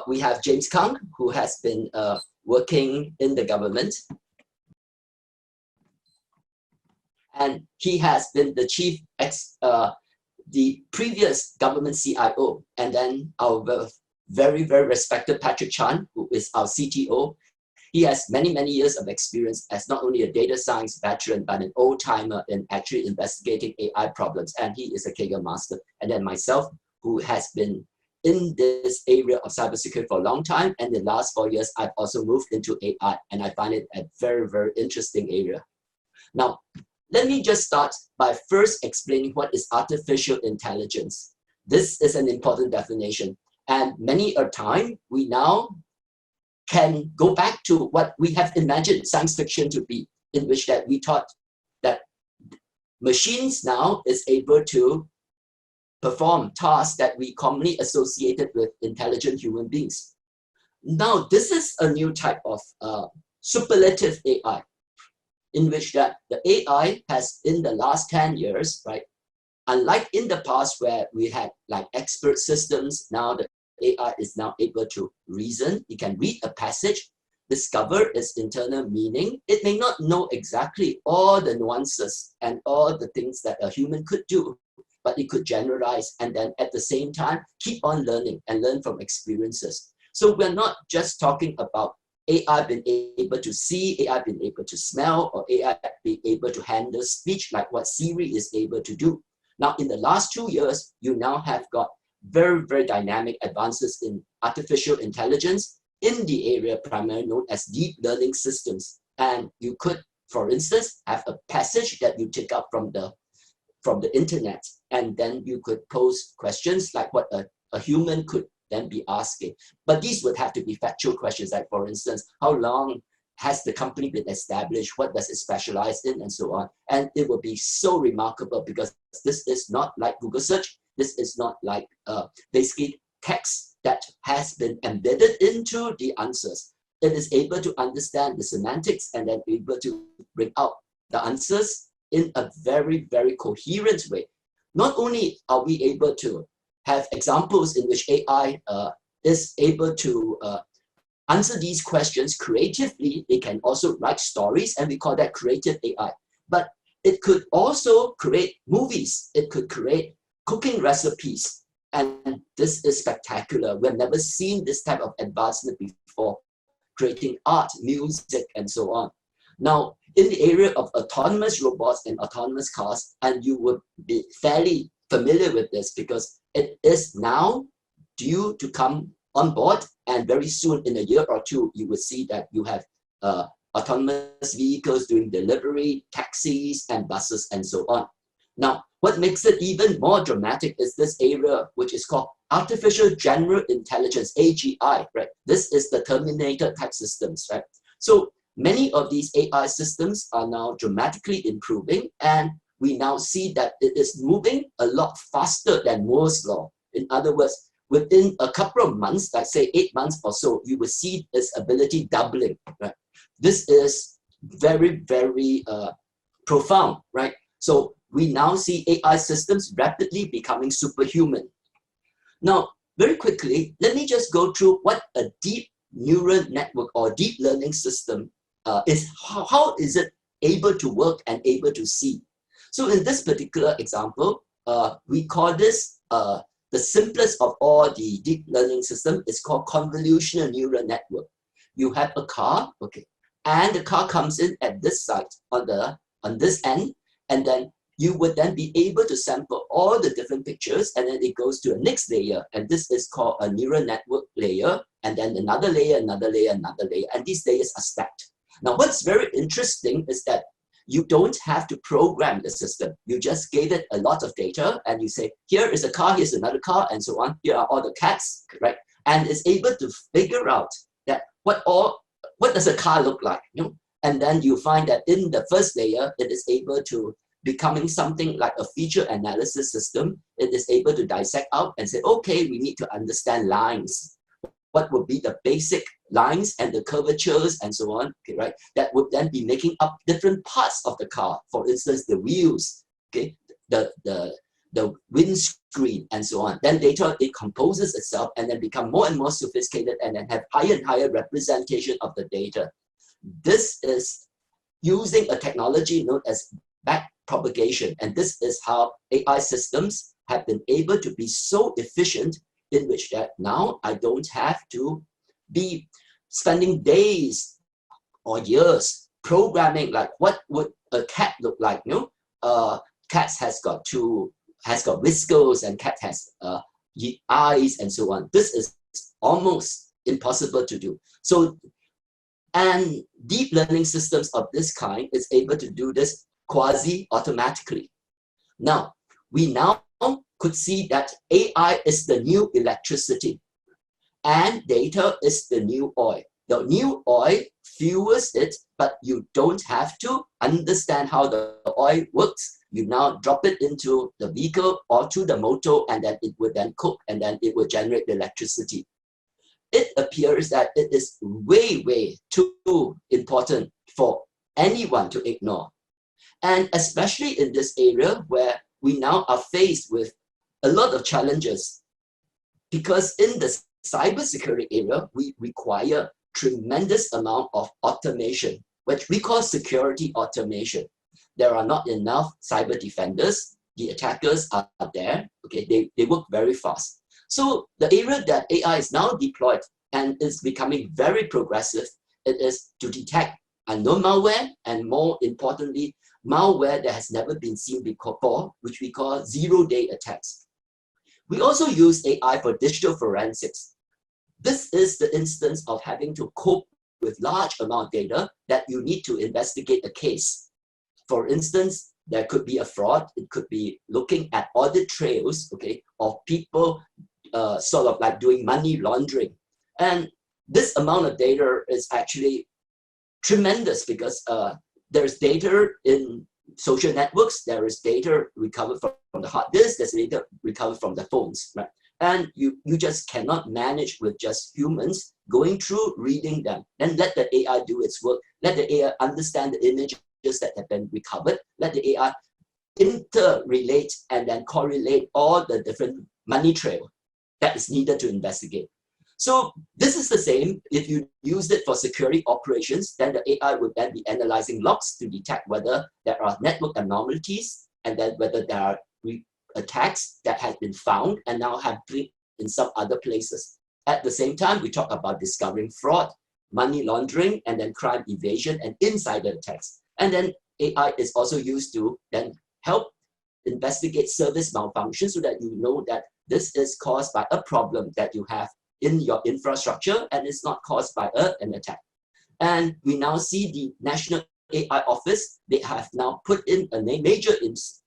we have James Kang, who has been working in the government. And he has been the the previous government CIO. And then our very, very respected Patrick Chan, who is our CTO. He has many, many years of experience as not only a data science veteran, but an old timer in actually investigating AI problems. And he is a Kaggle master. And then myself, who has been in this area of cybersecurity for a long time. And in the last 4 years, I've also moved into AI, and I find it a very, very interesting area. Now, let me just start by first explaining what is artificial intelligence. This is an important definition. And many a time, we now can go back to what we have imagined science fiction to be, in which that we thought that machines now is able to perform tasks that we commonly associated with intelligent human beings. Now, this is a new type of superlative AI, in which that the AI has, in the last 10 years, right, unlike in the past where we had like expert systems, now the AI is now able to reason. It can read a passage, discover its internal meaning. It may not know exactly all the nuances and all the things that a human could do, but it could generalize and then at the same time keep on learning and learn from experiences. So we're not just talking about AI being able to see, AI being able to smell, or AI being able to handle speech like what Siri is able to do. Now, in the last 2 years, you now have got very, very dynamic advances in artificial intelligence in the area primarily known as deep learning systems. And you could for instance, have a passage that you take up from the internet, and then you could pose questions like what a human could then be asking. But these would have to be factual questions, like for instance, how long has the company been established? What does it specialize in, and so on? And it will be so remarkable because this is not like Google search. This is not like basically text that has been embedded into the answers. It is able to understand the semantics and then able to bring out the answers in a very, very coherent way. Not only are we able to have examples in which AI is able to answer these questions creatively, it can also write stories, and we call that creative AI. But it could also create movies. It could create cooking recipes. And this is spectacular. We've never seen this type of advancement before, creating art, music, and so on. Now, in the area of autonomous robots and autonomous cars, and you would be fairly familiar with this because it is now due to come on board, and very soon, in a year or two, you will see that you have autonomous vehicles doing delivery, taxis, and buses, and so on. Now, what makes it even more dramatic is this area, which is called Artificial General Intelligence, AGI, right? This is the Terminator type systems, right? So many of these AI systems are now dramatically improving, and we now see that it is moving a lot faster than Moore's law. In other words, within a couple of months, like say 8 months or so, you will see its ability doubling, right? This is very, very profound, right? So we now see AI systems rapidly becoming superhuman. Now, very quickly, let me just go through what a deep neural network or deep learning system is. How is it able to work and able to see? So in this particular example, we call this the simplest of all the deep learning system is called convolutional neural network. You have a car, okay, and the car comes in at this site on this end, and then you would then be able to sample all the different pictures, and then it goes to a next layer, and this is called a neural network layer, and then another layer, another layer, another layer, and these layers are stacked. Now, what's very interesting is that you don't have to program the system. You just gave it a lot of data, and you say, here is a car, here's another car, and so on. Here are all the cats, right? And it's able to figure out that what does a car look like, you know? And then you find that in the first layer, it is able to becoming something like a feature analysis system. It is able to dissect out and say, okay, we need to understand lines. What would be the basic lines and the curvatures and so on, okay, right? That would then be making up different parts of the car. For instance, the wheels, okay, the windscreen and so on. Then later it composes itself and then become more and more sophisticated and then have higher and higher representation of the data. This is using a technology known as back propagation. And this is how AI systems have been able to be so efficient, in which that now I don't have to be spending days or years programming like what would a cat look like, you know? Cats has got whiskers, and cat has eyes and so on. This is almost impossible to do. So, and deep learning systems of this kind is able to do this quasi-automatically. Now, we now could see that AI is the new electricity and data is the new oil. The new oil fuels it, but you don't have to understand how the oil works. You now drop it into the vehicle or to the motor, and then it would then cook, and then it will generate the electricity. It appears that it is way, way too important for anyone to ignore. And especially in this area where we now are faced with a lot of challenges, because in the cybersecurity area, we require tremendous amount of automation, which we call security automation. There are not enough cyber defenders. The attackers are there. Okay, they work very fast. So the area that AI is now deployed and is becoming very progressive, it is to detect unknown malware, and more importantly, malware that has never been seen before, which we call zero-day attacks. We also use AI for digital forensics. This is the instance of having to cope with large amount of data that you need to investigate a case. For instance, there could be a fraud. It could be looking at audit trails, okay, of people sort of like doing money laundering. And this amount of data is actually tremendous because there's data in social networks, there is data recovered from the hard disk, there's data recovered from the phones, right? And you just cannot manage with just humans going through reading them. Then let the AI do its work. Let the AI understand the images that have been recovered. Let the AI interrelate and then correlate all the different money trail that is needed to investigate. So this is the same. If you use it for security operations, then the AI would then be analyzing logs to detect whether there are network abnormalities and then whether there are attacks that have been found and now have been in some other places. At the same time, we talk about discovering fraud, money laundering, and then crime evasion and insider attacks. And then AI is also used to then help investigate service malfunction so that you know that this is caused by a problem that you have in your infrastructure and it's not caused by an attack. And we now see the National AI Office, they have now put in a major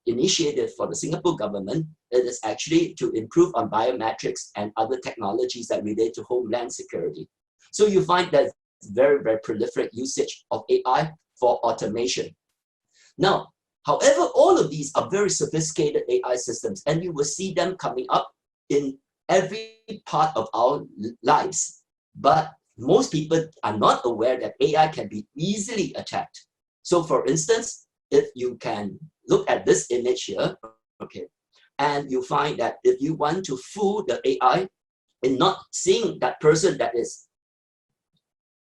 initiative for the Singapore government. It is actually to improve on biometrics and other technologies that relate to homeland security. So you find that very, very proliferate usage of AI for automation. Now, however, all of these are very sophisticated AI systems, and you will see them coming up in every part of our lives. But most people are not aware that AI can be easily attacked. So for instance, if you can look at this image here, okay, and you find that if you want to fool the AI in not seeing that person that is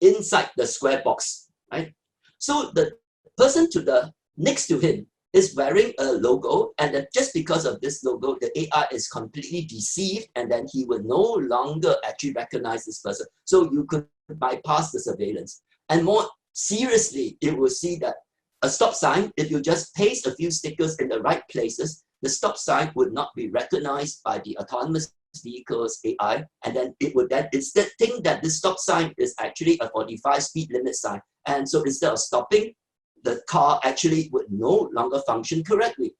inside the square box, right? So the person to the next to him is wearing a logo, and then just because of this logo, the AI is completely deceived, and then he will no longer actually recognize this person. So you could bypass the surveillance. And more seriously, you will see that a stop sign, if you just paste a few stickers in the right places, the stop sign would not be recognized by the autonomous vehicles AI, and then it would then instead think that this stop sign is actually a 45 speed limit sign. And so instead of stopping, the car actually would no longer function correctly.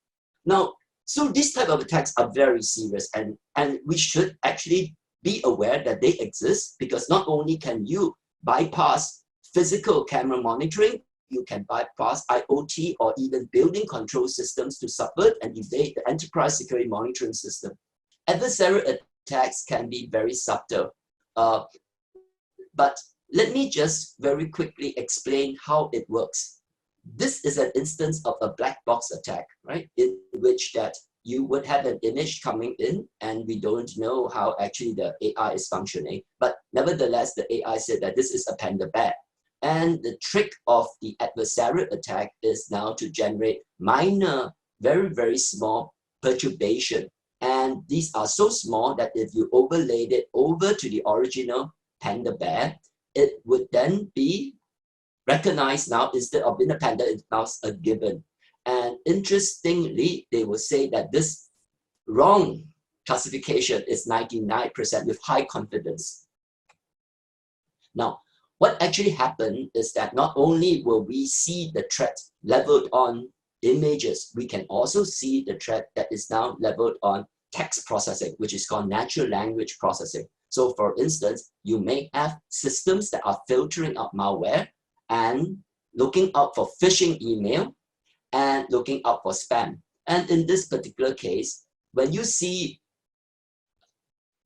Now, so these type of attacks are very serious, and we should actually be aware that they exist, because not only can you bypass physical camera monitoring, you can bypass IoT or even building control systems to subvert and evade the enterprise security monitoring system. Adversarial attacks can be very subtle, but let me just very quickly explain how it works. This is an instance of a black box attack, right? In which that you would have an image coming in and we don't know how actually the AI is functioning. But nevertheless, the AI said that this is a panda bear. And the trick of the adversarial attack is now to generate minor, very, very small perturbation. And these are so small that if you overlaid it over to the original panda bear, it would then be recognized now instead of being a panda, it's now a gibbon. And interestingly, they will say that this wrong classification is 99% with high confidence. Now, what actually happened is that not only will we see the threat leveled on images, we can also see the threat that is now leveled on text processing, which is called natural language processing. So for instance, you may have systems that are filtering out malware and looking out for phishing email and looking out for spam. And in this particular case, when you see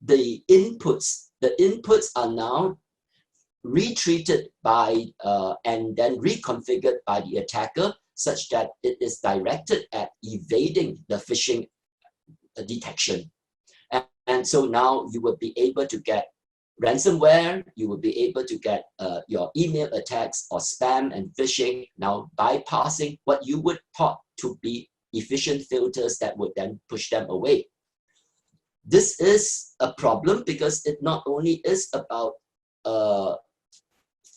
the inputs are now retreated by and then reconfigured by the attacker such that it is directed at evading the phishing detection. And so now you will be able to get ransomware, you will be able to get your email attacks or spam and phishing, now bypassing what you would thought to be efficient filters that would then push them away. This is a problem because it not only is about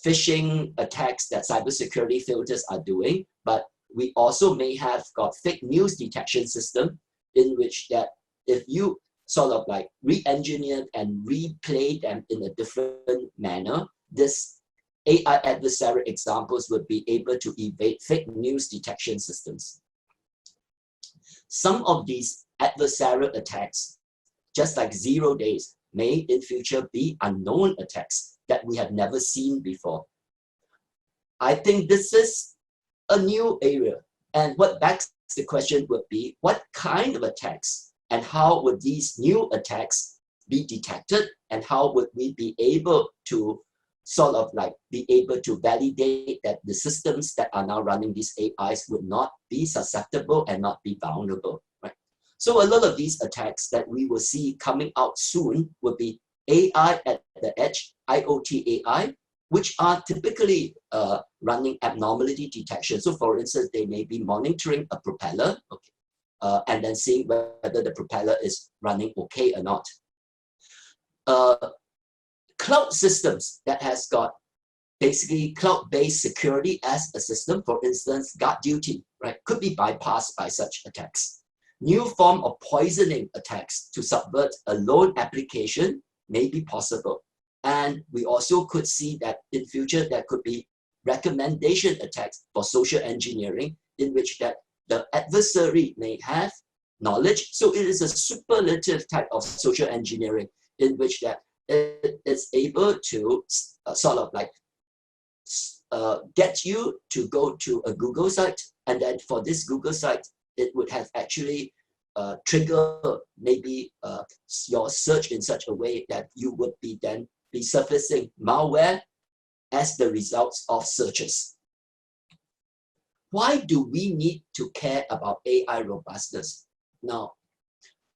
phishing attacks that cybersecurity filters are doing, but we also may have got fake news detection system in which that if you sort of like re-engineer and replay them in a different manner, this AI adversary examples would be able to evade fake news detection systems. Some of these adversarial attacks, just like 0 days, may in future be unknown attacks that we have never seen before. I think this is a new area. And what begs the question would be, what kind of attacks and how would these new attacks be detected, and how would we be able to sort of like be able to validate that the systems that are now running these AIs would not be susceptible and not be vulnerable, right? So a lot of these attacks that we will see coming out soon would be AI at the edge, IoT AI, which are typically running abnormality detection. So for instance, they may be monitoring a propeller, okay, and then seeing whether the propeller is running okay or not. Cloud systems that has got basically cloud-based security as a system, for instance, guard duty, right, could be bypassed by such attacks. New form of poisoning attacks to subvert a loan application may be possible. And we also could see that in future there could be recommendation attacks for social engineering, in which that the adversary may have knowledge. So it is a superlative type of social engineering in which that it is able to sort of like get you to go to a Google site, and then for this Google site, it would have actually trigger maybe your search in such a way that you would be then be surfacing malware as the results of searches. Why do we need to care about AI robustness? Now,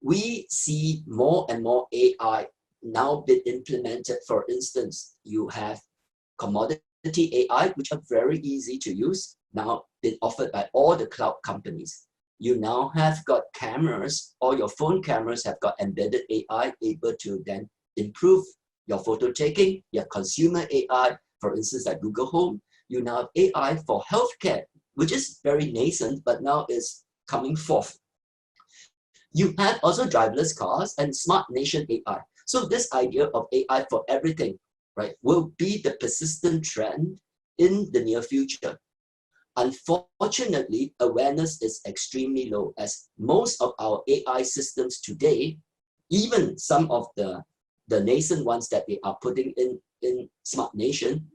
we see more and more AI now been implemented. For instance, you have commodity AI, which are very easy to use, now been offered by all the cloud companies. You now have got cameras, all your phone cameras have got embedded AI able to then improve your photo taking. You have consumer AI, for instance, like Google Home. You now have AI for healthcare, which is very nascent, but now is coming forth. You have also driverless cars and smart nation AI. So this idea of AI for everything, right, will be the persistent trend in the near future. Unfortunately, awareness is extremely low, as most of our AI systems today, even some of the nascent ones that they are putting in Smart Nation,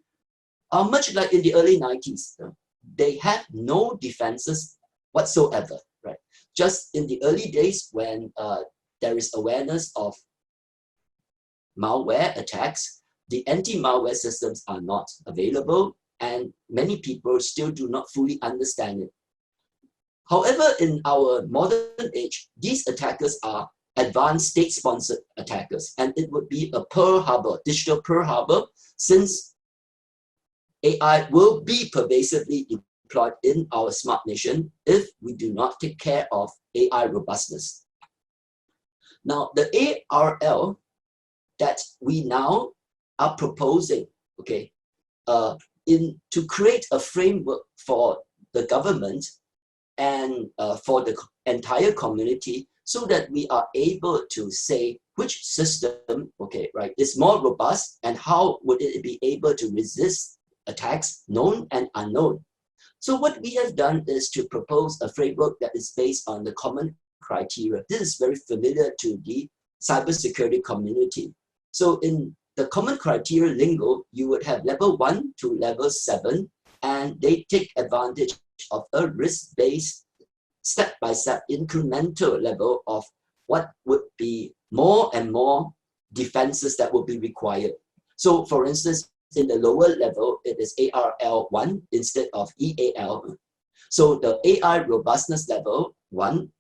are much like in the early 90s. They have no defenses whatsoever, right? Just in the early days when there is awareness of malware attacks, the anti-malware systems are not available, and many people still do not fully understand it. However, in our modern age, these attackers are advanced state-sponsored attackers, and it would be a Pearl Harbor, digital Pearl Harbor, since AI will be pervasively deployed in our smart nation if we do not take care of AI robustness. Now, the ARL that we now are proposing, okay, to create a framework for the government and for the entire community, so that we are able to say which system, okay, right, is more robust and how would it be able to resist attacks, known and unknown. So what we have done is to propose a framework that is based on the common criteria. This is very familiar to the cybersecurity community. So in the common criteria lingo, you would have level 1 to level 7, and they take advantage of a risk-based, step-by-step incremental level of what would be more and more defenses that will be required. So for instance, in the lower level, it is ARL1 instead of EAL. So the AI robustness level 1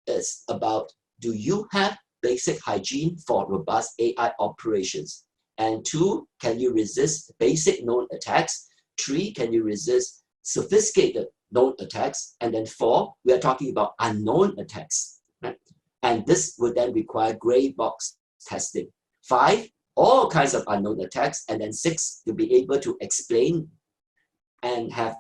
is about, do you have basic hygiene for robust AI operations? And 2, can you resist basic known attacks? 3, can you resist sophisticated known attacks? And then 4, we are talking about unknown attacks, right? And this would then require gray box testing. 5, all kinds of unknown attacks. And then 6, to be able to explain and have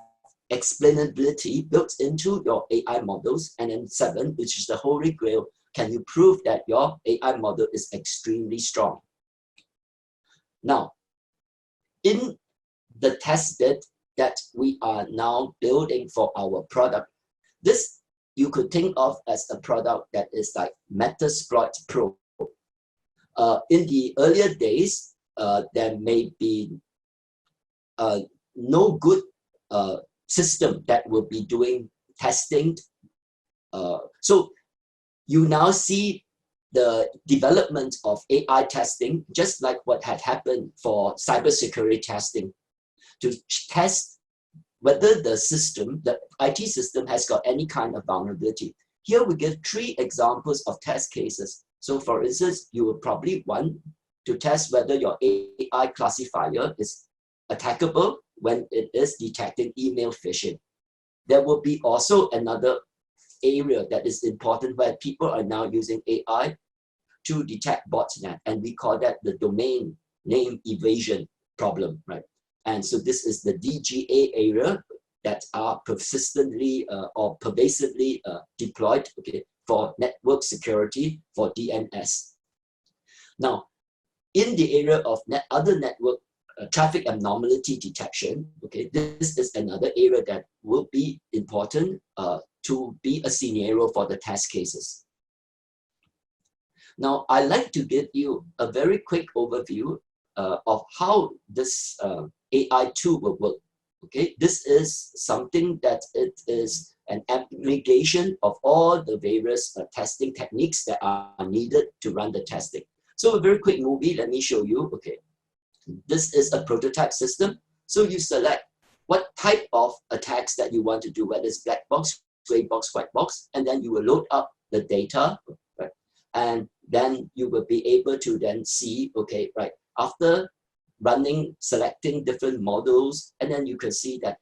explainability built into your AI models. And then 7, which is the holy grail, can you prove that your AI model is extremely strong? Now, in the test bed that we are now building for our product. This you could think of as a product that is like Metasploit Pro. In the earlier days, there may be no good system that will be doing testing. So you now see the development of AI testing, just like what had happened for cybersecurity testing, to test whether the system, the IT system has got any kind of vulnerability. Here we give 3 examples of test cases. So for instance, you will probably want to test whether your AI classifier is attackable when it is detecting email phishing. There will be also another area that is important where people are now using AI to detect botnet, and we call that the domain name evasion problem, right? And so this is the DGA area that are persistently or pervasively deployed, okay, for network security, for DNS. Now, in the area of other network traffic abnormality detection, okay, this is another area that will be important to be a scenario for the test cases. Now, I'd like to give you a very quick overview of how this AI tool will work. Okay, this is something that it is an aggregation of all the various testing techniques that are needed to run the testing. So a very quick movie, let me show you. Okay, this is a prototype system. So you select what type of attacks that you want to do, whether it's black box, gray box, white box, and then you will load up the data, right? And then you will be able to then see, okay, right, after running, selecting different models, and then you can see that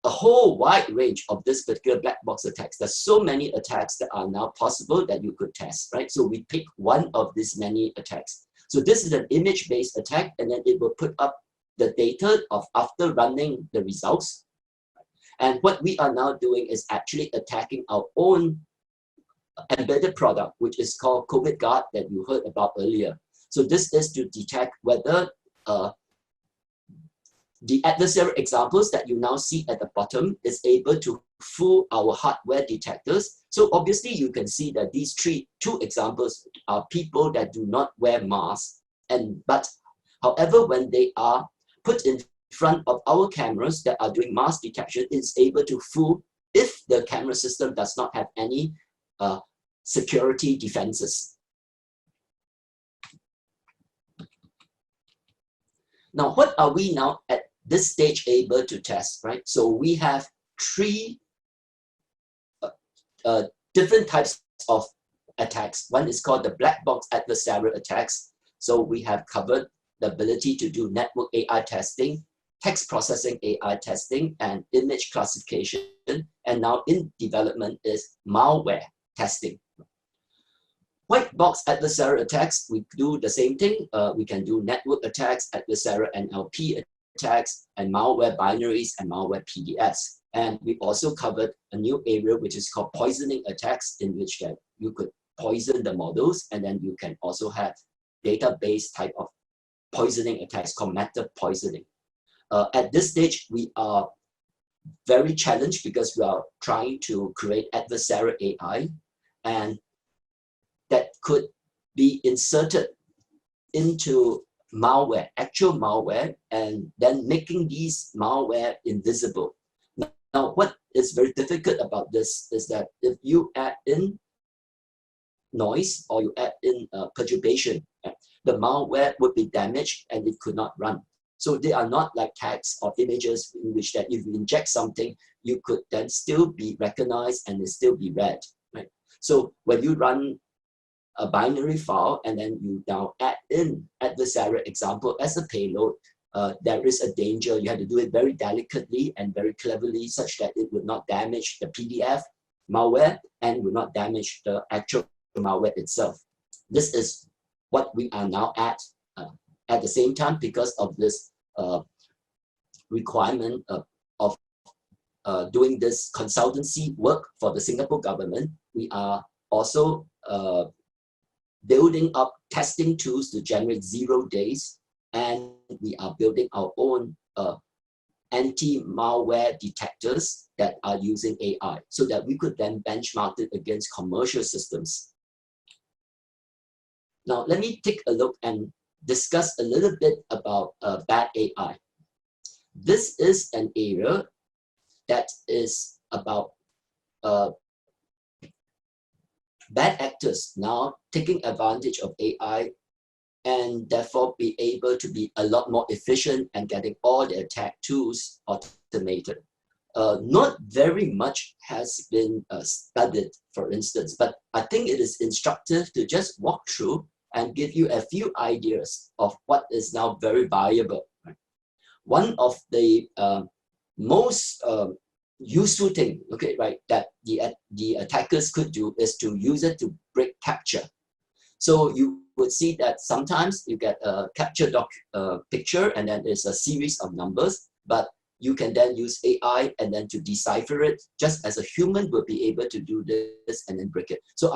a whole wide range of this particular black box attacks. There's so many attacks that are now possible that you could test, right? So we pick one of these many attacks. So this is an image-based attack, and then it will put up the data of after running the results. And what we are now doing is actually attacking our own embedded product, which is called COVID Guard that you heard about earlier. So this is to detect whether the adversary examples that you now see at the bottom is able to fool our hardware detectors. So obviously you can see that these two examples are people that do not wear masks, but however, when they are put in front of our cameras that are doing mask detection, it's able to fool if the camera system does not have any security defenses. Now, what are we now at this stage able to test, right? So we have 3 different types of attacks. One is called the black box adversarial attacks. So we have covered the ability to do network AI testing, text processing AI testing, and image classification. And now in development is malware testing. White box adversarial attacks, we do the same thing. We can do network attacks, adversarial NLP attacks, and malware binaries and malware PDFs. And we also covered a new area which is called poisoning attacks, in which that you could poison the models, and then you can also have database type of poisoning attacks called meta poisoning. At this stage, we are very challenged because we are trying to create adversarial AI, and that could be inserted into malware, actual malware, and then making these malware invisible. Now, what is very difficult about this is that if you add in noise or you add in perturbation, the malware would be damaged and it could not run. So they are not like tags or images in which that if you inject something, you could then still be recognized and it still be read, right? So when you run a binary file and then you now add in adversarial example as a payload, there is a danger. You have to do it very delicately and very cleverly such that it would not damage the PDF malware and will not damage the actual malware itself. This is what we are now at the same time, because of this requirement of doing this consultancy work for the Singapore government, we are also building up testing tools to generate 0 days, and we are building our own anti-malware detectors that are using AI so that we could then benchmark it against commercial systems. Now, let me take a look and discuss a little bit about bad AI. This is an area that is about bad actors now taking advantage of AI and therefore be able to be a lot more efficient and getting all the attack tools automated. Not very much has been studied, for instance, but I think it is instructive to just walk through and give you a few ideas of what is now very viable. Right? One of the most useful thing, okay, right, that the attackers could do is to use it to break capture. So you would see that sometimes you get a capture picture and then there's a series of numbers, but you can then use AI and then to decipher it just as a human would be able to do this and then break it. So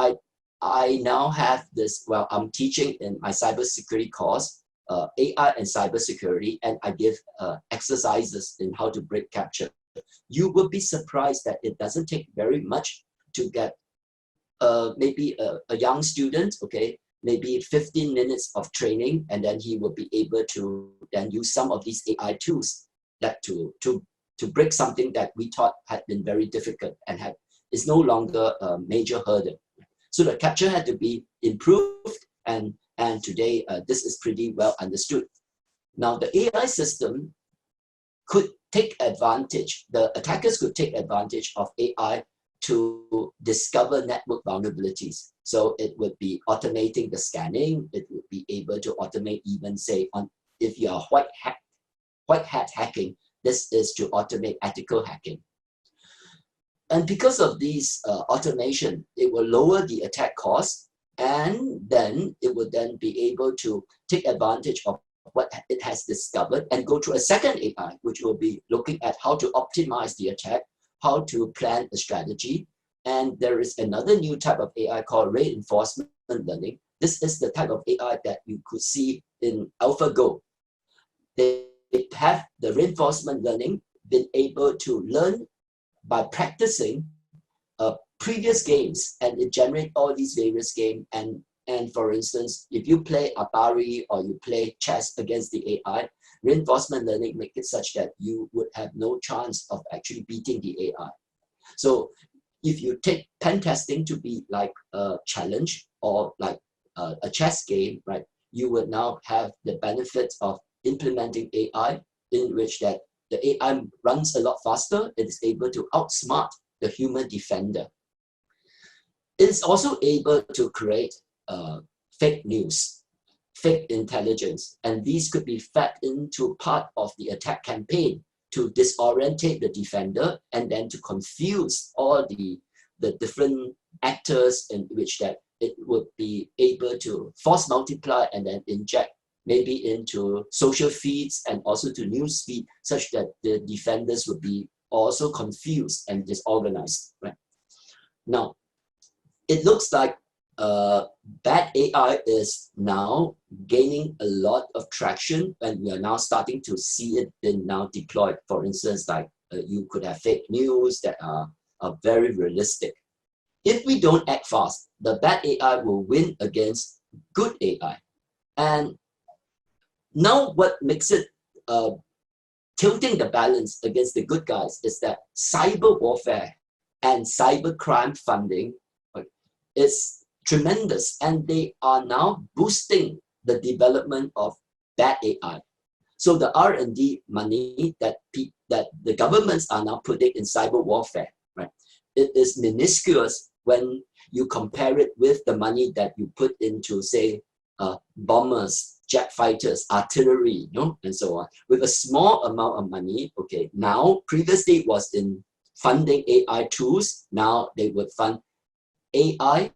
I now have this, well, I'm teaching in my cybersecurity course, AI and cybersecurity, and I give exercises in how to break capture. You will be surprised that it doesn't take very much to get maybe a young student, okay, maybe 15 minutes of training, and then he will be able to then use some of these AI tools that to break something that we thought had been very difficult and is no longer a major hurdle. So the capture had to be improved, and today this is pretty well understood. Now the AI system could take advantage, the attackers could take advantage of AI to discover network vulnerabilities. So it would be automating the scanning, it would be able to automate even say if you are white hat hacking, this is to automate ethical hacking. And because of these automation, it will lower the attack cost, and then it will then be able to take advantage of what it has discovered and go to a second AI, which will be looking at how to optimize the attack, how to plan a strategy. And there is another new type of AI called reinforcement learning. This is the type of AI that you could see in AlphaGo. They have the reinforcement learning been able to learn by practicing previous games, and it generates all these various games. And for instance, if you play Atari or you play chess against the AI, reinforcement learning makes it such that you would have no chance of actually beating the AI. So if you take pen testing to be like a challenge or like a chess game, right, you would now have the benefits of implementing AI in which that the AI runs a lot faster. It is able to outsmart the human defender. It is also able to create fake news, fake intelligence, and these could be fed into part of the attack campaign to disorientate the defender and then to confuse all the different actors in which that it would be able to force multiply and then inject maybe into social feeds and also to news feed such that the defenders would be also confused and disorganized. Right? Now, it looks like bad AI is now gaining a lot of traction, and we are now starting to see it being now deployed. For instance, like you could have fake news that are very realistic. If we don't act fast, the bad AI will win against good AI. And now what makes it tilting the balance against the good guys is that cyber warfare and cyber crime funding is tremendous, and they are now boosting the development of bad AI. So the R&D money that the governments are now putting in cyber warfare, right? It is minuscule when you compare it with the money that you put into, say, bombers, jet fighters, artillery, and so on. With a small amount of money, okay, now previously it was in funding AI tools, now they would fund AI,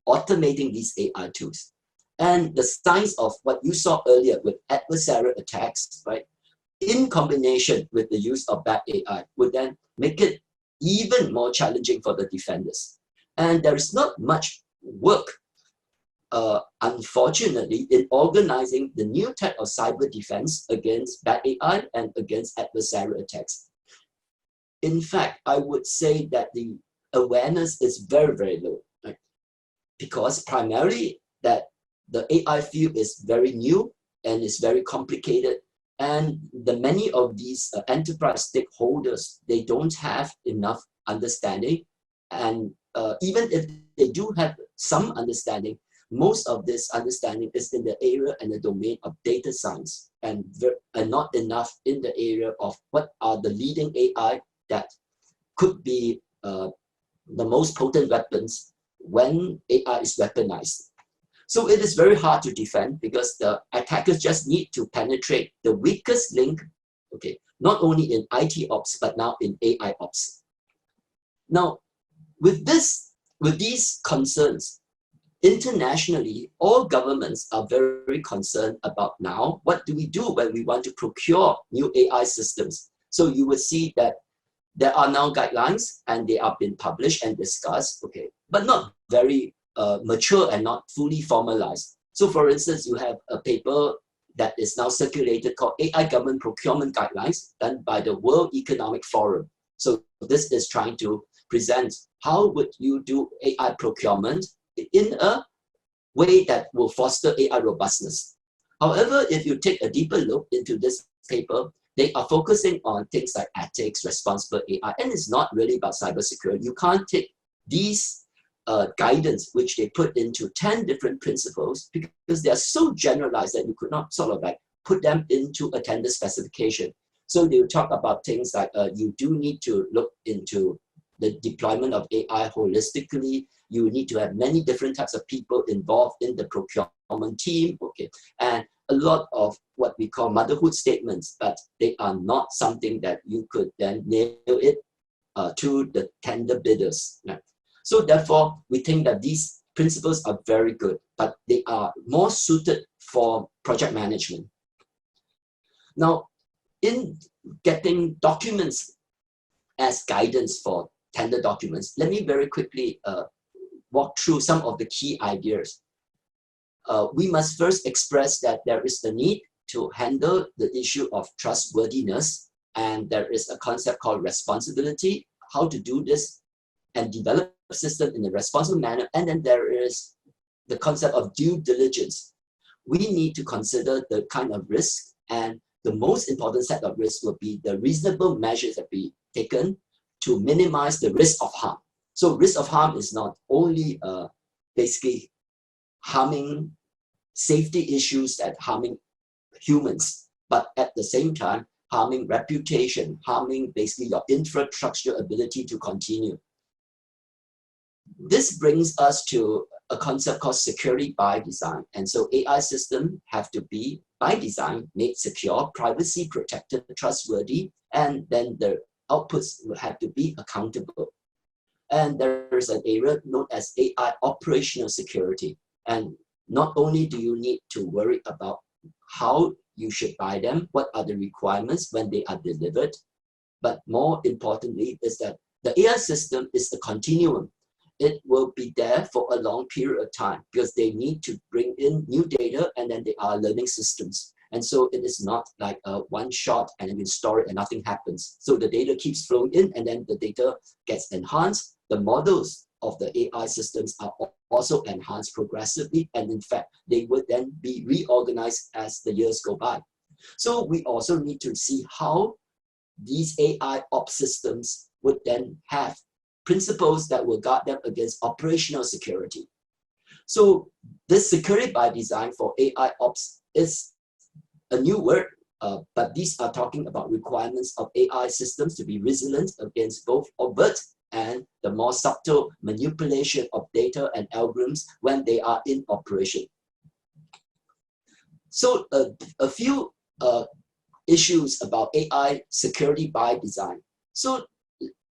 automating these AI tools. And the signs of what you saw earlier with adversarial attacks, right, in combination with the use of bad AI would then make it even more challenging for the defenders. And there is not much work unfortunately, in organizing the new type of cyber defense against bad AI and against adversarial attacks. In fact, I would say that the awareness is very, very low, right? Because primarily that the AI field is very new and is very complicated, and the many of these enterprise stakeholders, they don't have enough understanding, and even if they do have some understanding, most of this understanding is in the area and the domain of data science, and not enough in the area of what are the leading AI that could be the most potent weapons when AI is weaponized. So it is very hard to defend because the attackers just need to penetrate the weakest link, okay, not only in IT ops, but now in AI ops. Now, with these concerns, internationally, all governments are very concerned about now, what do we do when we want to procure new AI systems? So you will see that there are now guidelines and they have been published and discussed, okay, but not very mature and not fully formalized. So for instance, you have a paper that is now circulated called AI Government Procurement Guidelines done by the World Economic Forum. So this is trying to present how would you do AI procurement in a way that will foster AI robustness. However, if you take a deeper look into this paper, they are focusing on things like ethics, responsible AI, and it's not really about cybersecurity. You can't take these guidance, which they put into 10 different principles, because they are so generalized that you could not sort of like put them into a tender specification. So they will talk about things like you do need to look into the deployment of AI holistically. You need to have many different types of people involved in the procurement team, okay, and a lot of what we call motherhood statements, but they are not something that you could then nail it to the tender bidders. Right? So therefore, we think that these principles are very good, but they are more suited for project management. Now, in getting documents as guidance for tender documents, let me very quickly walk through some of the key ideas. We must first express that there is the need to handle the issue of trustworthiness, and there is a concept called responsibility, how to do this and develop a system in a responsible manner, and then there is the concept of due diligence. We need to consider the kind of risk, and the most important set of risks will be the reasonable measures that be taken to minimize the risk of harm. So risk of harm is not only basically harming safety issues that harming humans, but at the same time, harming reputation, harming basically your infrastructure ability to continue. This brings us to a concept called security by design. And so AI systems have to be, by design, made secure, privacy protected, trustworthy, and then the outputs will have to be accountable. And there is an area known as AI operational security. And not only do you need to worry about how you should buy them, what are the requirements when they are delivered, but more importantly is that the AI system is a continuum. It will be there for a long period of time because they need to bring in new data, and then they are learning systems. And so it is not like a one shot and then you store it and nothing happens. So the data keeps flowing in, and then the data gets enhanced. The models of the AI systems are also enhanced progressively. And in fact, they would then be reorganized as the years go by. So we also need to see how these AI ops systems would then have principles that will guard them against operational security. So this security by design for AI ops is a new word, but these are talking about requirements of AI systems to be resilient against both overt and the more subtle manipulation of data and algorithms when they are in operation. So a few issues about AI security by design. So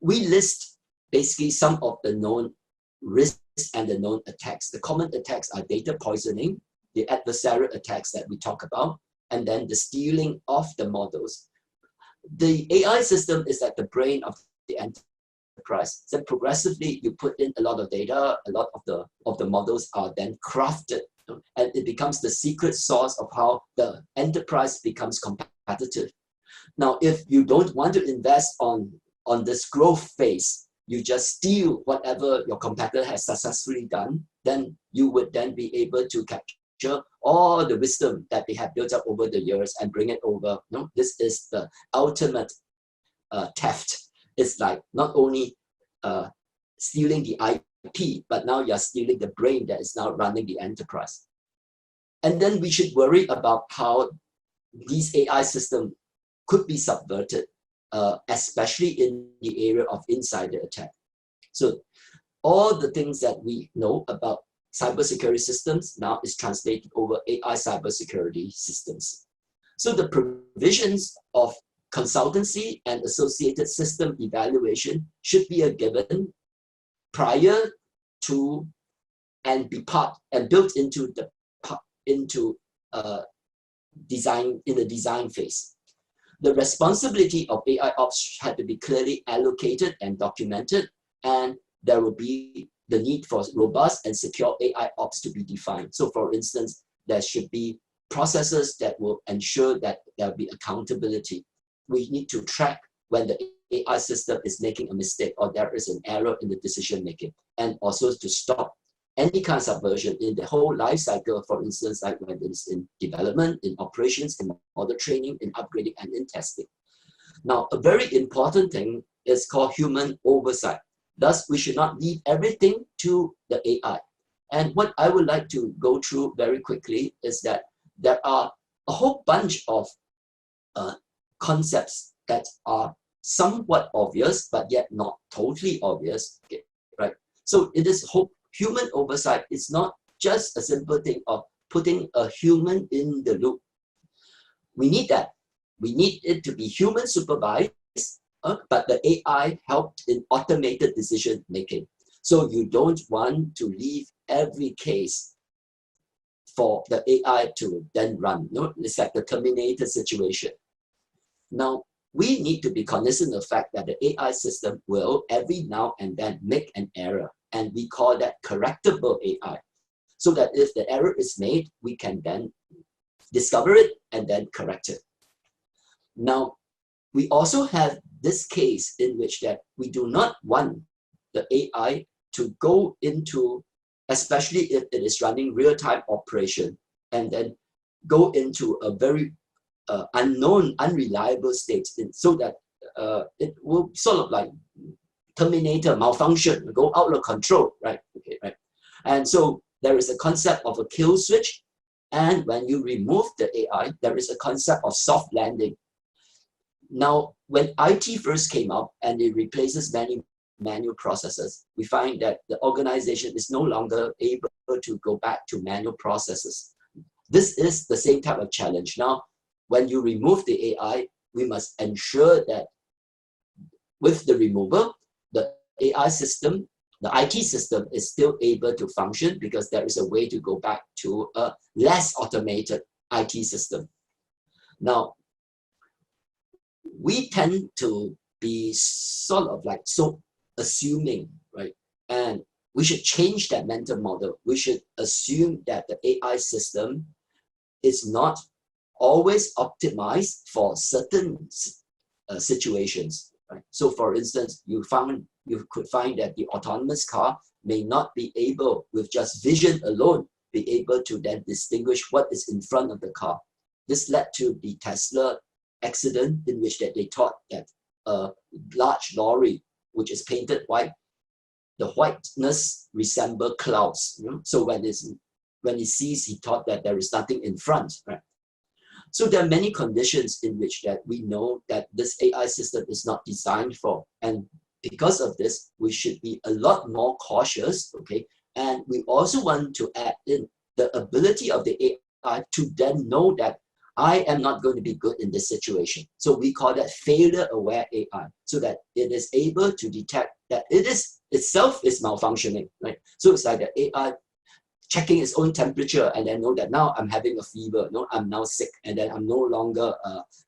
we list basically some of the known risks and the known attacks. The common attacks are data poisoning, the adversarial attacks that we talk about, and then the stealing of the models. The AI system is like the brain of the enterprise. Then progressively you put in a lot of data, a lot of the models are then crafted, and it becomes the secret sauce of how the enterprise becomes competitive. Now, if you don't want to invest on this growth phase, you just steal whatever your competitor has successfully done, then you would then be able to capture all the wisdom that they have built up over the years and bring it over. No, this is the ultimate theft. It's like not only stealing the IP, but now you're stealing the brain that is now running the enterprise. And then we should worry about how these AI systems could be subverted, especially in the area of insider attack. So all the things that we know about cybersecurity systems now is translated over AI cybersecurity systems. So the provisions of consultancy and associated system evaluation should be a given prior to and be part and built into the design in the design phase. The responsibility of AI ops had to be clearly allocated and documented, and there will be the need for robust and secure AI ops to be defined. So for instance, there should be processes that will ensure that there will be accountability. We need to track when the AI system is making a mistake or there is an error in the decision making, and also to stop any kind of subversion in the whole life cycle, for instance, like when it is in development, in operations, in model training, in upgrading, and in testing. Now, a very important thing is called human oversight. Thus, we should not leave everything to the AI. And what I would like to go through very quickly is that there are a whole bunch of concepts that are somewhat obvious, but yet not totally obvious, okay, right? So it is human oversight is not just a simple thing of putting a human in the loop. We need that. We need it to be human supervised, but the AI helped in automated decision making. So you don't want to leave every case for the AI to then run. No, it's like the Terminator situation. Now, we need to be cognizant of the fact that the AI system will every now and then make an error, and we call that correctable AI. So that if the error is made, we can then discover it and then correct it. Now, we also have this case in which that we do not want the AI to go into, especially if it is running real-time operation, and then go into a very unknown, unreliable state, so that it will sort of like Terminator malfunction, go out of control, right? Okay, right. And so there is a concept of a kill switch, and when you remove the AI, there is a concept of soft landing. Now, when IT first came up and it replaces many manual processes, we find that the organization is no longer able to go back to manual processes. This is the same type of challenge. Now, when you remove the AI, we must ensure that with the removal, the AI system, the IT system is still able to function because there is a way to go back to a less automated IT system. Now, we tend to be sort of like so assuming, right? And we should change that mental model. We should assume that the AI system is not always optimized for certain situations, right? So for instance, you could find that the autonomous car may not be able, with just vision alone, be able to then distinguish what is in front of the car. This led to the Tesla accident, in which that they thought that a large lorry, which is painted white, the whiteness resembled clouds. You know? So when he sees, he thought that there is nothing in front, right? So there are many conditions in which that we know that this AI system is not designed for. And because of this, we should be a lot more cautious, okay? And we also want to add in the ability of the AI to then know that I am not going to be good in this situation. So we call that failure-aware AI, so that it is able to detect that it is itself is malfunctioning, right? So it's like the AI checking its own temperature and then know that now I'm having a fever, no, I'm now sick, and then I'm no longer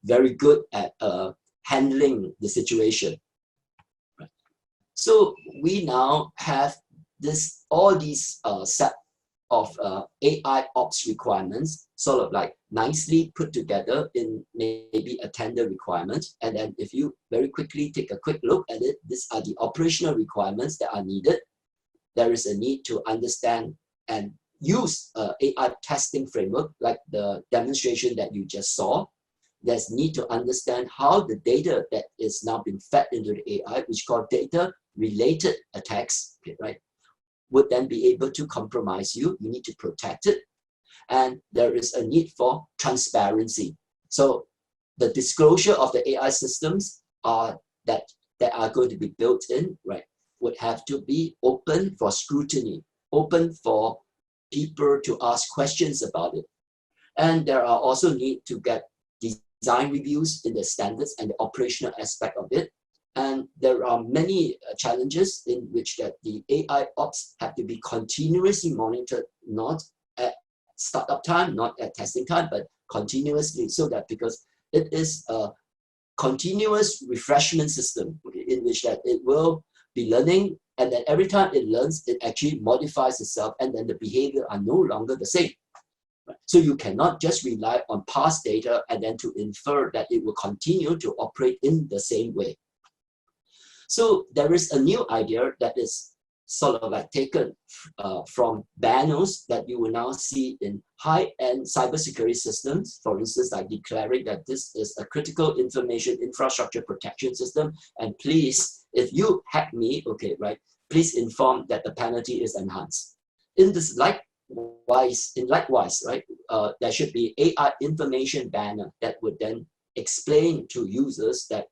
very good at handling the situation. Right. So we now have all these set of AI ops requirements sort of like nicely put together in maybe a tender requirement. And then if you very quickly take a quick look at it, these are the operational requirements that are needed. There is a need to understand and use AI testing framework like the demonstration that you just saw. There's need to understand how the data that is now being fed into the AI, which called data related attacks, okay, right, would then be able to compromise you. You need to protect it. And there is a need for transparency. So the disclosure of the AI systems that are going to be built in, right, would have to be open for scrutiny, open for people to ask questions about it. And there are also need to get design reviews in the standards and the operational aspect of it. And there are many challenges in which that the AI ops have to be continuously monitored, not at startup time, not at testing time, but continuously, so that because it is a continuous refreshment system, okay, in which that it will be learning, and then every time it learns, it actually modifies itself, and then the behavior are no longer the same. So you cannot just rely on past data and then to infer that it will continue to operate in the same way. So there is a new idea that is sort of like taken from banners that you will now see in high-end cybersecurity systems, for instance, like declaring that this is a critical information infrastructure protection system, and please, if you hack me, okay, right, please inform that the penalty is enhanced. In this likewise, right, there should be AI information banner that would then explain to users that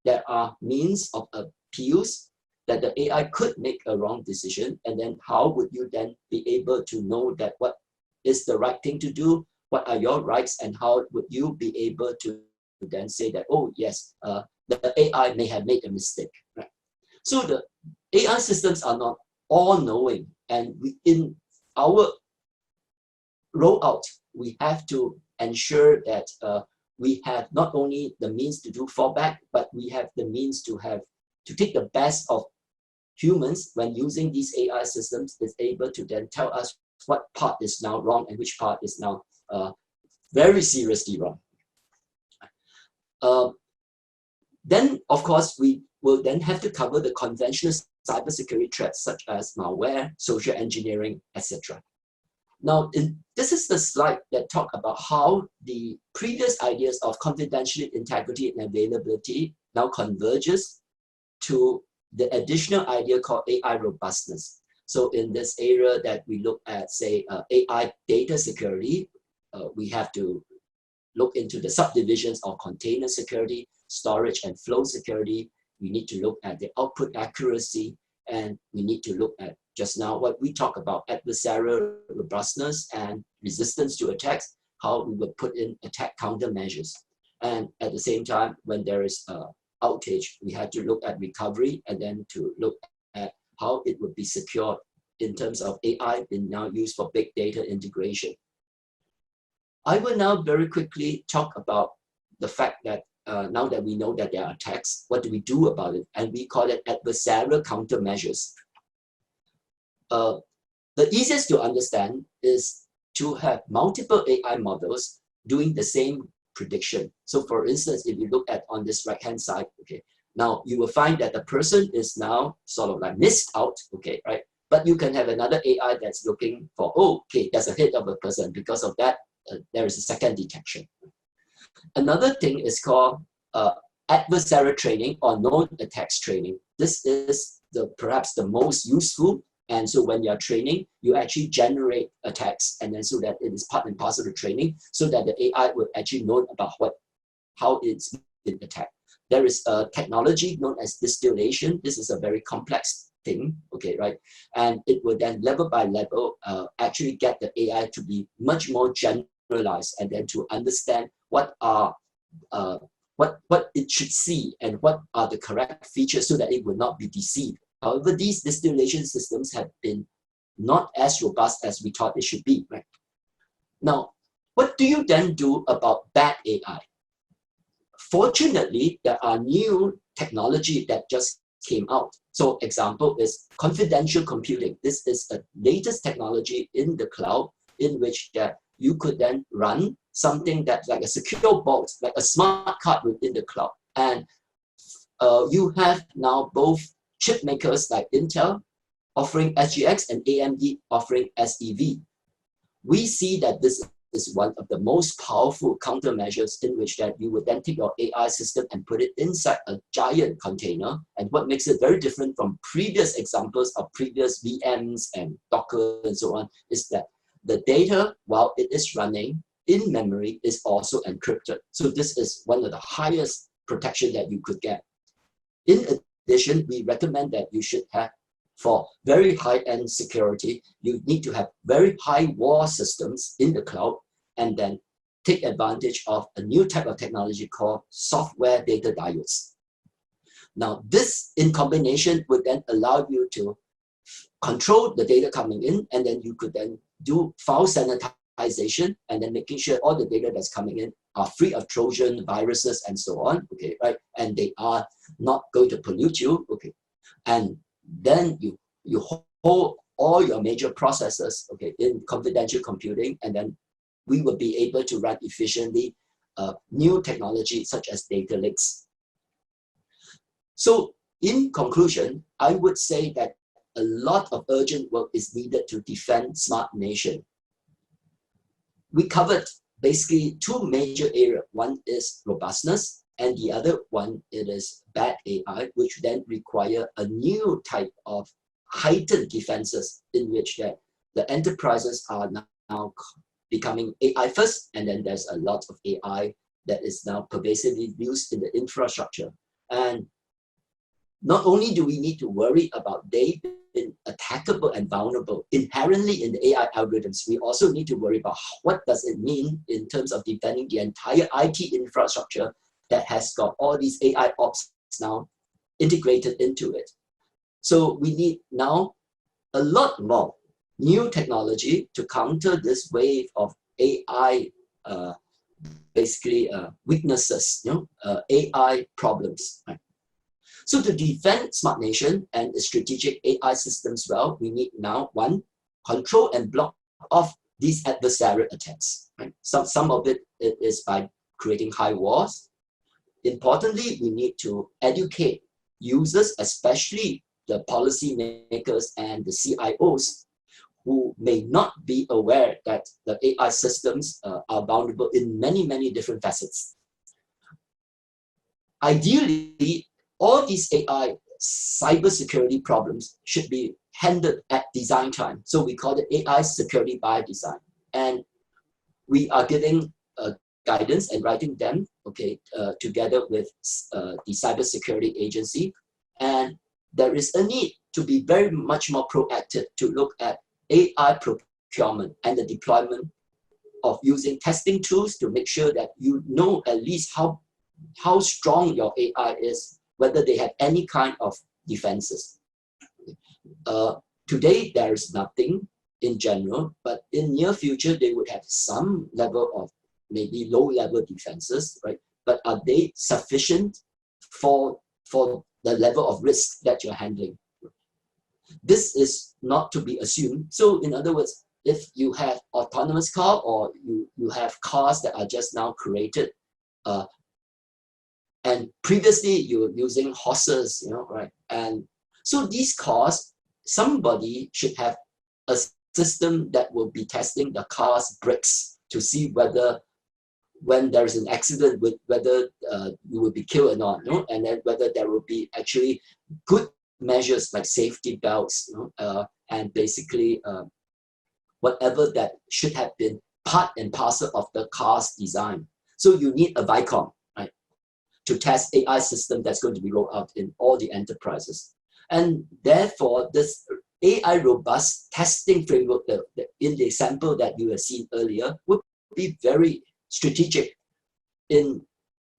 there are means of appeals, that the AI could make a wrong decision, and then how would you then be able to know that what is the right thing to do, what are your rights, and how would you be able to then say that, oh yes, the AI may have made a mistake, right? So the AI systems are not all-knowing, and in our rollout, we have to ensure that we have not only the means to do fallback, but we have the means to take the best of humans when using these AI systems, is able to then tell us what part is now wrong and which part is now very seriously wrong. Then, of course, we will then have to cover the conventional cybersecurity threats such as malware, social engineering, etc. Now, this is the slide that talk about how the previous ideas of confidentiality, integrity, and availability now converges to the additional idea called AI robustness. So in this area that we look at, say, AI data security, we have to look into the subdivisions of container security, storage and flow security. We need to look at the output accuracy, and we need to look at just now what we talk about adversarial robustness and resistance to attacks, how we would put in attack countermeasures. And at the same time, when there is a outage, we had to look at recovery, and then to look at how it would be secured in terms of AI being now used for big data integration. I will now very quickly talk about the fact that now that we know that there are attacks, what do we do about it? And we call it adversarial countermeasures. The easiest to understand is to have multiple AI models doing the same prediction. So for instance, if you look at on this right-hand side, okay, now you will find that the person is now sort of like missed out, okay, right? But you can have another AI that's looking for, oh, okay, there's a hit of a person. Because of that, there is a second detection. Another thing is called adversarial training or known attacks training. This is perhaps the most useful. And so when you're training, you actually generate attacks, and then so that it is part and parcel of training, so that the AI will actually know about how it's been attacked. There is a technology known as distillation. This is a very complex thing, okay, right? And it will then level by level actually get the AI to be much more generalized, and then to understand what it should see and what are the correct features so that it will not be deceived. However, these distillation systems have been not as robust as we thought they should be, right? Now, what do you then do about bad AI? Fortunately, there are new technology that just came out. So example is confidential computing. This is the latest technology in the cloud in which that you could then run something that's like a secure vault, like a smart card within the cloud. And you have now both chip makers like Intel offering SGX and AMD offering SEV. We see that this is one of the most powerful countermeasures in which that you would then take your AI system and put it inside a giant container. And what makes it very different from previous examples of previous VMs and Docker and so on is that the data, while it is running in memory, is also encrypted. So this is one of the highest protection that you could get. In addition, we recommend that you should have, for very high-end security, you need to have very high wall systems in the cloud and then take advantage of a new type of technology called software data diodes. Now, this in combination would then allow you to control the data coming in, and then you could then do file sanitization and then making sure all the data that's coming in are free of Trojan, viruses, and so on, okay, right? And they are not going to pollute you, okay? And then you hold all your major processes, okay, in confidential computing, and then we will be able to run efficiently new technology such as data lakes. So in conclusion, I would say that a lot of urgent work is needed to defend smart nation. We covered basically two major areas. One is robustness, and the other one, it is bad AI, which then require a new type of heightened defenses in which that the enterprises are now becoming AI first, and then there's a lot of AI that is now pervasively used in the infrastructure. And not only do we need to worry about they being attackable and vulnerable inherently in the AI algorithms, we also need to worry about what does it mean in terms of defending the entire IT infrastructure that has got all these AI ops now integrated into it. So we need now a lot more new technology to counter this wave of AI weaknesses, AI problems. Right? So to defend smart nation and strategic AI systems well, we need now, one, control and block off these adversarial attacks. Right? Some of it is by creating high walls. Importantly, we need to educate users, especially the policymakers and the CIOs, who may not be aware that the AI systems are vulnerable in many, many different facets. Ideally, all these AI cybersecurity problems should be handled at design time. So we call it AI security by design. And we are giving guidance and writing them, okay, together with the Cybersecurity Agency. And there is a need to be very much more proactive to look at AI procurement and the deployment of using testing tools to make sure that you know at least how strong your AI is, whether they have any kind of defenses. Today, there is nothing in general, but in near future, they would have some level of maybe low-level defenses, right? But are they sufficient for the level of risk that you're handling? This is not to be assumed. So in other words, if you have autonomous car or you have cars that are just now created, and previously you were using horses, right? And so these cars, somebody should have a system that will be testing the car's brakes to see whether when there's an accident, whether you will be killed or not, and then whether there will be actually good measures like safety belts, and basically whatever that should have been part and parcel of the car's design. So you need a VICOM, right, to test AI system that's going to be rolled out in all the enterprises. And therefore, this AI robust testing framework in the example that you have seen earlier would be very strategic in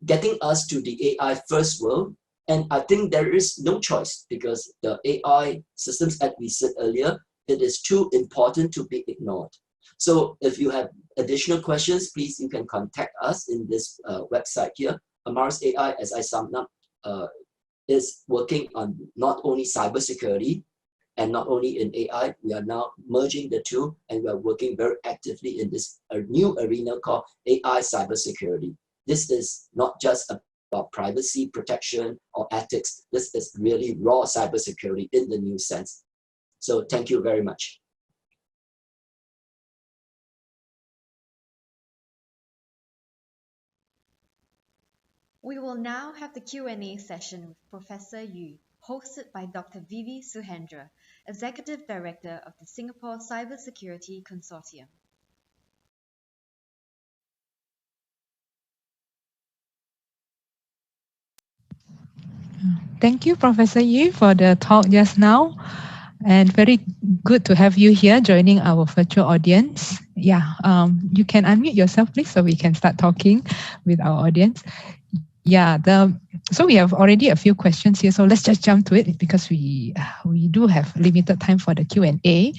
getting us to the AI first world. And I think there is no choice because the AI systems, as we said earlier, it is too important to be ignored. So if you have additional questions, please, you can contact us in this website here, Amaris AI, as I summed up is working on not only cybersecurity and not only in AI. We are now merging the two, and we are working very actively in this new arena called AI cybersecurity. This is not just about privacy protection or ethics. This is really raw cybersecurity in the new sense. So thank you very much. We will now have the Q&A session with Professor Yu, hosted by Dr. Vivi Suhendra, Executive Director of the Singapore Cybersecurity Consortium. Thank you, Professor Yu, for the talk just now. And very good to have you here joining our virtual audience. Yeah, you can unmute yourself, please, so we can start talking with our audience. Yeah, so we have already a few questions here, so let's just jump to it because we do have limited time for the Q&A.